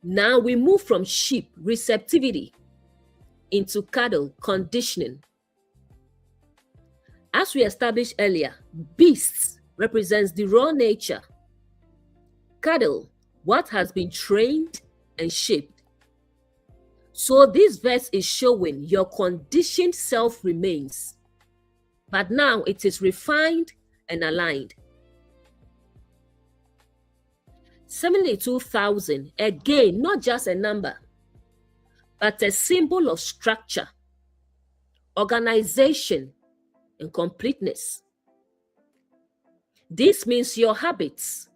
Now we move from sheep, receptivity, into cattle, conditioning. As we established earlier, beasts represents the raw nature. Cattle, what has been trained and shaped. So this verse is showing your conditioned self remains, but now it is refined and aligned. 72,000, again, not just a number, but a symbol of structure, organization, and completeness. This means your habits,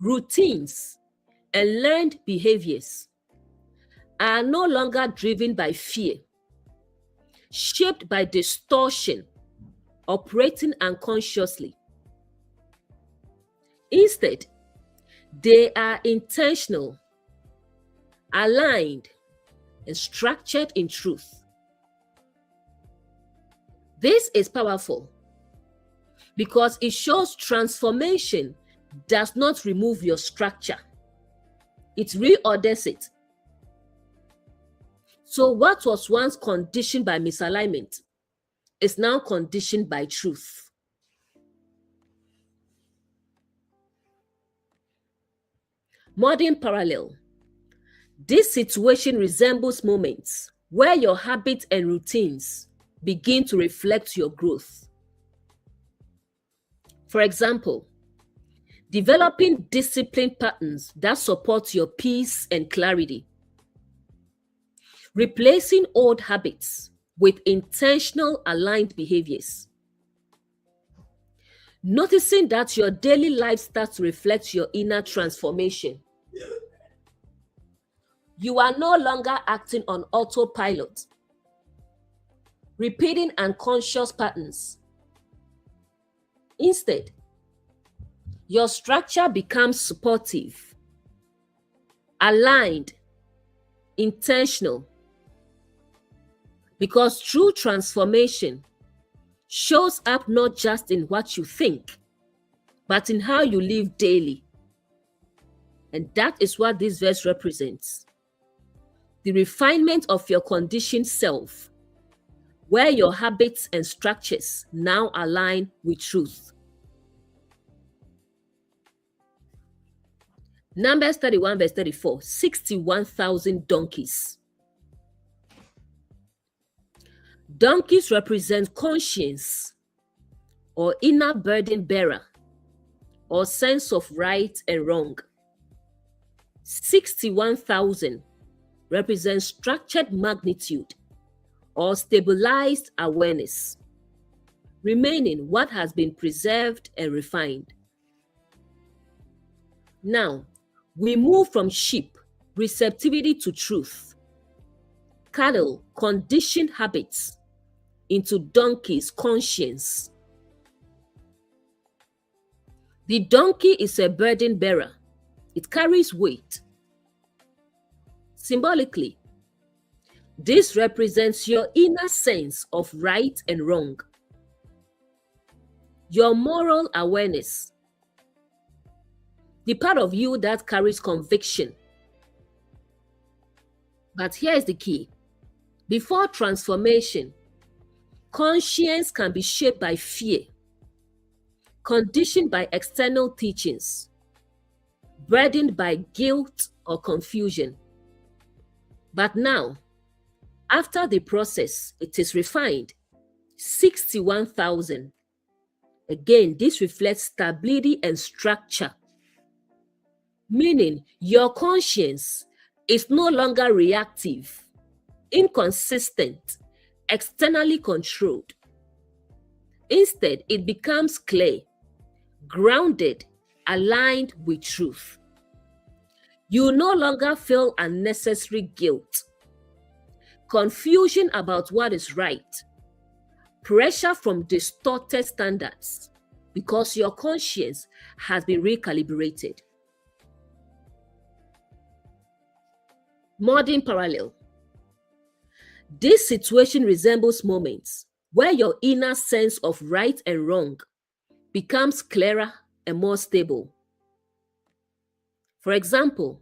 routines, and learned behaviors are no longer driven by fear, shaped by distortion, operating unconsciously. Instead, they are intentional, aligned, and structured in truth. This is powerful because it shows transformation does not remove your structure. It reorders it. So what was once conditioned by misalignment is now conditioned by truth. Modern parallel. This situation resembles moments where your habits and routines begin to reflect your growth. For example, developing disciplined patterns that support your peace and clarity. Replacing old habits with intentional aligned behaviors. Noticing that your daily life starts to reflect your inner transformation. You are no longer acting on autopilot, repeating unconscious patterns. Instead, your structure becomes supportive, aligned, intentional, because true transformation shows up not just in what you think, but in how you live daily. And that is what this verse represents. The refinement of your conditioned self, where your habits and structures now align with truth. Numbers 31 verse 34, 61,000 donkeys. Donkeys represent conscience or inner burden bearer or sense of right and wrong. 61,000 represents structured magnitude or stabilized awareness, remaining what has been preserved and refined. Now, we move from sheep, receptivity to truth, cattle, conditioned habits, into donkeys, conscience. The donkey is a burden bearer. It carries weight. Symbolically, this represents your inner sense of right and wrong, your moral awareness, the part of you that carries conviction. But here's the key. Before transformation, conscience can be shaped by fear, conditioned by external teachings, burdened by guilt or confusion. But now, after the process, it is refined. 61,000. Again, this reflects stability and structure, meaning your conscience is no longer reactive, inconsistent, externally controlled. Instead, it becomes clear, grounded, aligned with truth. You no longer feel unnecessary guilt, confusion about what is right, pressure from distorted standards, because your conscience has been recalibrated. Modern parallel. This situation resembles moments where your inner sense of right and wrong becomes clearer and more stable. For example,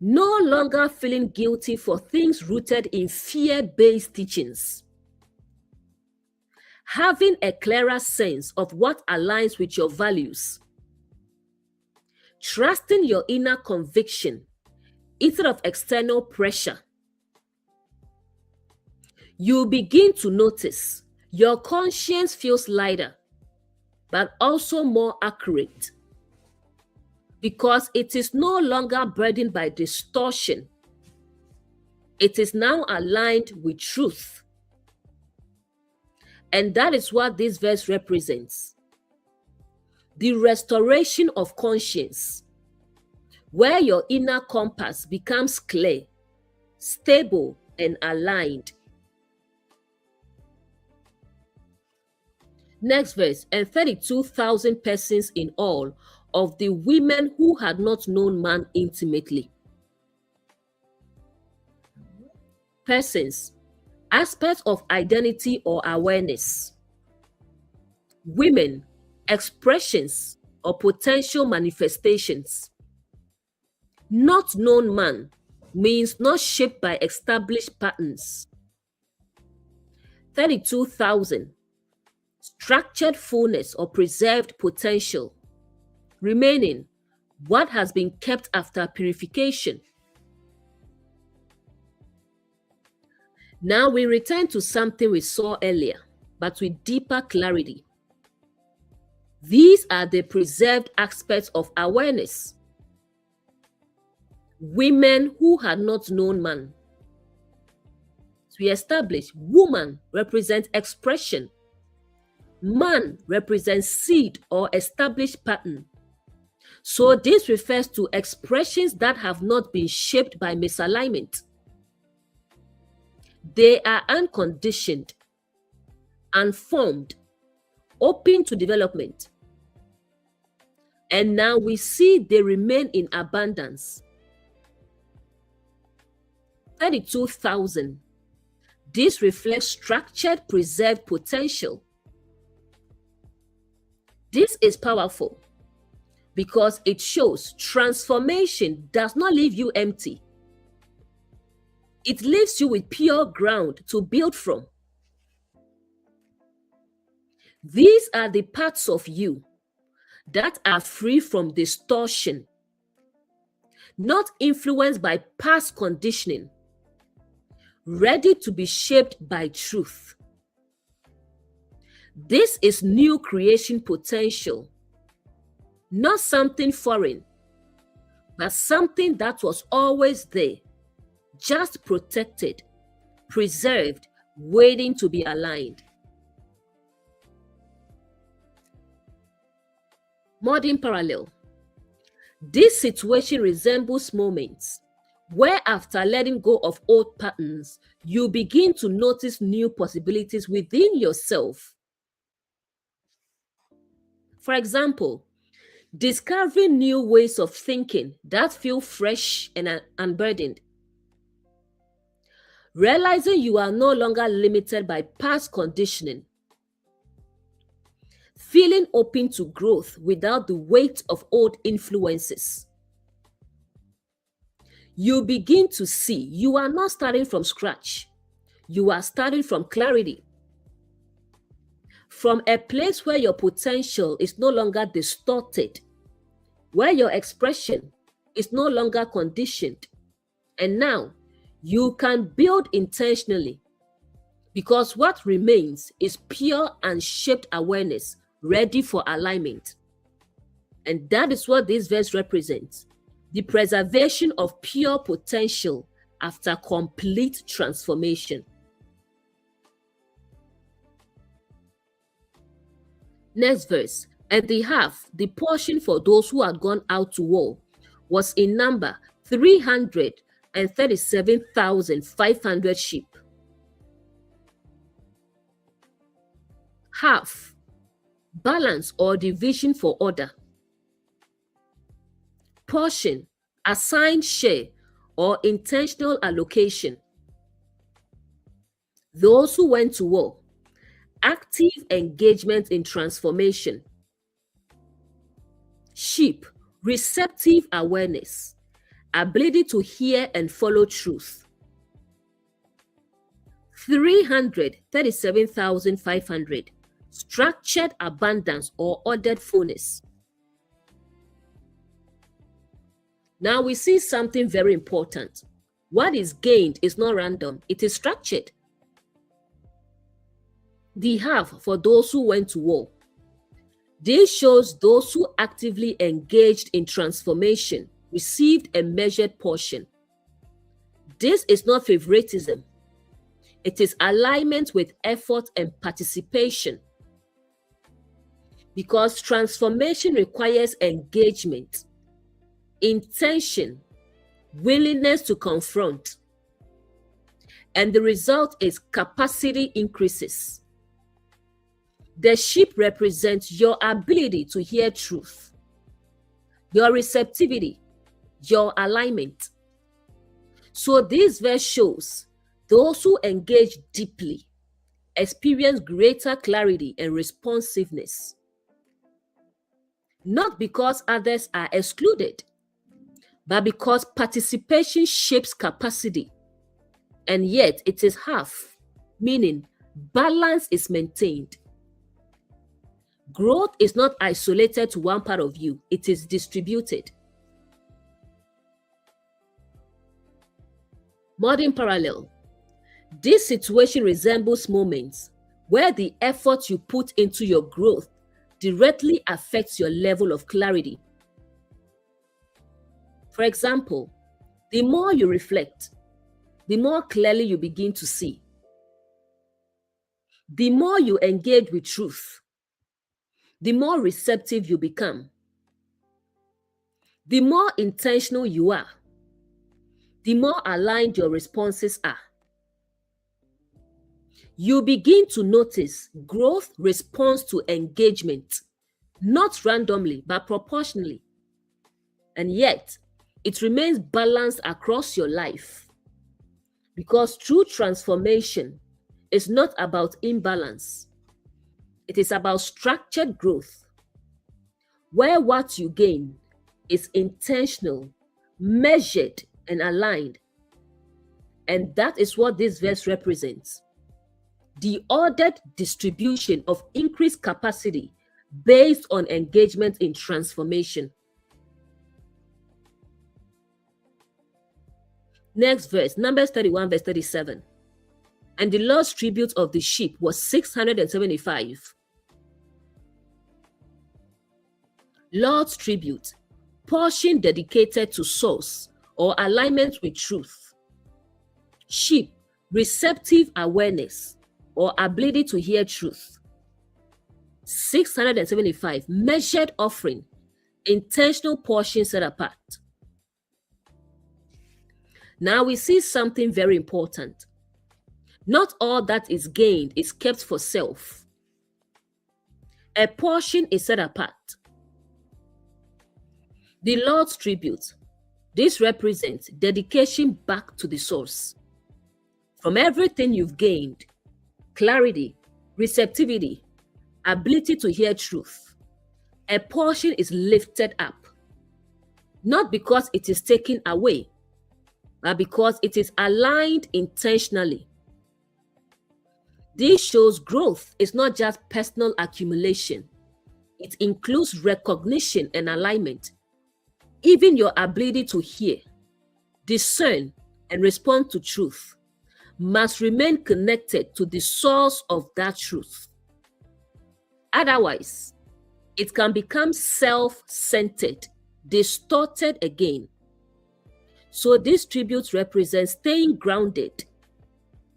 no longer feeling guilty for things rooted in fear-based teachings. Having a clearer sense of what aligns with your values. Trusting your inner conviction instead of external pressure. You begin to notice your conscience feels lighter, but also more accurate, because it is no longer burdened by distortion. It is now aligned with truth. And that is what this verse represents. The restoration of conscience, where your inner compass becomes clear, stable, and aligned. Next verse, and 32,000 persons in all of the women who had not known man intimately. Persons, aspects of identity or awareness. Women, expressions or potential manifestations. Not known man means not shaped by established patterns. 32,000, structured fullness or preserved potential. Remaining, what has been kept after purification. Now we return to something we saw earlier, but with deeper clarity. These are the preserved aspects of awareness. Women who had not known man. So we establish woman represents expression. Man represents seed or established pattern. So this refers to expressions that have not been shaped by misalignment. They are unconditioned, unformed, open to development. And now we see they remain in abundance. 32,000. This reflects structured, preserved potential. This is powerful because it shows transformation does not leave you empty. It leaves you with pure ground to build from. These are the parts of you that are free from distortion, not influenced by past conditioning, ready to be shaped by truth. This is new creation potential, not something foreign, but something that was always there, just protected, preserved, waiting to be aligned. Modern parallel. This situation resembles moments where, after letting go of old patterns, you begin to notice new possibilities within yourself. For example, discovering new ways of thinking that feel fresh and unburdened. Realizing you are no longer limited by past conditioning. Feeling open to growth without the weight of old influences. You begin to see you are not starting from scratch. You are starting from clarity. From a place where your potential is no longer distorted, where your expression is no longer conditioned. And now, you can build intentionally, because what remains is pure and shaped awareness, ready for alignment. And that is what this verse represents: the preservation of pure potential after complete transformation. Next verse. And they have the portion for those who had gone out to war, was in number 337,500 sheep. Half, balance or division for order. Portion, assigned share or intentional allocation. Those who went to war, active engagement in transformation. Sheep, receptive awareness, ability to hear and follow truth. 337,500, structured abundance or ordered fullness. Now we see something very important. What is gained is not random, it is structured. The half for those who went to war. This shows those who actively engaged in transformation received a measured portion. This is not favoritism. It is alignment with effort and participation. Because transformation requires engagement, intention, willingness to confront, and the result is capacity increases. The sheep represents your ability to hear truth, your receptivity, your alignment. So this verse shows those who engage deeply experience greater clarity and responsiveness. Not because others are excluded, but because participation shapes capacity. And yet it is half, meaning balance is maintained. Growth is not isolated to one part of you, it is distributed. Modern parallel. This situation resembles moments where the effort you put into your growth directly affects your level of clarity. For example, the more you reflect, the more clearly you begin to see. The more you engage with truth, the more receptive you become. The more intentional you are, the more aligned your responses are. You begin to notice growth responds to engagement, not randomly, but proportionally. And yet, it remains balanced across your life. Because true transformation is not about imbalance. It is about structured growth, where what you gain is intentional, measured, and aligned. And that is what this verse represents. The ordered distribution of increased capacity based on engagement in transformation. Next verse, Numbers 31, verse 37. And the Lord's tribute of the sheep was 675. Lord's tribute, portion dedicated to source or alignment with truth. Sheep, receptive awareness or ability to hear truth. 675, measured offering, intentional portion set apart. Now we see something very important. Not all that is gained is kept for self. A portion is set apart. The Lord's tribute. This represents dedication back to the source. From everything you've gained, clarity, receptivity, ability to hear truth, a portion is lifted up. Not because it is taken away, but because it is aligned intentionally. This shows growth is not just personal accumulation. It includes recognition and alignment. Even your ability to hear, discern, and respond to truth must remain connected to the source of that truth. Otherwise, it can become self-centered, distorted again. So this tribute represents staying grounded,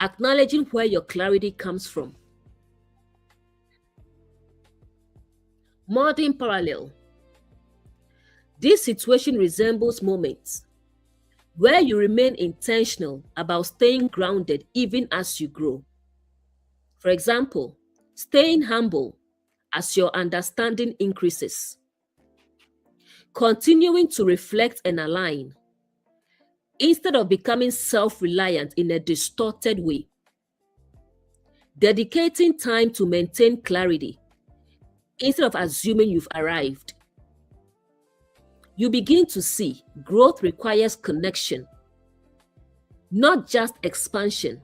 acknowledging where your clarity comes from. Modern parallel. This situation resembles moments where you remain intentional about staying grounded even as you grow. For example, staying humble as your understanding increases, continuing to reflect and align instead of becoming self-reliant in a distorted way, dedicating time to maintain clarity instead of assuming you've arrived. You begin to see growth requires connection, not just expansion,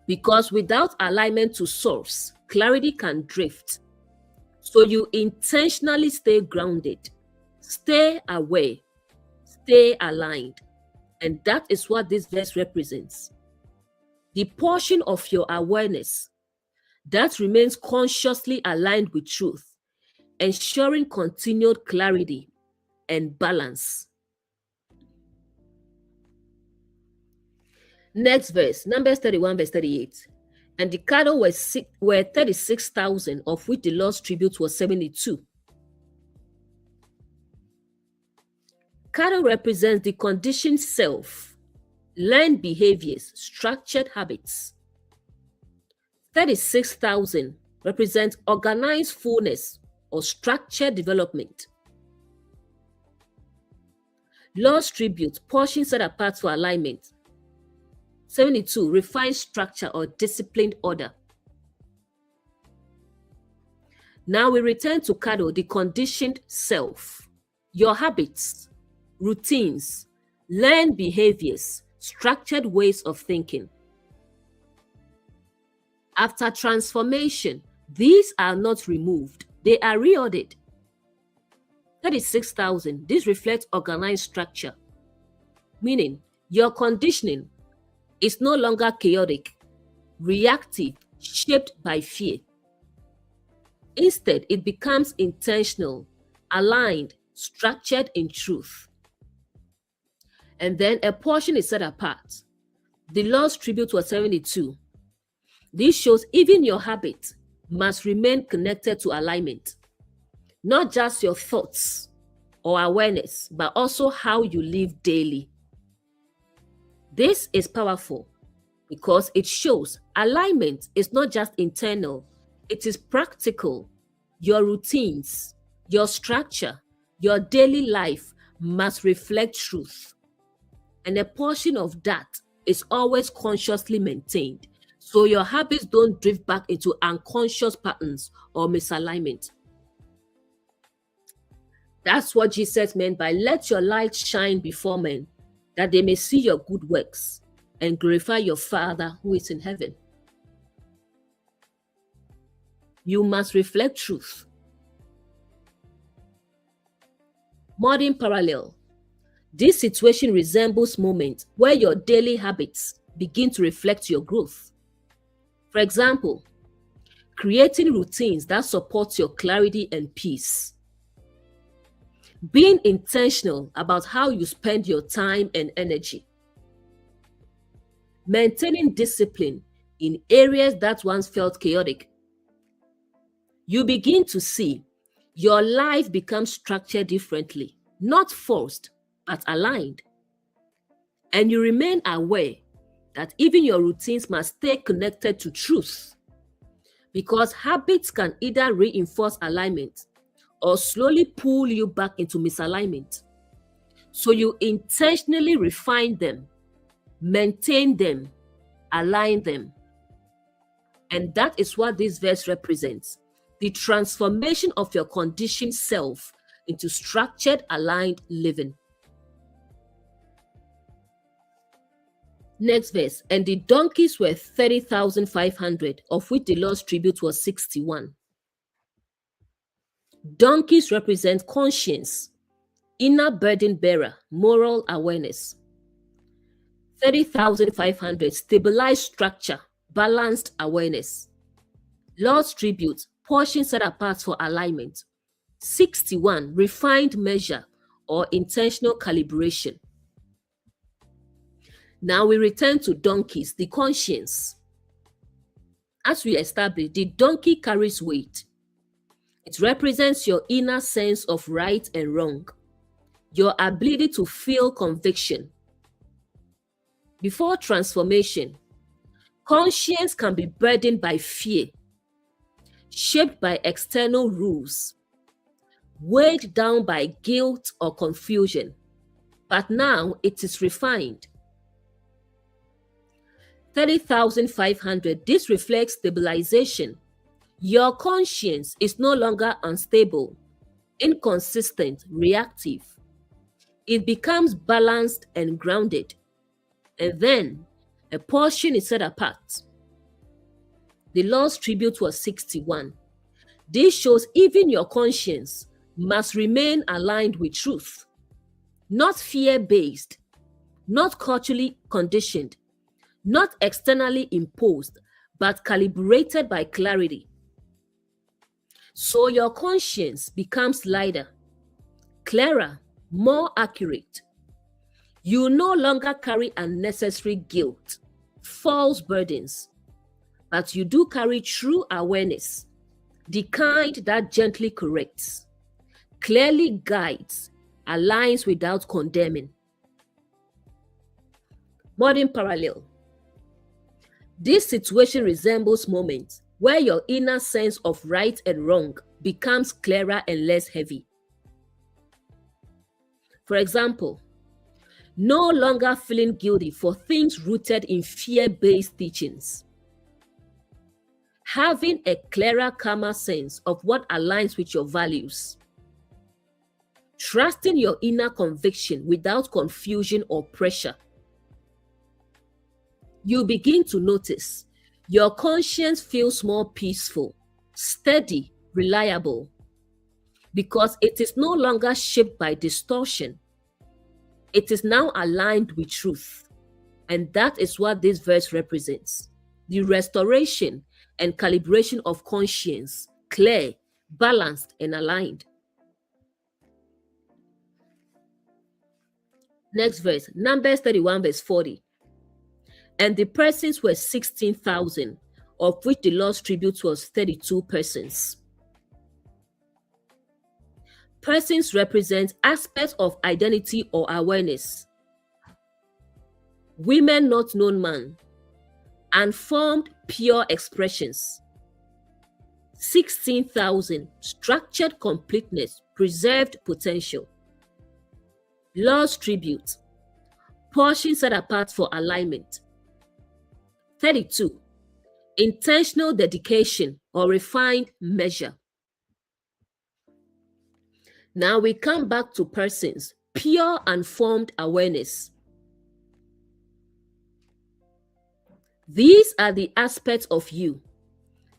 because without alignment to source, clarity can drift. So you intentionally stay grounded, stay aware, stay aligned. And that is what this verse represents. The portion of your awareness that remains consciously aligned with truth, ensuring continued clarity and balance. Next verse, Numbers 31, verse 38. And the cattle were 36,000, of which the Lord's tribute was 72. Cattle represents the conditioned self, learned behaviors, structured habits. 36,000 represents organized fullness or structured development. Lord's tribute, portion set apart for alignment. 72, refined structure or disciplined order. Now we return to cattle, the conditioned self. Your habits, routines, learned behaviors, structured ways of thinking. After transformation, these are not removed, they are reordered. 36,000, this reflects organized structure, meaning your conditioning is no longer chaotic, reactive, shaped by fear. Instead, it becomes intentional, aligned, structured in truth. And then a portion is set apart. The Lord's tribute was 72. This shows even your habit must remain connected to alignment. Not just your thoughts or awareness, but also how you live daily. This is powerful because it shows alignment is not just internal, it is practical. Your routines, your structure, your daily life must reflect truth. And a portion of that is always consciously maintained, so your habits don't drift back into unconscious patterns or misalignment. That's what Jesus meant by let your light shine before men, that they may see your good works and glorify your Father who is in heaven. You must reflect truth. Modern parallel. This situation resembles moments where your daily habits begin to reflect your growth. For example, creating routines that support your clarity and peace. Being intentional about how you spend your time and energy. Maintaining discipline in areas that once felt chaotic. You begin to see your life becomes structured differently, not forced, but aligned. And you remain aware that even your routines must stay connected to truth, because habits can either reinforce alignment or slowly pull you back into misalignment. So you intentionally refine them, maintain them, align them. And that is what this verse represents: the transformation of your conditioned self into structured, aligned living. Next verse, and the donkeys were 30,500, of which the Lord's tribute was 61. Donkeys represent conscience, inner burden bearer, moral awareness. 30,500, stabilized structure, balanced awareness. Lord's tribute, portion set apart for alignment. 61, refined measure or intentional calibration. Now we return to donkeys, the conscience. As we established, the donkey carries weight. It represents your inner sense of right and wrong, your ability to feel conviction. Before transformation, conscience can be burdened by fear, shaped by external rules, weighed down by guilt or confusion. But now it is refined. 30,500, this reflects stabilization. Your conscience is no longer unstable, inconsistent, reactive. It becomes balanced and grounded. And then a portion is set apart. The Lord's tribute was 61. This shows even your conscience must remain aligned with truth, not fear-based, not culturally conditioned, not externally imposed, but calibrated by clarity. So your conscience becomes lighter, clearer, more accurate. You no longer carry unnecessary guilt, false burdens, but you do carry true awareness, the kind that gently corrects, clearly guides, aligns without condemning. Modern parallel. This situation resembles moments where your inner sense of right and wrong becomes clearer and less heavy. For example, no longer feeling guilty for things rooted in fear-based teachings. Having a clearer, calmer sense of what aligns with your values. Trusting your inner conviction without confusion or pressure. You begin to notice your conscience feels more peaceful, steady, reliable, because it is no longer shaped by distortion. It is now aligned with truth. And that is what this verse represents. The restoration and calibration of conscience, clear, balanced, and aligned. Next verse, Numbers 31 verse 40. And the persons were 16,000, of which the Lord's tribute was 32 persons. Persons represent aspects of identity or awareness. Women not known man, unformed pure expressions. 16,000, structured completeness, preserved potential. Lord's tribute, portion set apart for alignment. 32, intentional dedication or refined measure. Now we come back to persons, pure unformed awareness. These are the aspects of you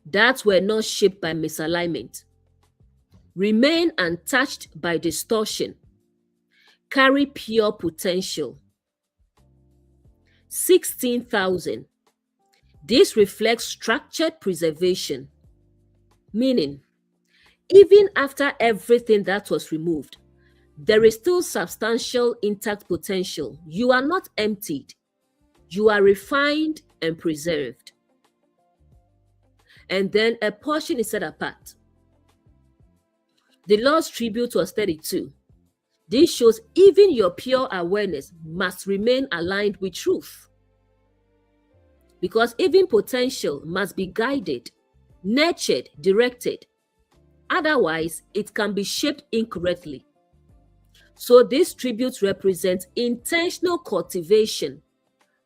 that were not shaped by misalignment, remain untouched by distortion, carry pure potential. 16,000. This reflects structured preservation, meaning even after everything that was removed, there is still substantial intact potential. You are not emptied. You are refined and preserved. And then a portion is set apart. The Lord's tribute was 32. This shows even your pure awareness must remain aligned with truth. Because even potential must be guided, nurtured, directed. Otherwise, it can be shaped incorrectly. So this tribute represents intentional cultivation,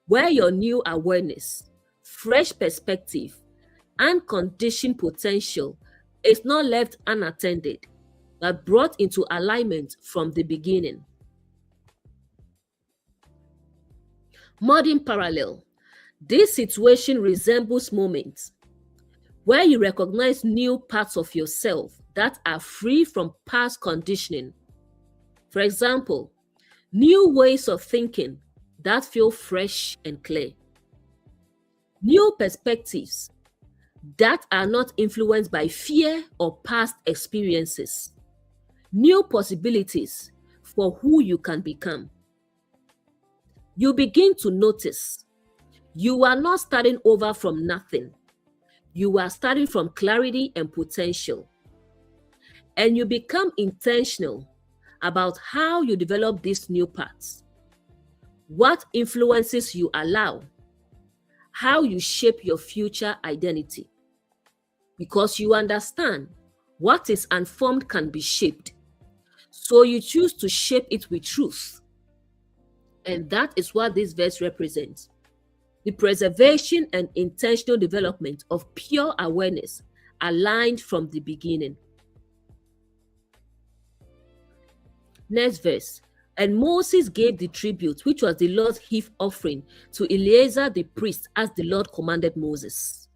where your new awareness, fresh perspective, unconditioned potential is not left unattended, but brought into alignment from the beginning. Modern parallel. This situation resembles moments where you recognize new parts of yourself that are free from past conditioning. For example, new ways of thinking that feel fresh and clear. New perspectives that are not influenced by fear or past experiences. New possibilities for who you can become. You begin to notice you are not starting over from nothing. You are starting from clarity and potential. And you become intentional about how you develop these new paths, what influences you allow, how you shape your future identity. Because you understand what is unformed can be shaped. So you choose to shape it with truth. And that is what this verse represents: the preservation and intentional development of pure awareness aligned from the beginning. Next verse. And Moses gave the tribute, which was the Lord's heave offering, to Eleazar the priest, as the Lord commanded Moses.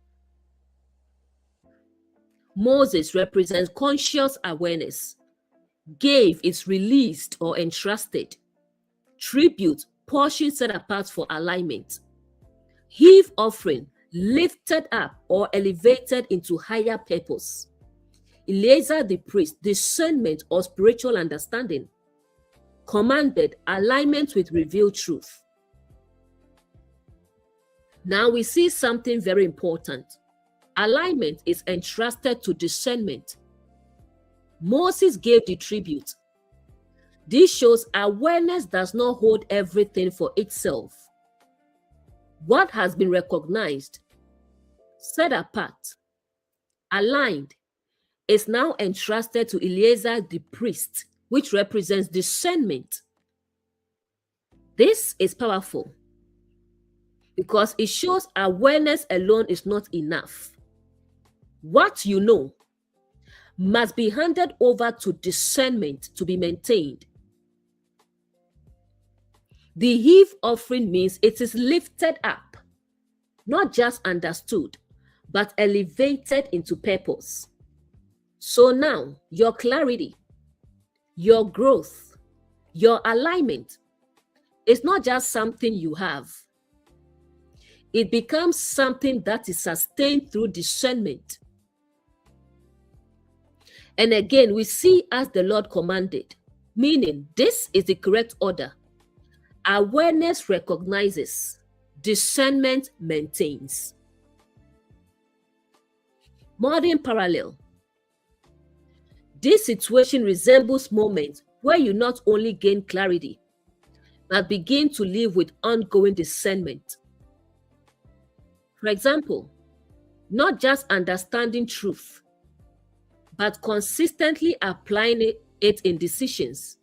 Moses represents conscious awareness. Gave is released or entrusted. Tribute, portion set apart for alignment. Heave offering, lifted up or elevated into higher purpose. Eleazar the priest, discernment or spiritual understanding. Commanded, alignment with revealed truth. Now we see something very important. Alignment is entrusted to discernment. Moses gave the tribute. This shows awareness does not hold everything for itself. What has been recognized, set apart, aligned, is now entrusted to Eleazar the priest, which represents discernment. This is powerful because it shows awareness alone is not enough. What you know must be handed over to discernment to be maintained. The heave offering means it is lifted up, not just understood, but elevated into purpose. So now, your clarity, your growth, your alignment is not just something you have. It becomes something that is sustained through discernment. And again, we see as the Lord commanded, meaning this is the correct order. Awareness recognizes, discernment maintains. Modern parallel. This situation resembles moments where you not only gain clarity, but begin to live with ongoing discernment. For example, not just understanding truth, but consistently applying it in decisions.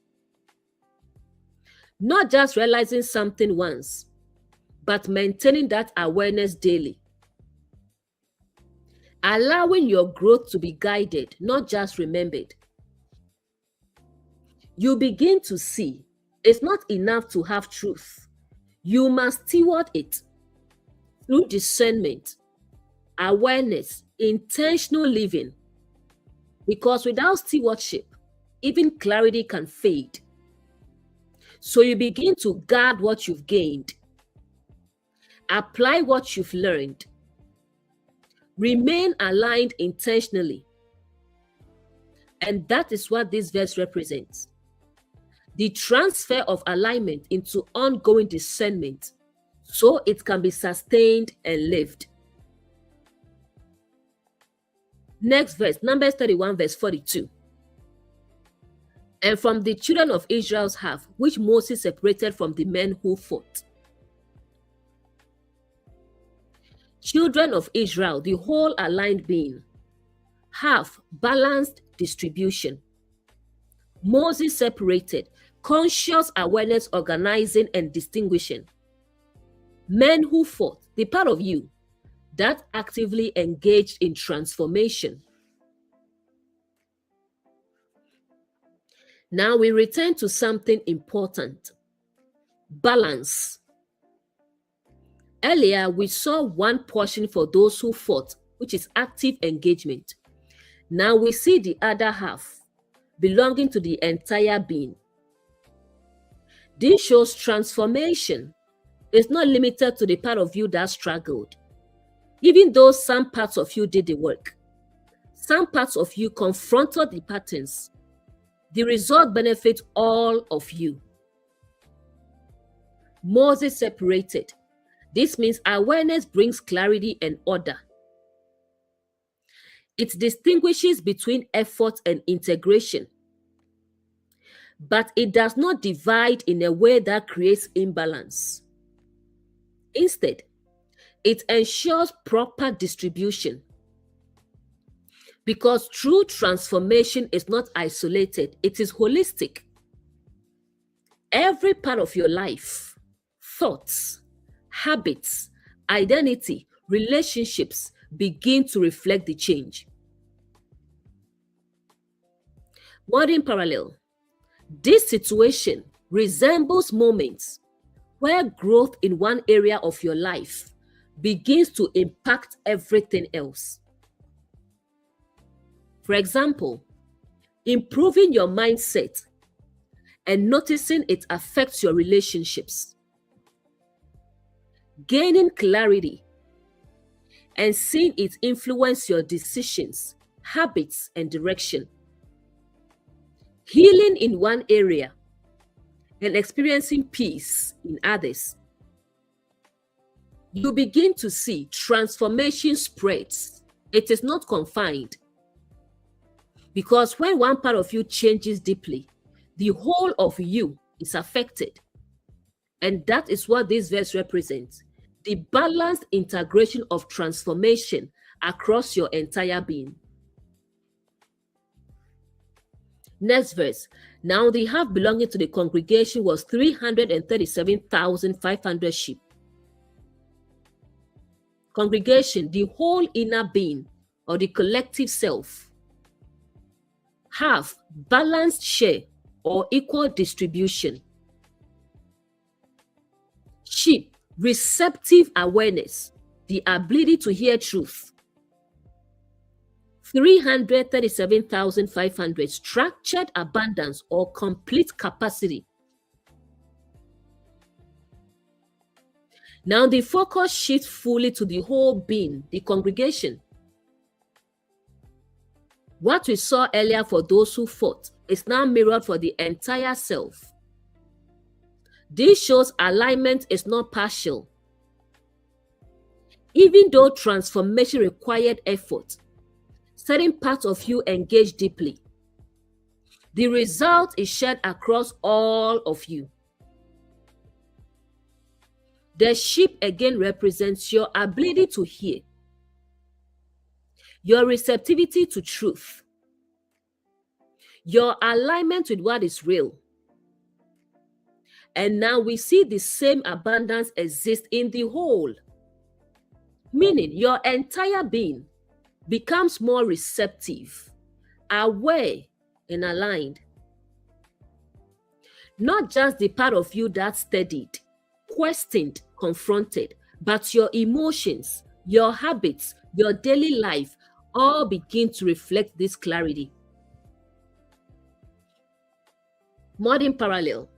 Not just realizing something once, but maintaining that awareness daily. Allowing your growth to be guided, not just remembered. You begin to see it's not enough to have truth. You must steward it through discernment, awareness, intentional living. Because without stewardship, even clarity can fade. So you begin to guard what you've gained, apply what you've learned, remain aligned intentionally. And that is what this verse represents. The transfer of alignment into ongoing discernment so it can be sustained and lived. Next verse, Numbers 31, verse 42. And from the children of Israel's half, which Moses separated from the men who fought. Children of Israel, the whole aligned being, half balanced distribution. Moses separated, conscious awareness organizing and distinguishing. Men who fought, the part of you that actively engaged in transformation. Now we return to something important. Balance. Earlier, we saw one portion for those who fought, which is active engagement. Now we see the other half, belonging to the entire being. This shows transformation is not limited to the part of you that struggled. Even though some parts of you did the work, some parts of you confronted the patterns, the result benefits all of you. Moses separated. This means awareness brings clarity and order. It distinguishes between effort and integration. but it does not divide in a way that creates imbalance. Instead, it ensures proper distribution, because true transformation is not isolated, it is holistic. Every part of your life, thoughts, habits, identity, relationships begin to reflect the change. Modern parallel. This situation resembles moments where growth in one area of your life begins to impact everything else. For example, improving your mindset and noticing it affects your relationships. Gaining clarity and seeing it influence your decisions, habits, and direction. Healing in one area and experiencing peace in others. You begin to see transformation spreads. It is not confined. Because when one part of you changes deeply, the whole of you is affected. And that is what this verse represents: the balanced integration of transformation across your entire being. Next verse. Now the half belonging to the congregation was 337,500 sheep. Congregation, the whole inner being or the collective self. Half, balanced share or equal distribution. Sheep, receptive awareness, the ability to hear truth. 337,500, structured abundance or complete capacity. Now the focus shifts fully to the whole being, the congregation. What we saw earlier for those who fought is now mirrored for the entire self. This shows alignment is not partial. Even though transformation required effort, certain parts of you engage deeply. The result is shared across all of you. The sheep again represents your ability to hear, your receptivity to truth, your alignment with what is real. And now we see the same abundance exist in the whole, meaning your entire being becomes more receptive, aware, and aligned. Not just the part of you that studied, questioned, confronted, but your emotions, your habits, your daily life all begin to reflect this clarity. Modern parallel.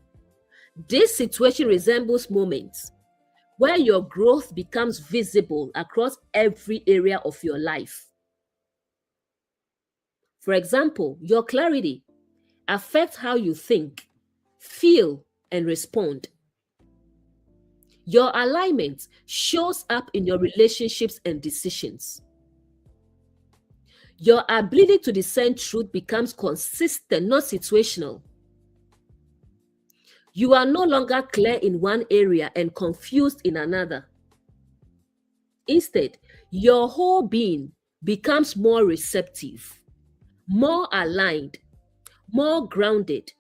This situation resembles moments where your growth becomes visible across every area of your life. For example, your clarity affects how you think, feel, and respond. Your alignment shows up in your relationships and decisions. Your ability to discern truth becomes consistent, not situational. You are no longer clear in one area and confused in another. Instead, your whole being becomes more receptive, more aligned, more grounded,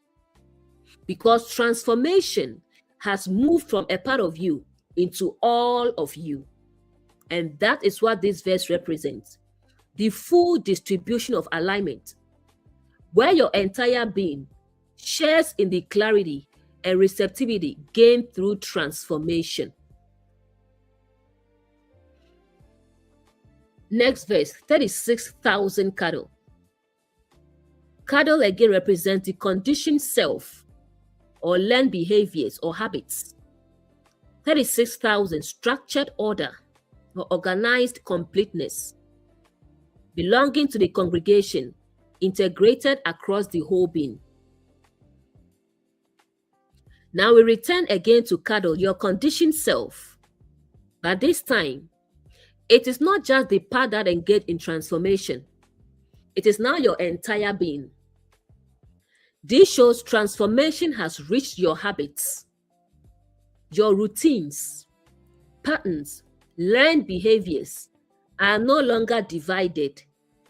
because transformation has moved from a part of you into all of you. And that is what this verse represents: the full distribution of alignment, where your entire being shares in the clarity and receptivity gained through transformation. Next verse, 36,000 cattle. Cattle again represent the conditioned self or learned behaviors or habits. 36,000, structured order or organized completeness, belonging to the congregation, integrated across the whole being. Now we return again to cattle, your conditioned self. But this time, it is not just the part that engaged in transformation. It is now your entire being. This shows transformation has reached your habits, your routines, patterns, learned behaviors are no longer divided,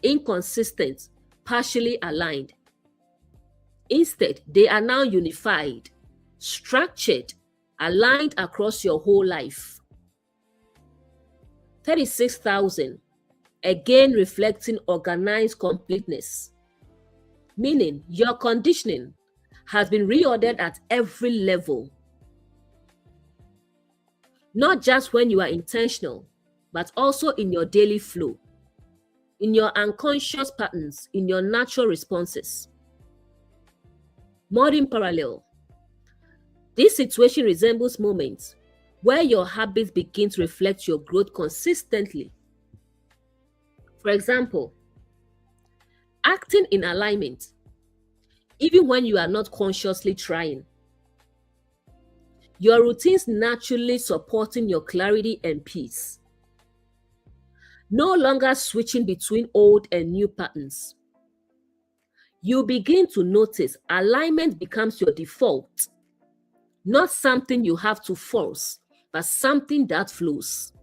inconsistent, partially aligned. Instead, they are now unified, structured, aligned across your whole life. 36,000, again reflecting organized completeness, meaning your conditioning has been reordered at every level. Not just when you are intentional, but also in your daily flow, in your unconscious patterns, in your natural responses. Modern parallel. This situation resembles moments where your habits begin to reflect your growth consistently. For example, acting in alignment, even when you are not consciously trying. Your routines naturally supporting your clarity and peace. No longer switching between old and new patterns. You begin to notice alignment becomes your default, not something you have to force, but something that flows.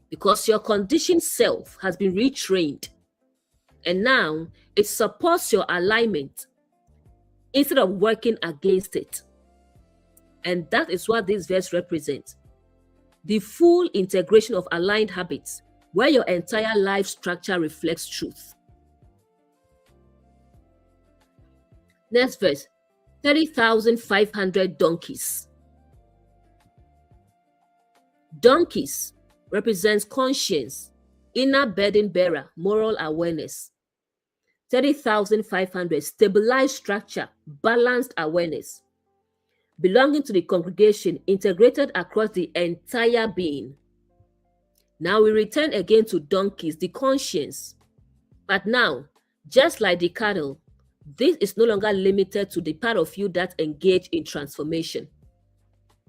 Because your conditioned self has been retrained, and now it supports your alignment instead of working against it. And that is what this verse represents. The full integration of aligned habits, where your entire life structure reflects truth. Next verse, 30,500 donkeys. Donkeys represents conscience, inner burden bearer, moral awareness. 30,500, stabilized structure, balanced awareness, belonging to the congregation, integrated across the entire being. Now we return again to donkeys, the conscience. But now, just like the cattle, this is no longer limited to the part of you that engage in transformation.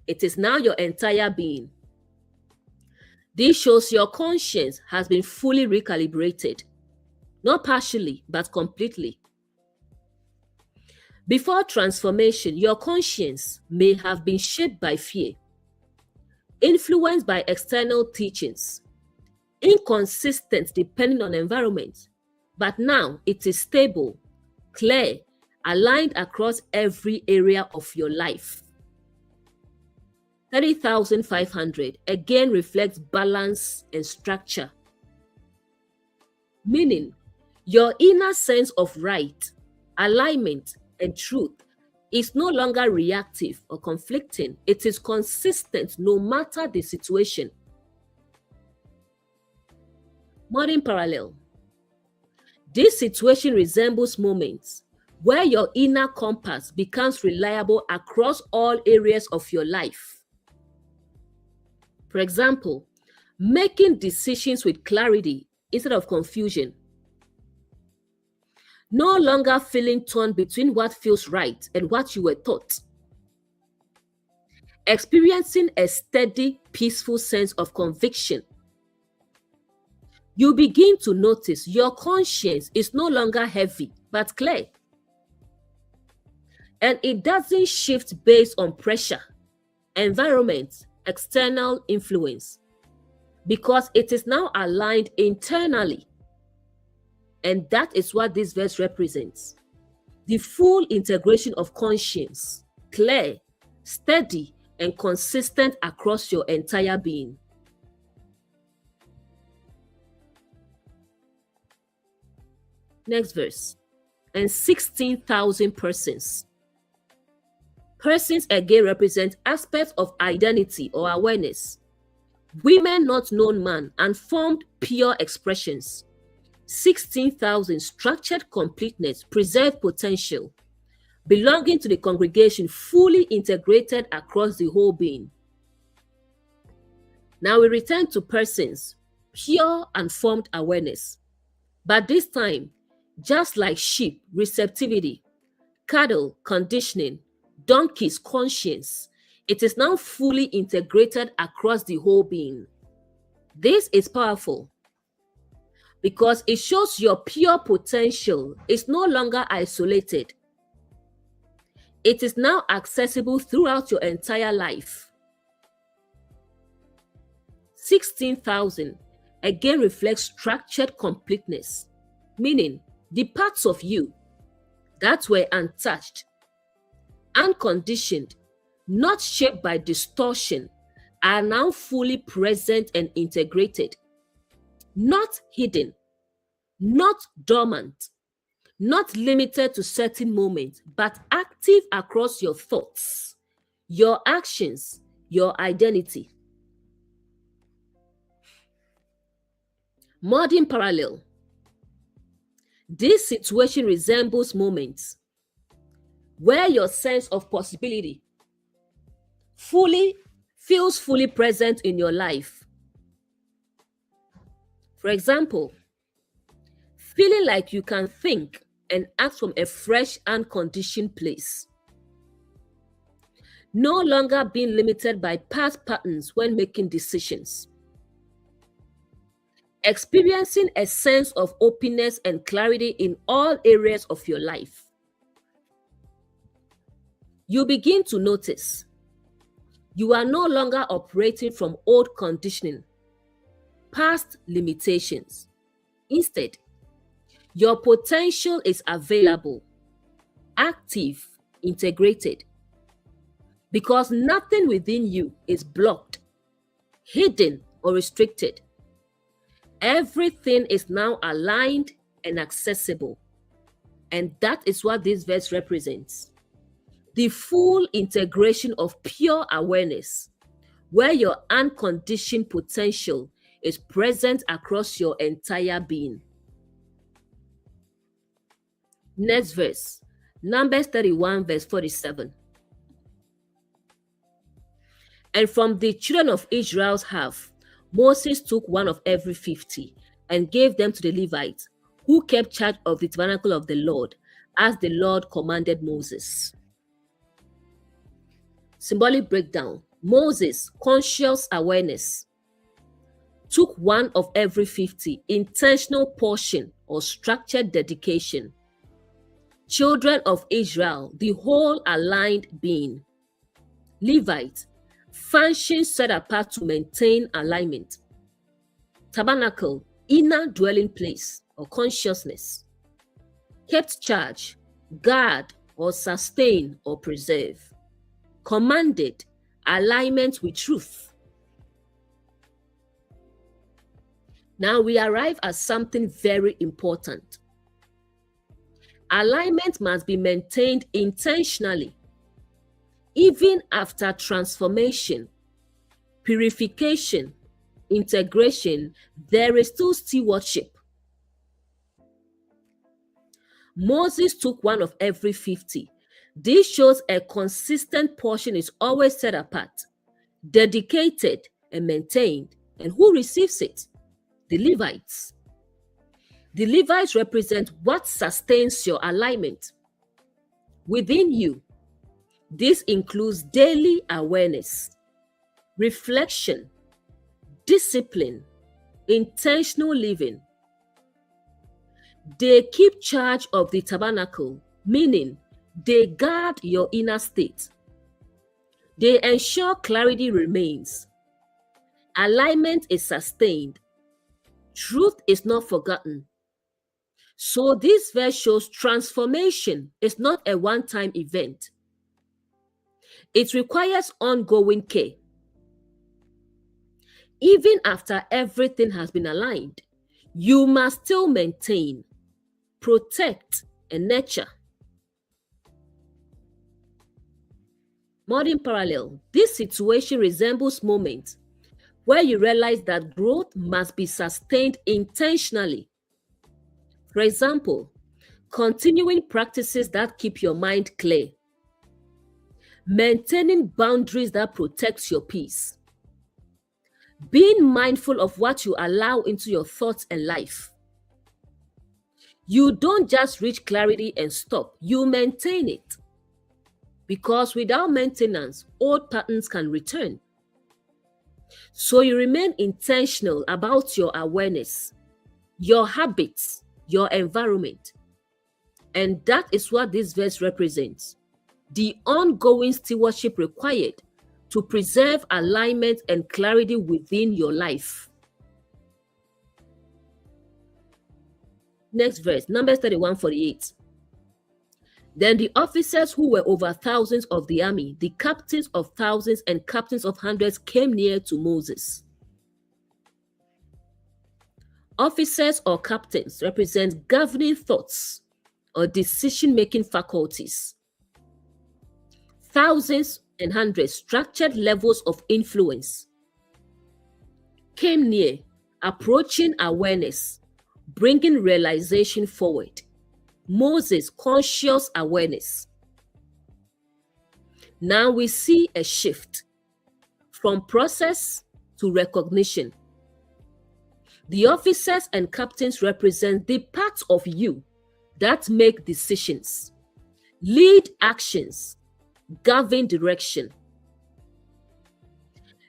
It is now your entire being. This shows your conscience has been fully recalibrated, not partially, but completely. Before transformation, your conscience may have been shaped by fear, influenced by external teachings, inconsistent depending on environment, but now it is stable, clear, aligned across every area of your life. 30,500 again reflects balance and structure, meaning your inner sense of right, alignment, and truth is no longer reactive or conflicting. It is consistent no matter the situation. Modern parallel. This situation resembles moments where your inner compass becomes reliable across all areas of your life. For example, making decisions with clarity instead of confusion. No longer feeling torn between what feels right and what you were taught. Experiencing a steady, peaceful sense of conviction. You begin to notice your conscience is no longer heavy, but clear. And it doesn't shift based on pressure, environment, external influence, because it is now aligned internally. And that is what this verse represents. The full integration of conscience, clear, steady, and consistent across your entire being. Next verse. And 16,000 persons. Persons again represent aspects of identity or awareness. Women not known man and formed pure expressions. 16,000 structured completeness, preserved potential, belonging to the congregation, fully integrated across the whole being. Now we return to persons, pure and formed awareness. But this time, just like sheep, receptivity, cattle, conditioning, donkeys, conscience, it is now fully integrated across the whole being. This is powerful because it shows your pure potential is no longer isolated. It is now accessible throughout your entire life. 16,000 again reflects structured completeness, meaning the parts of you that were untouched, unconditioned, not shaped by distortion, are now fully present and integrated, not hidden, not dormant, not limited to certain moments, but active across your thoughts, your actions, your identity. Modern parallel. This situation resembles moments where your sense of possibility feels fully present in your life. For example, feeling like you can think and act from a fresh, unconditioned place. No longer being limited by past patterns when making decisions. Experiencing a sense of openness and clarity in all areas of your life. You begin to notice you are no longer operating from old conditioning, past limitations. Instead, your potential is available, active, integrated, because nothing within you is blocked, hidden, or restricted. Everything is now aligned and accessible. And that is what this verse represents. The full integration of pure awareness, where your unconditioned potential is present across your entire being. Next verse, Numbers 31, verse 47. And from the children of Israel's half, Moses took one of every 50 and gave them to the Levites, who kept charge of the tabernacle of the Lord, as the Lord commanded Moses. Symbolic breakdown. Moses, conscious awareness, took one of every 50, intentional portion or structured dedication. Children of Israel, the whole aligned being. Levite, function set apart to maintain alignment. Tabernacle, inner dwelling place or consciousness. Kept charge, guard or sustain or preserve. Commanded, alignment with truth. Now we arrive at something very important. Alignment must be maintained intentionally. Even after transformation, purification, integration, there is still stewardship. Moses took one of every 50. This shows a consistent portion is always set apart, dedicated, and maintained. And who receives it? The Levites. The Levites represent what sustains your alignment. Within you, this includes daily awareness, reflection, discipline, intentional living. They keep charge of the tabernacle, meaning they guard your inner state. They ensure clarity remains. Alignment is sustained. Truth is not forgotten. So this verse shows transformation is not a one-time event. It requires ongoing care. Even after everything has been aligned, you must still maintain, protect, and nurture. Modern parallel. This situation resembles moments where you realize that growth must be sustained intentionally. For example, continuing practices that keep your mind clear. Maintaining boundaries that protect your peace. Being mindful of what you allow into your thoughts and life. You don't just reach clarity and stop, you maintain it. Because without maintenance, old patterns can return. So you remain intentional about your awareness, your habits, your environment. And that is what this verse represents. the ongoing stewardship required to preserve alignment and clarity within your life. Next verse, Numbers 31:48. Then the officers who were over thousands of the army, the captains of thousands and captains of hundreds, came near to Moses. Officers or captains represent governing thoughts or decision-making faculties. Thousands and hundreds, structured levels of influence, came near, approaching awareness, bringing realization forward. Moses, conscious awareness. Now we see a shift from process to recognition. The officers and captains represent the parts of you that make decisions, lead actions, govern direction.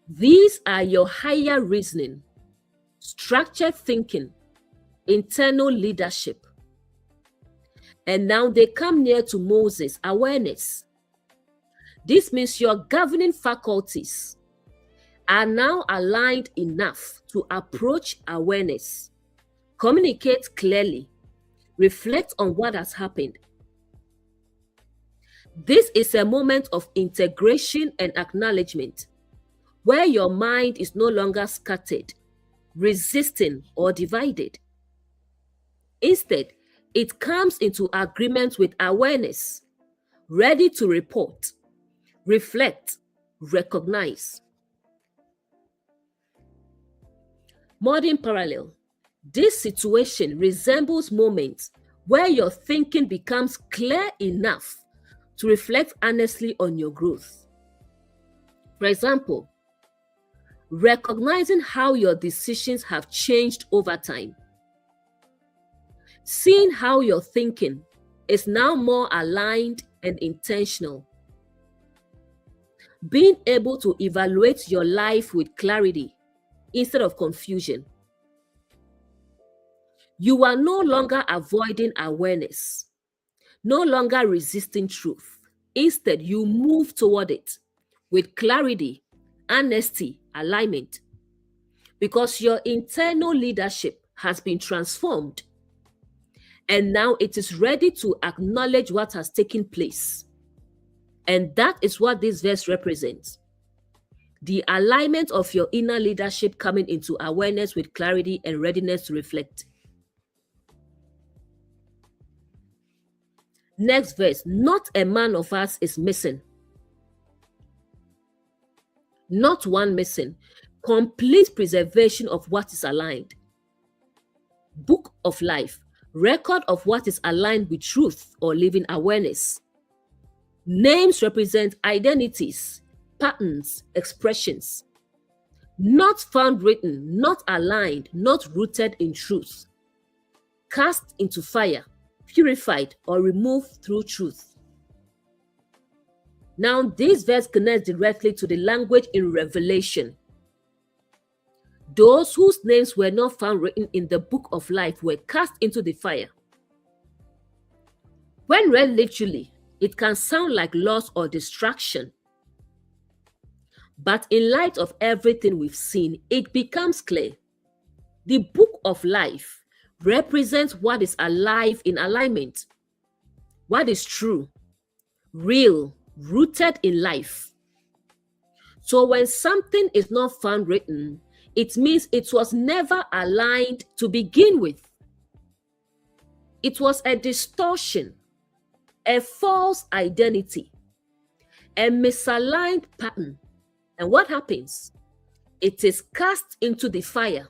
These are your higher reasoning, structured thinking, internal leadership. And now they come near to Moses' awareness. This means your governing faculties are now aligned enough to approach awareness, communicate clearly, reflect on what has happened. This is a moment of integration and acknowledgement, where your mind is no longer scattered, resisting, or divided. Instead, it comes into agreement with awareness, ready to report, reflect, recognize. Modern parallel. This situation resembles moments where your thinking becomes clear enough to reflect honestly on your growth. For example, recognizing how your decisions have changed over time. Seeing how your thinking is now more aligned and intentional. Being able to evaluate your life with clarity instead of confusion. You are no longer avoiding awareness, no longer resisting truth. Instead, you move toward it with clarity, honesty, alignment, because your internal leadership has been transformed. And now it is ready to acknowledge what has taken place. And that is what this verse represents. The alignment of your inner leadership coming into awareness with clarity and readiness to reflect. Next verse, not a man of us is missing. Not one missing. Complete preservation of what is aligned. Book of life. Record of what is aligned with truth or living awareness. Names represent identities, patterns, expressions. Not found written, not aligned, not rooted in truth. Cast into fire, purified or removed through truth. Now this verse connects directly to the language in Revelation. Those whose names were not found written in the book of life were cast into the fire. When read literally, it can sound like loss or distraction. But in light of everything we've seen, it becomes clear. The book of life represents what is alive in alignment, what is true, real, rooted in life. So when something is not found written, it means it was never aligned to begin with. It was a distortion, a false identity, a misaligned pattern. And what happens? It is cast into the fire,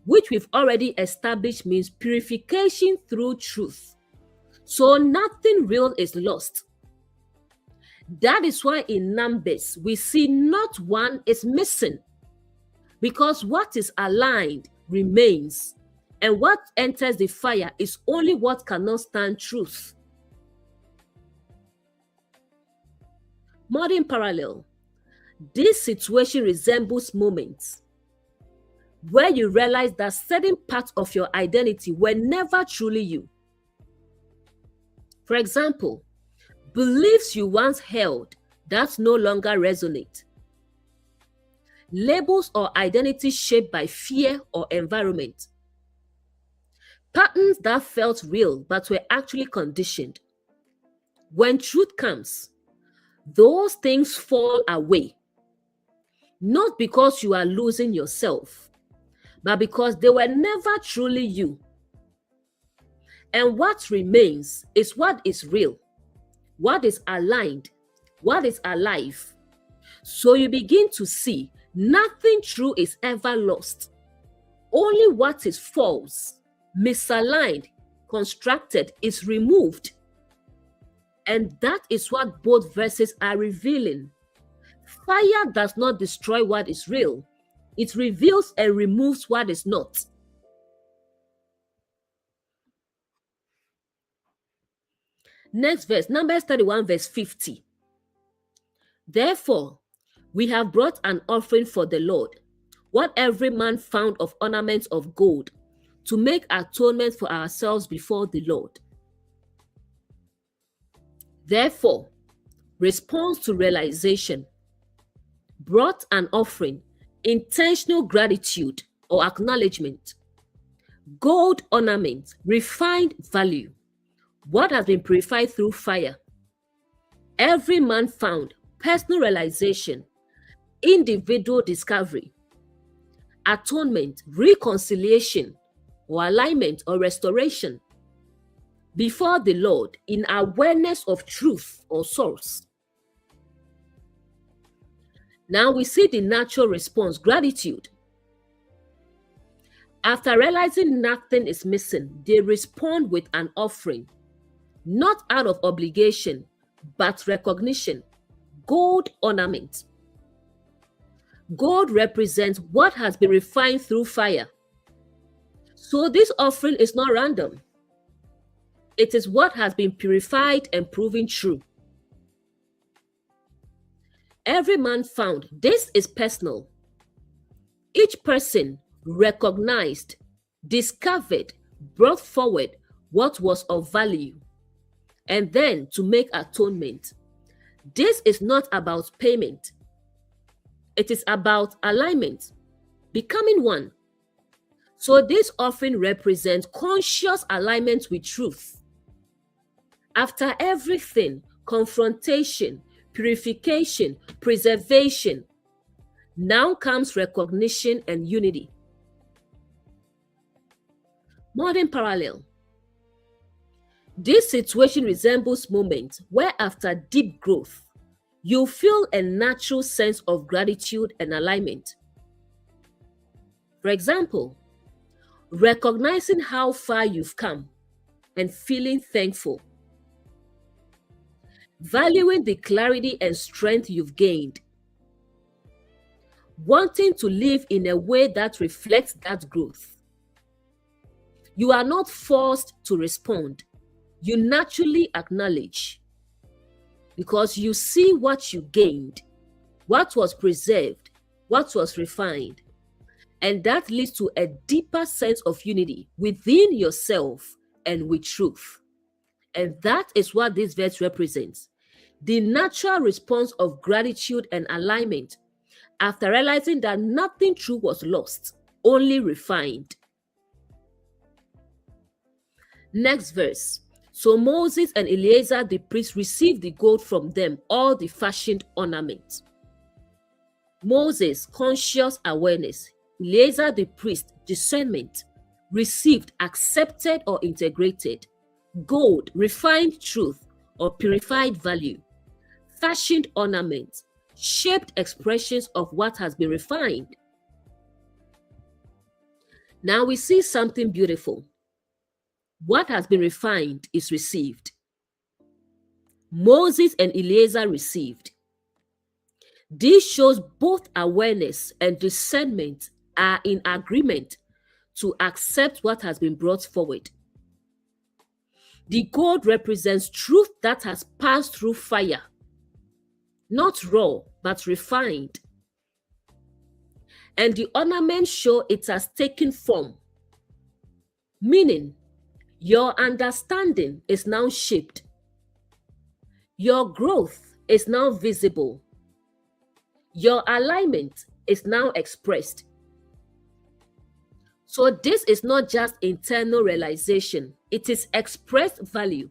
which we've already established means purification through truth. So nothing real is lost. That is why in Numbers, we see not one is missing, because what is aligned remains, and what enters the fire is only what cannot stand truth. Modern parallel. This situation resembles moments where you realize that certain parts of your identity were never truly you. For example, Beliefs you once held that no longer resonate. Labels or identities shaped by fear or environment. Patterns that felt real but were actually conditioned. When truth comes, those things fall away. Not because you are losing yourself, but because they were never truly you. And what remains is what is real, what is aligned, what is alive. So you begin to see nothing true is ever lost. Only what is false, misaligned, constructed is removed. And that is what both verses are revealing. Fire does not destroy what is real. It reveals and removes what is not. Next verse, Numbers 31, verse 50. Therefore, we have brought an offering for the Lord, what every man found of ornaments of gold, to make atonement for ourselves before the Lord. Therefore, response to realization, brought an offering, intentional gratitude or acknowledgement, gold ornament, refined value, what has been purified through fire. Every man found, personal realization, individual discovery, atonement, reconciliation, or alignment or restoration before the Lord in awareness of truth or source. Now we see the natural response, gratitude. After realizing nothing is missing, they respond with an offering, not out of obligation, but recognition. Gold ornament. Gold represents what has been refined through fire. So this offering is not random. It is what has been purified and proven true. Every man found, this is personal. Each person recognized, discovered, brought forward what was of value, and then to make atonement. This is not about payment. It is about alignment, becoming one. So this offering represents conscious alignment with truth. After everything, confrontation, purification, preservation, now comes recognition and unity. Modern parallel. This situation resembles moments where after deep growth, you feel a natural sense of gratitude and alignment. For example, recognizing how far you've come and feeling thankful. Valuing the clarity and strength you've gained. Wanting to live in a way that reflects that growth. You are not forced to respond. You naturally acknowledge because you see what you gained, what was preserved, what was refined. And that leads to a deeper sense of unity within yourself and with truth. And that is what this verse represents. The natural response of gratitude and alignment after realizing that nothing true was lost, only refined. Next verse. So Moses and Eleazar the priest received the gold from them, all the fashioned ornaments. Moses, conscious awareness. Eleazar the priest, discernment. Received, accepted or integrated. Gold, refined truth or purified value. Fashioned ornaments, shaped expressions of what has been refined. Now we see something beautiful. What has been refined is received. Moses and Eleazar received. This shows both awareness and discernment are in agreement to accept what has been brought forward. The gold represents truth that has passed through fire, not raw, but refined. And the ornaments show it has taken form, meaning your understanding is now shaped. Your growth is now visible. Your alignment is now expressed. So this is not just internal realization, it is expressed value.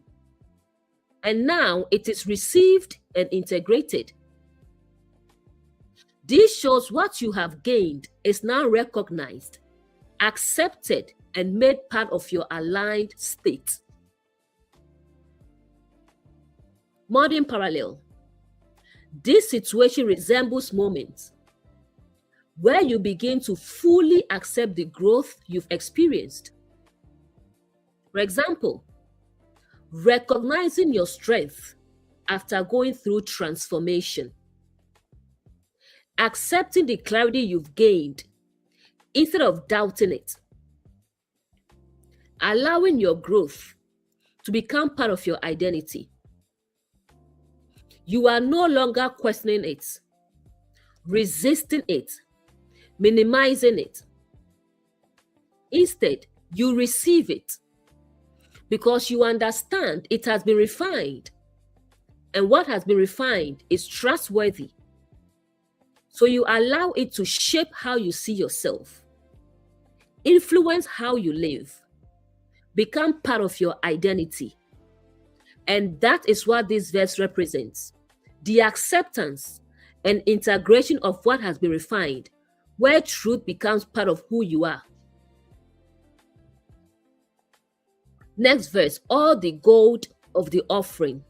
And now it is received and integrated. This shows what you have gained is now recognized, accepted, and made part of your aligned state. Modern parallel. This situation resembles moments where you begin to fully accept the growth you've experienced. For example, recognizing your strength after going through transformation. Accepting the clarity you've gained instead of doubting it. Allowing your growth to become part of your identity. You are no longer questioning it, resisting it, minimizing it. Instead, you receive it because you understand it has been refined, and what has been refined is trustworthy. So you allow it to shape how you see yourself, influence how you live, become part of your identity. And that is what this verse represents. The acceptance and integration of what has been refined, where truth becomes part of who you are. Next verse, all the gold of the offering.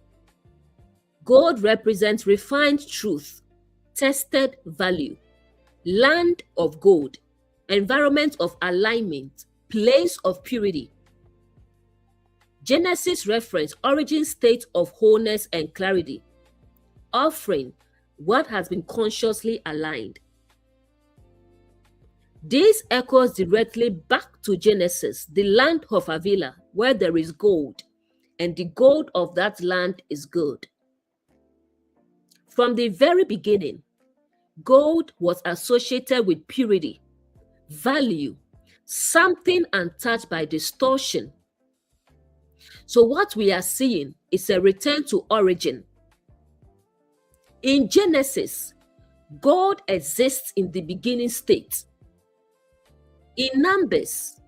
Gold represents refined truth, tested value, land of gold, environment of alignment, place of purity. Genesis reference origin state of wholeness and clarity. Offering what has been consciously aligned. This echoes directly back to Genesis, the land of Avila, where there is gold, and the gold of that land is good. From the very beginning, gold was associated with purity, value, something untouched by distortion. So what we are seeing is a return to origin. In Genesis, gold exists in the beginning state. In Numbers,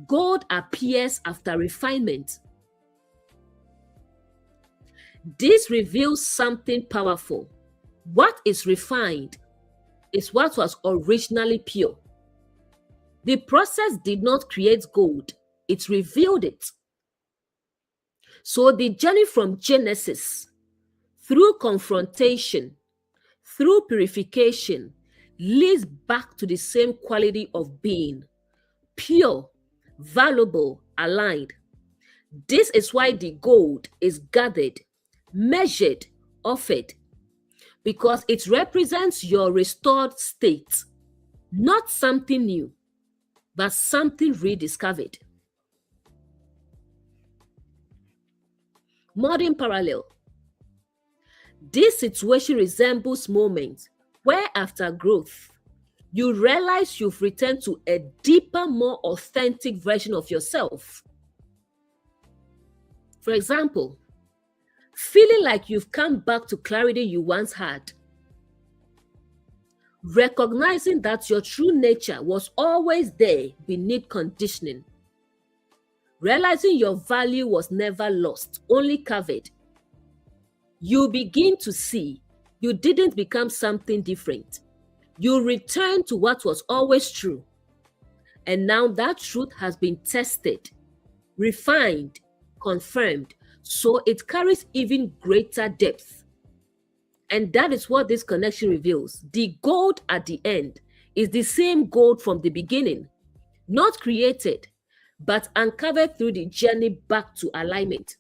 gold appears after refinement. This reveals something powerful. What is refined is what was originally pure. The process did not create gold, it revealed it. So the journey from Genesis, through confrontation, through purification, leads back to the same quality of being, pure, valuable, aligned. This is why the gold is gathered, measured, offered, because it represents your restored state, not something new, but something rediscovered. Modern parallel. This situation resembles moments where after growth, you realize you've returned to a deeper, more authentic version of yourself. For example, feeling like you've come back to clarity you once had. Recognizing that your true nature was always there beneath conditioning. Realizing your value was never lost, only covered. You begin to see you didn't become something different. You return to what was always true. And now that truth has been tested, refined, confirmed, so it carries even greater depth. And that is what this connection reveals. The gold at the end is the same gold from the beginning, not created, but uncovered through the journey back to alignment.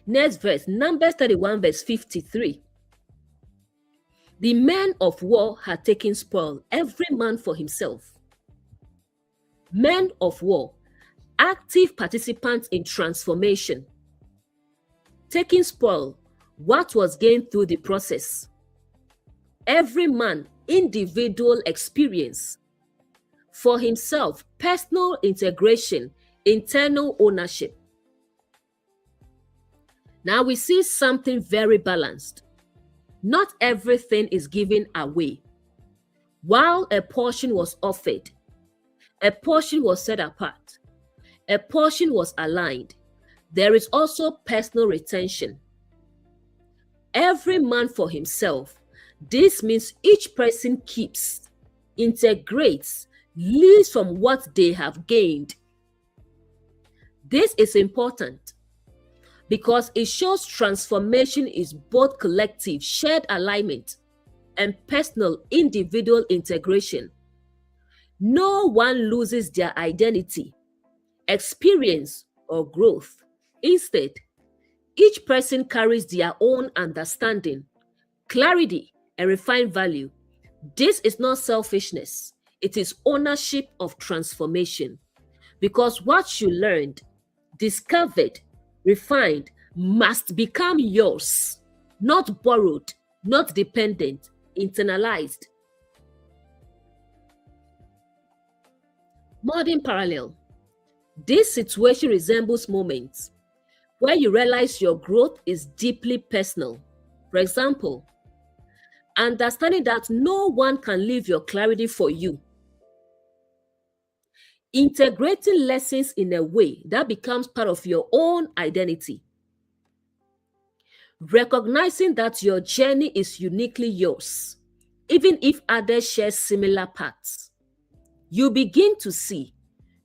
Next verse, Numbers 31, verse 53. The men of war had taken spoil, every man for himself. Men of war, active participants in transformation. Taking spoil, what was gained through the process. Every man, individual experience. For himself, personal integration, internal ownership. Now we see something very balanced. Not everything is given away. While a portion was offered, a portion was set apart, a portion was aligned, there is also personal retention. Every man for himself. This means each person keeps, integrates, lives from what they have gained. This is important because it shows transformation is both collective, shared alignment, and personal, individual integration. No one loses their identity, experience, or growth. Instead, each person carries their own understanding, clarity, and refined value. This is not selfishness. It is ownership of transformation. Because what you learned, discovered, refined must become yours, not borrowed, not dependent, internalized. Modern parallel. This situation resembles moments where you realize your growth is deeply personal. For example, understanding that no one can live your clarity for you. Integrating lessons in a way that becomes part of your own identity. Recognizing that your journey is uniquely yours, even if others share similar paths. You begin to see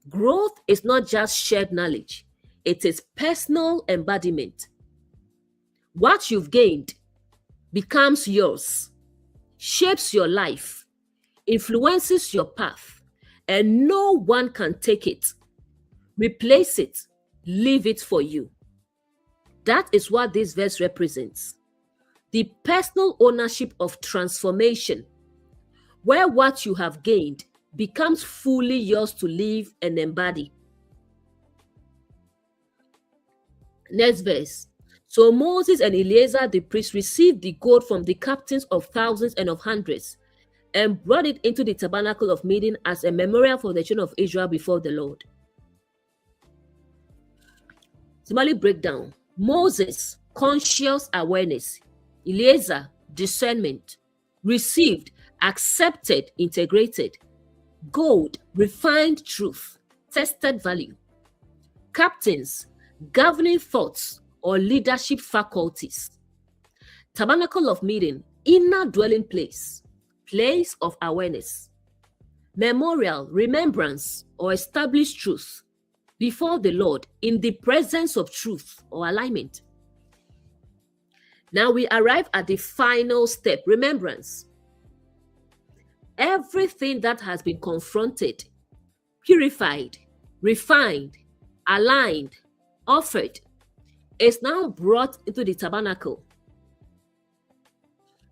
growth is not just shared knowledge, it is personal embodiment. What you've gained becomes yours, shapes your life, influences your path, and no one can take it, replace it, leave it for you. That is what this verse represents. The personal ownership of transformation, where what you have gained becomes fully yours to live and embody. Next verse. So Moses and Eleazar the priest received the gold from the captains of thousands and of hundreds, and brought it into the tabernacle of meeting as a memorial for the children of Israel before the Lord. Similarly, breakdown. Moses, conscious awareness. Eleazar, discernment. Received, accepted, integrated. Gold, refined truth, tested value. Captains, governing thoughts or leadership faculties. Tabernacle of meeting, inner dwelling place, place of awareness. Memorial, remembrance, or established truth before the Lord in the presence of truth or alignment. Now we arrive at the final step, remembrance. Everything that has been confronted, purified, refined, aligned, offered, is now brought into the tabernacle.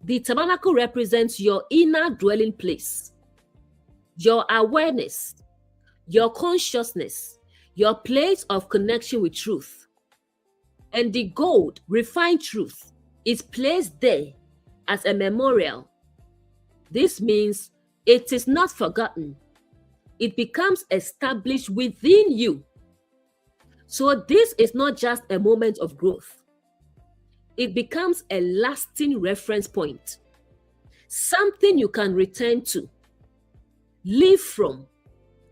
The tabernacle represents your inner dwelling place, your awareness, your consciousness, your place of connection with truth. And the gold, refined truth, is placed there as a memorial. This means it is not forgotten. It becomes established within you. So this is not just a moment of growth. It becomes a lasting reference point, something you can return to, live from,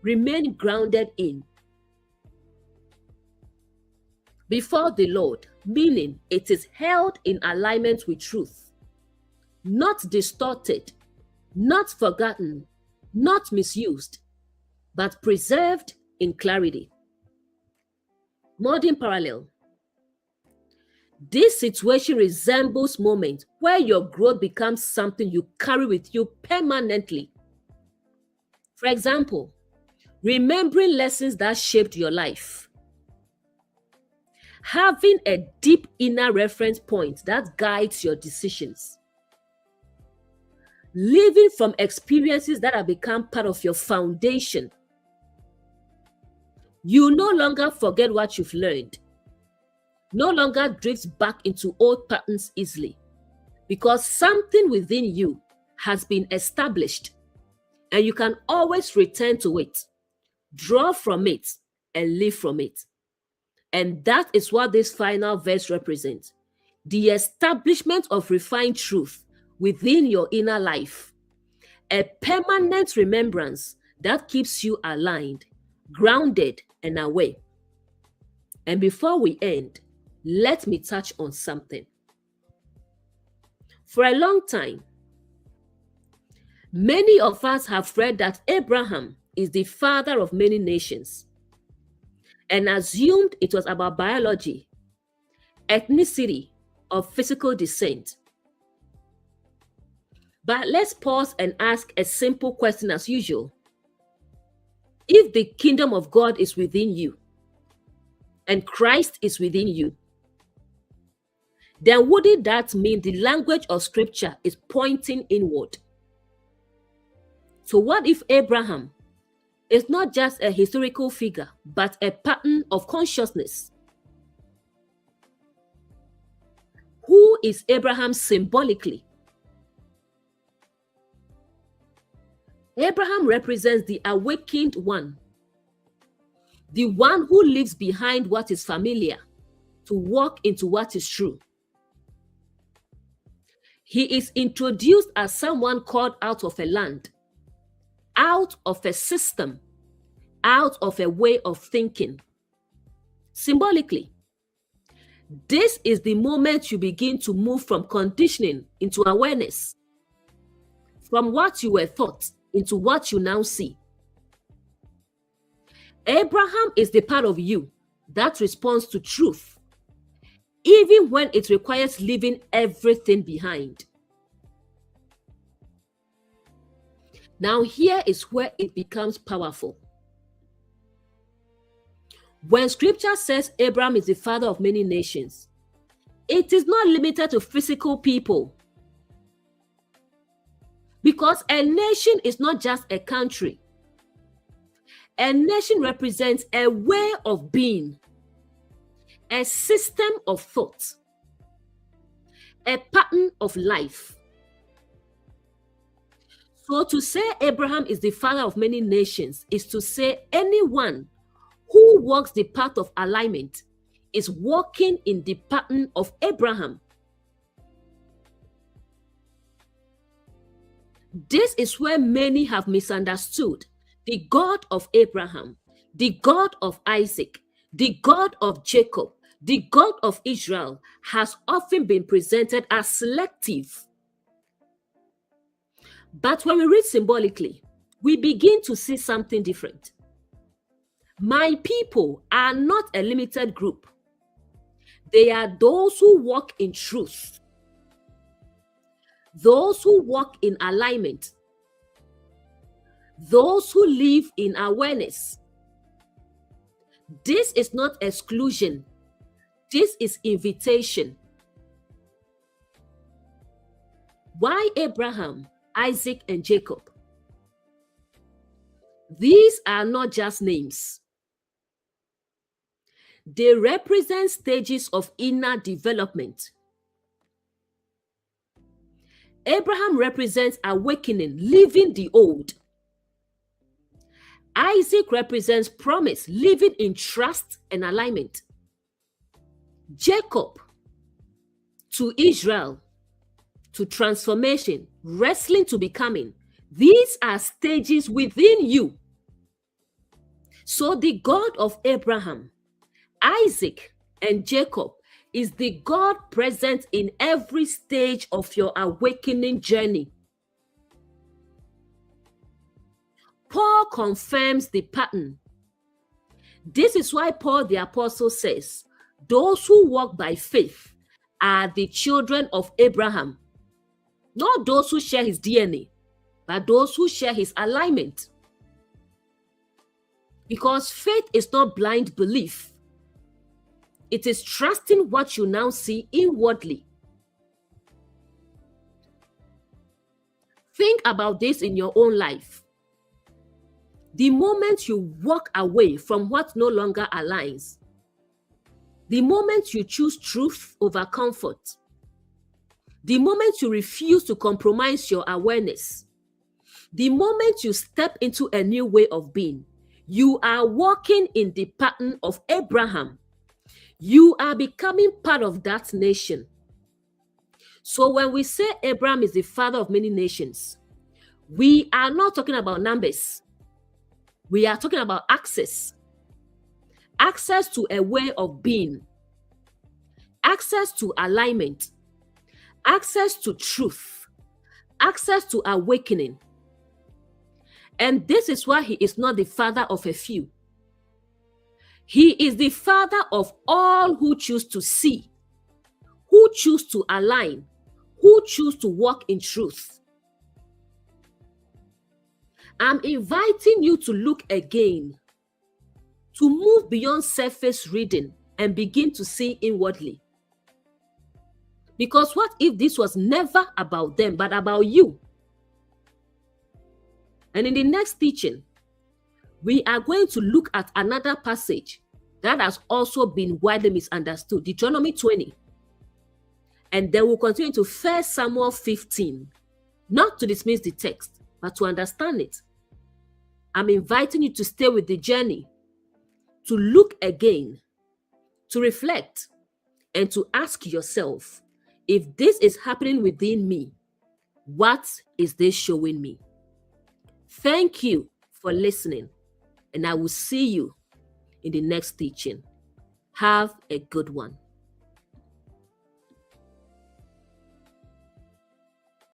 remain grounded in. Before the Lord, meaning it is held in alignment with truth, not distorted, not forgotten, not misused, but preserved in clarity. Modern parallel. This situation resembles moments where your growth becomes something you carry with you permanently. For example, remembering lessons that shaped your life. Having a deep inner reference point that guides your decisions. Living from experiences that have become part of your foundation. You no longer forget what you've learned. No longer drifts back into old patterns easily, because something within you has been established and you can always return to it, draw from it, and live from it. And that is what this final verse represents: the establishment of refined truth within your inner life, a permanent remembrance that keeps you aligned, grounded, and aware. And before we end, let me touch on something. For a long time, many of us have read that Abraham is the father of many nations and assumed it was about biology, ethnicity, or physical descent. But let's pause and ask a simple question as usual. If the kingdom of God is within you and Christ is within you, then wouldn't that mean the language of scripture is pointing inward? So what if Abraham is not just a historical figure, but a pattern of consciousness? Who is Abraham symbolically? Abraham represents the awakened one, the one who leaves behind what is familiar to walk into what is true. He is introduced as someone called out of a land, out of a system, out of a way of thinking. Symbolically, this is the moment you begin to move from conditioning into awareness, from what you were taught into what you now see. Abraham is the part of you that responds to truth, even when it requires leaving everything behind. Now, here is where it becomes powerful. When scripture says Abraham is the father of many nations, it is not limited to physical people. Because a nation is not just a country. A nation represents a way of being, a system of thought, a pattern of life. So to say Abraham is the father of many nations is to say anyone who walks the path of alignment is walking in the pattern of Abraham. This is where many have misunderstood the God of Abraham, the God of Isaac, the God of Jacob, the God of Israel has often been presented as selective. But when we read symbolically, we begin to see something different. My people are not a limited group. They are those who walk in truth, those who walk in alignment, those who live in awareness. This is not exclusion. This is invitation. Why Abraham, Isaac, and Jacob? These are not just names. They represent stages of inner development. Abraham represents awakening, leaving the old. Isaac represents promise, living in trust and alignment. Jacob to Israel, to transformation, wrestling to becoming. These are stages within you. So the God of Abraham, Isaac, and Jacob is the God present in every stage of your awakening journey. Paul confirms the pattern. This is why Paul the Apostle says, those who walk by faith are the children of Abraham. Not those who share his DNA, but those who share his alignment. Because faith is not blind belief. It is trusting what you now see inwardly. Think about this in your own life. The moment you walk away from what no longer aligns, the moment you choose truth over comfort, the moment you refuse to compromise your awareness, the moment you step into a new way of being, you are walking in the pattern of Abraham. You are becoming part of that nation. So when we say Abraham is the father of many nations, we are not talking about numbers. We are talking about access. Access to a way of being. Access to alignment. Access to truth. Access to awakening. And this is why he is not the father of a few. He is the father of all who choose to see, who choose to align, who choose to walk in truth. I'm inviting you to look again, to move beyond surface reading and begin to see inwardly. Because what if this was never about them, but about you? And in the next teaching, we are going to look at another passage that has also been widely misunderstood, Deuteronomy 20. And then we'll continue to 1 Samuel 15, not to dismiss the text, but to understand it. I'm inviting you to stay with the journey, to look again, to reflect, and to ask yourself, if this is happening within me, what is this showing me? Thank you for listening, and I will see you in the next teaching. Have a good one.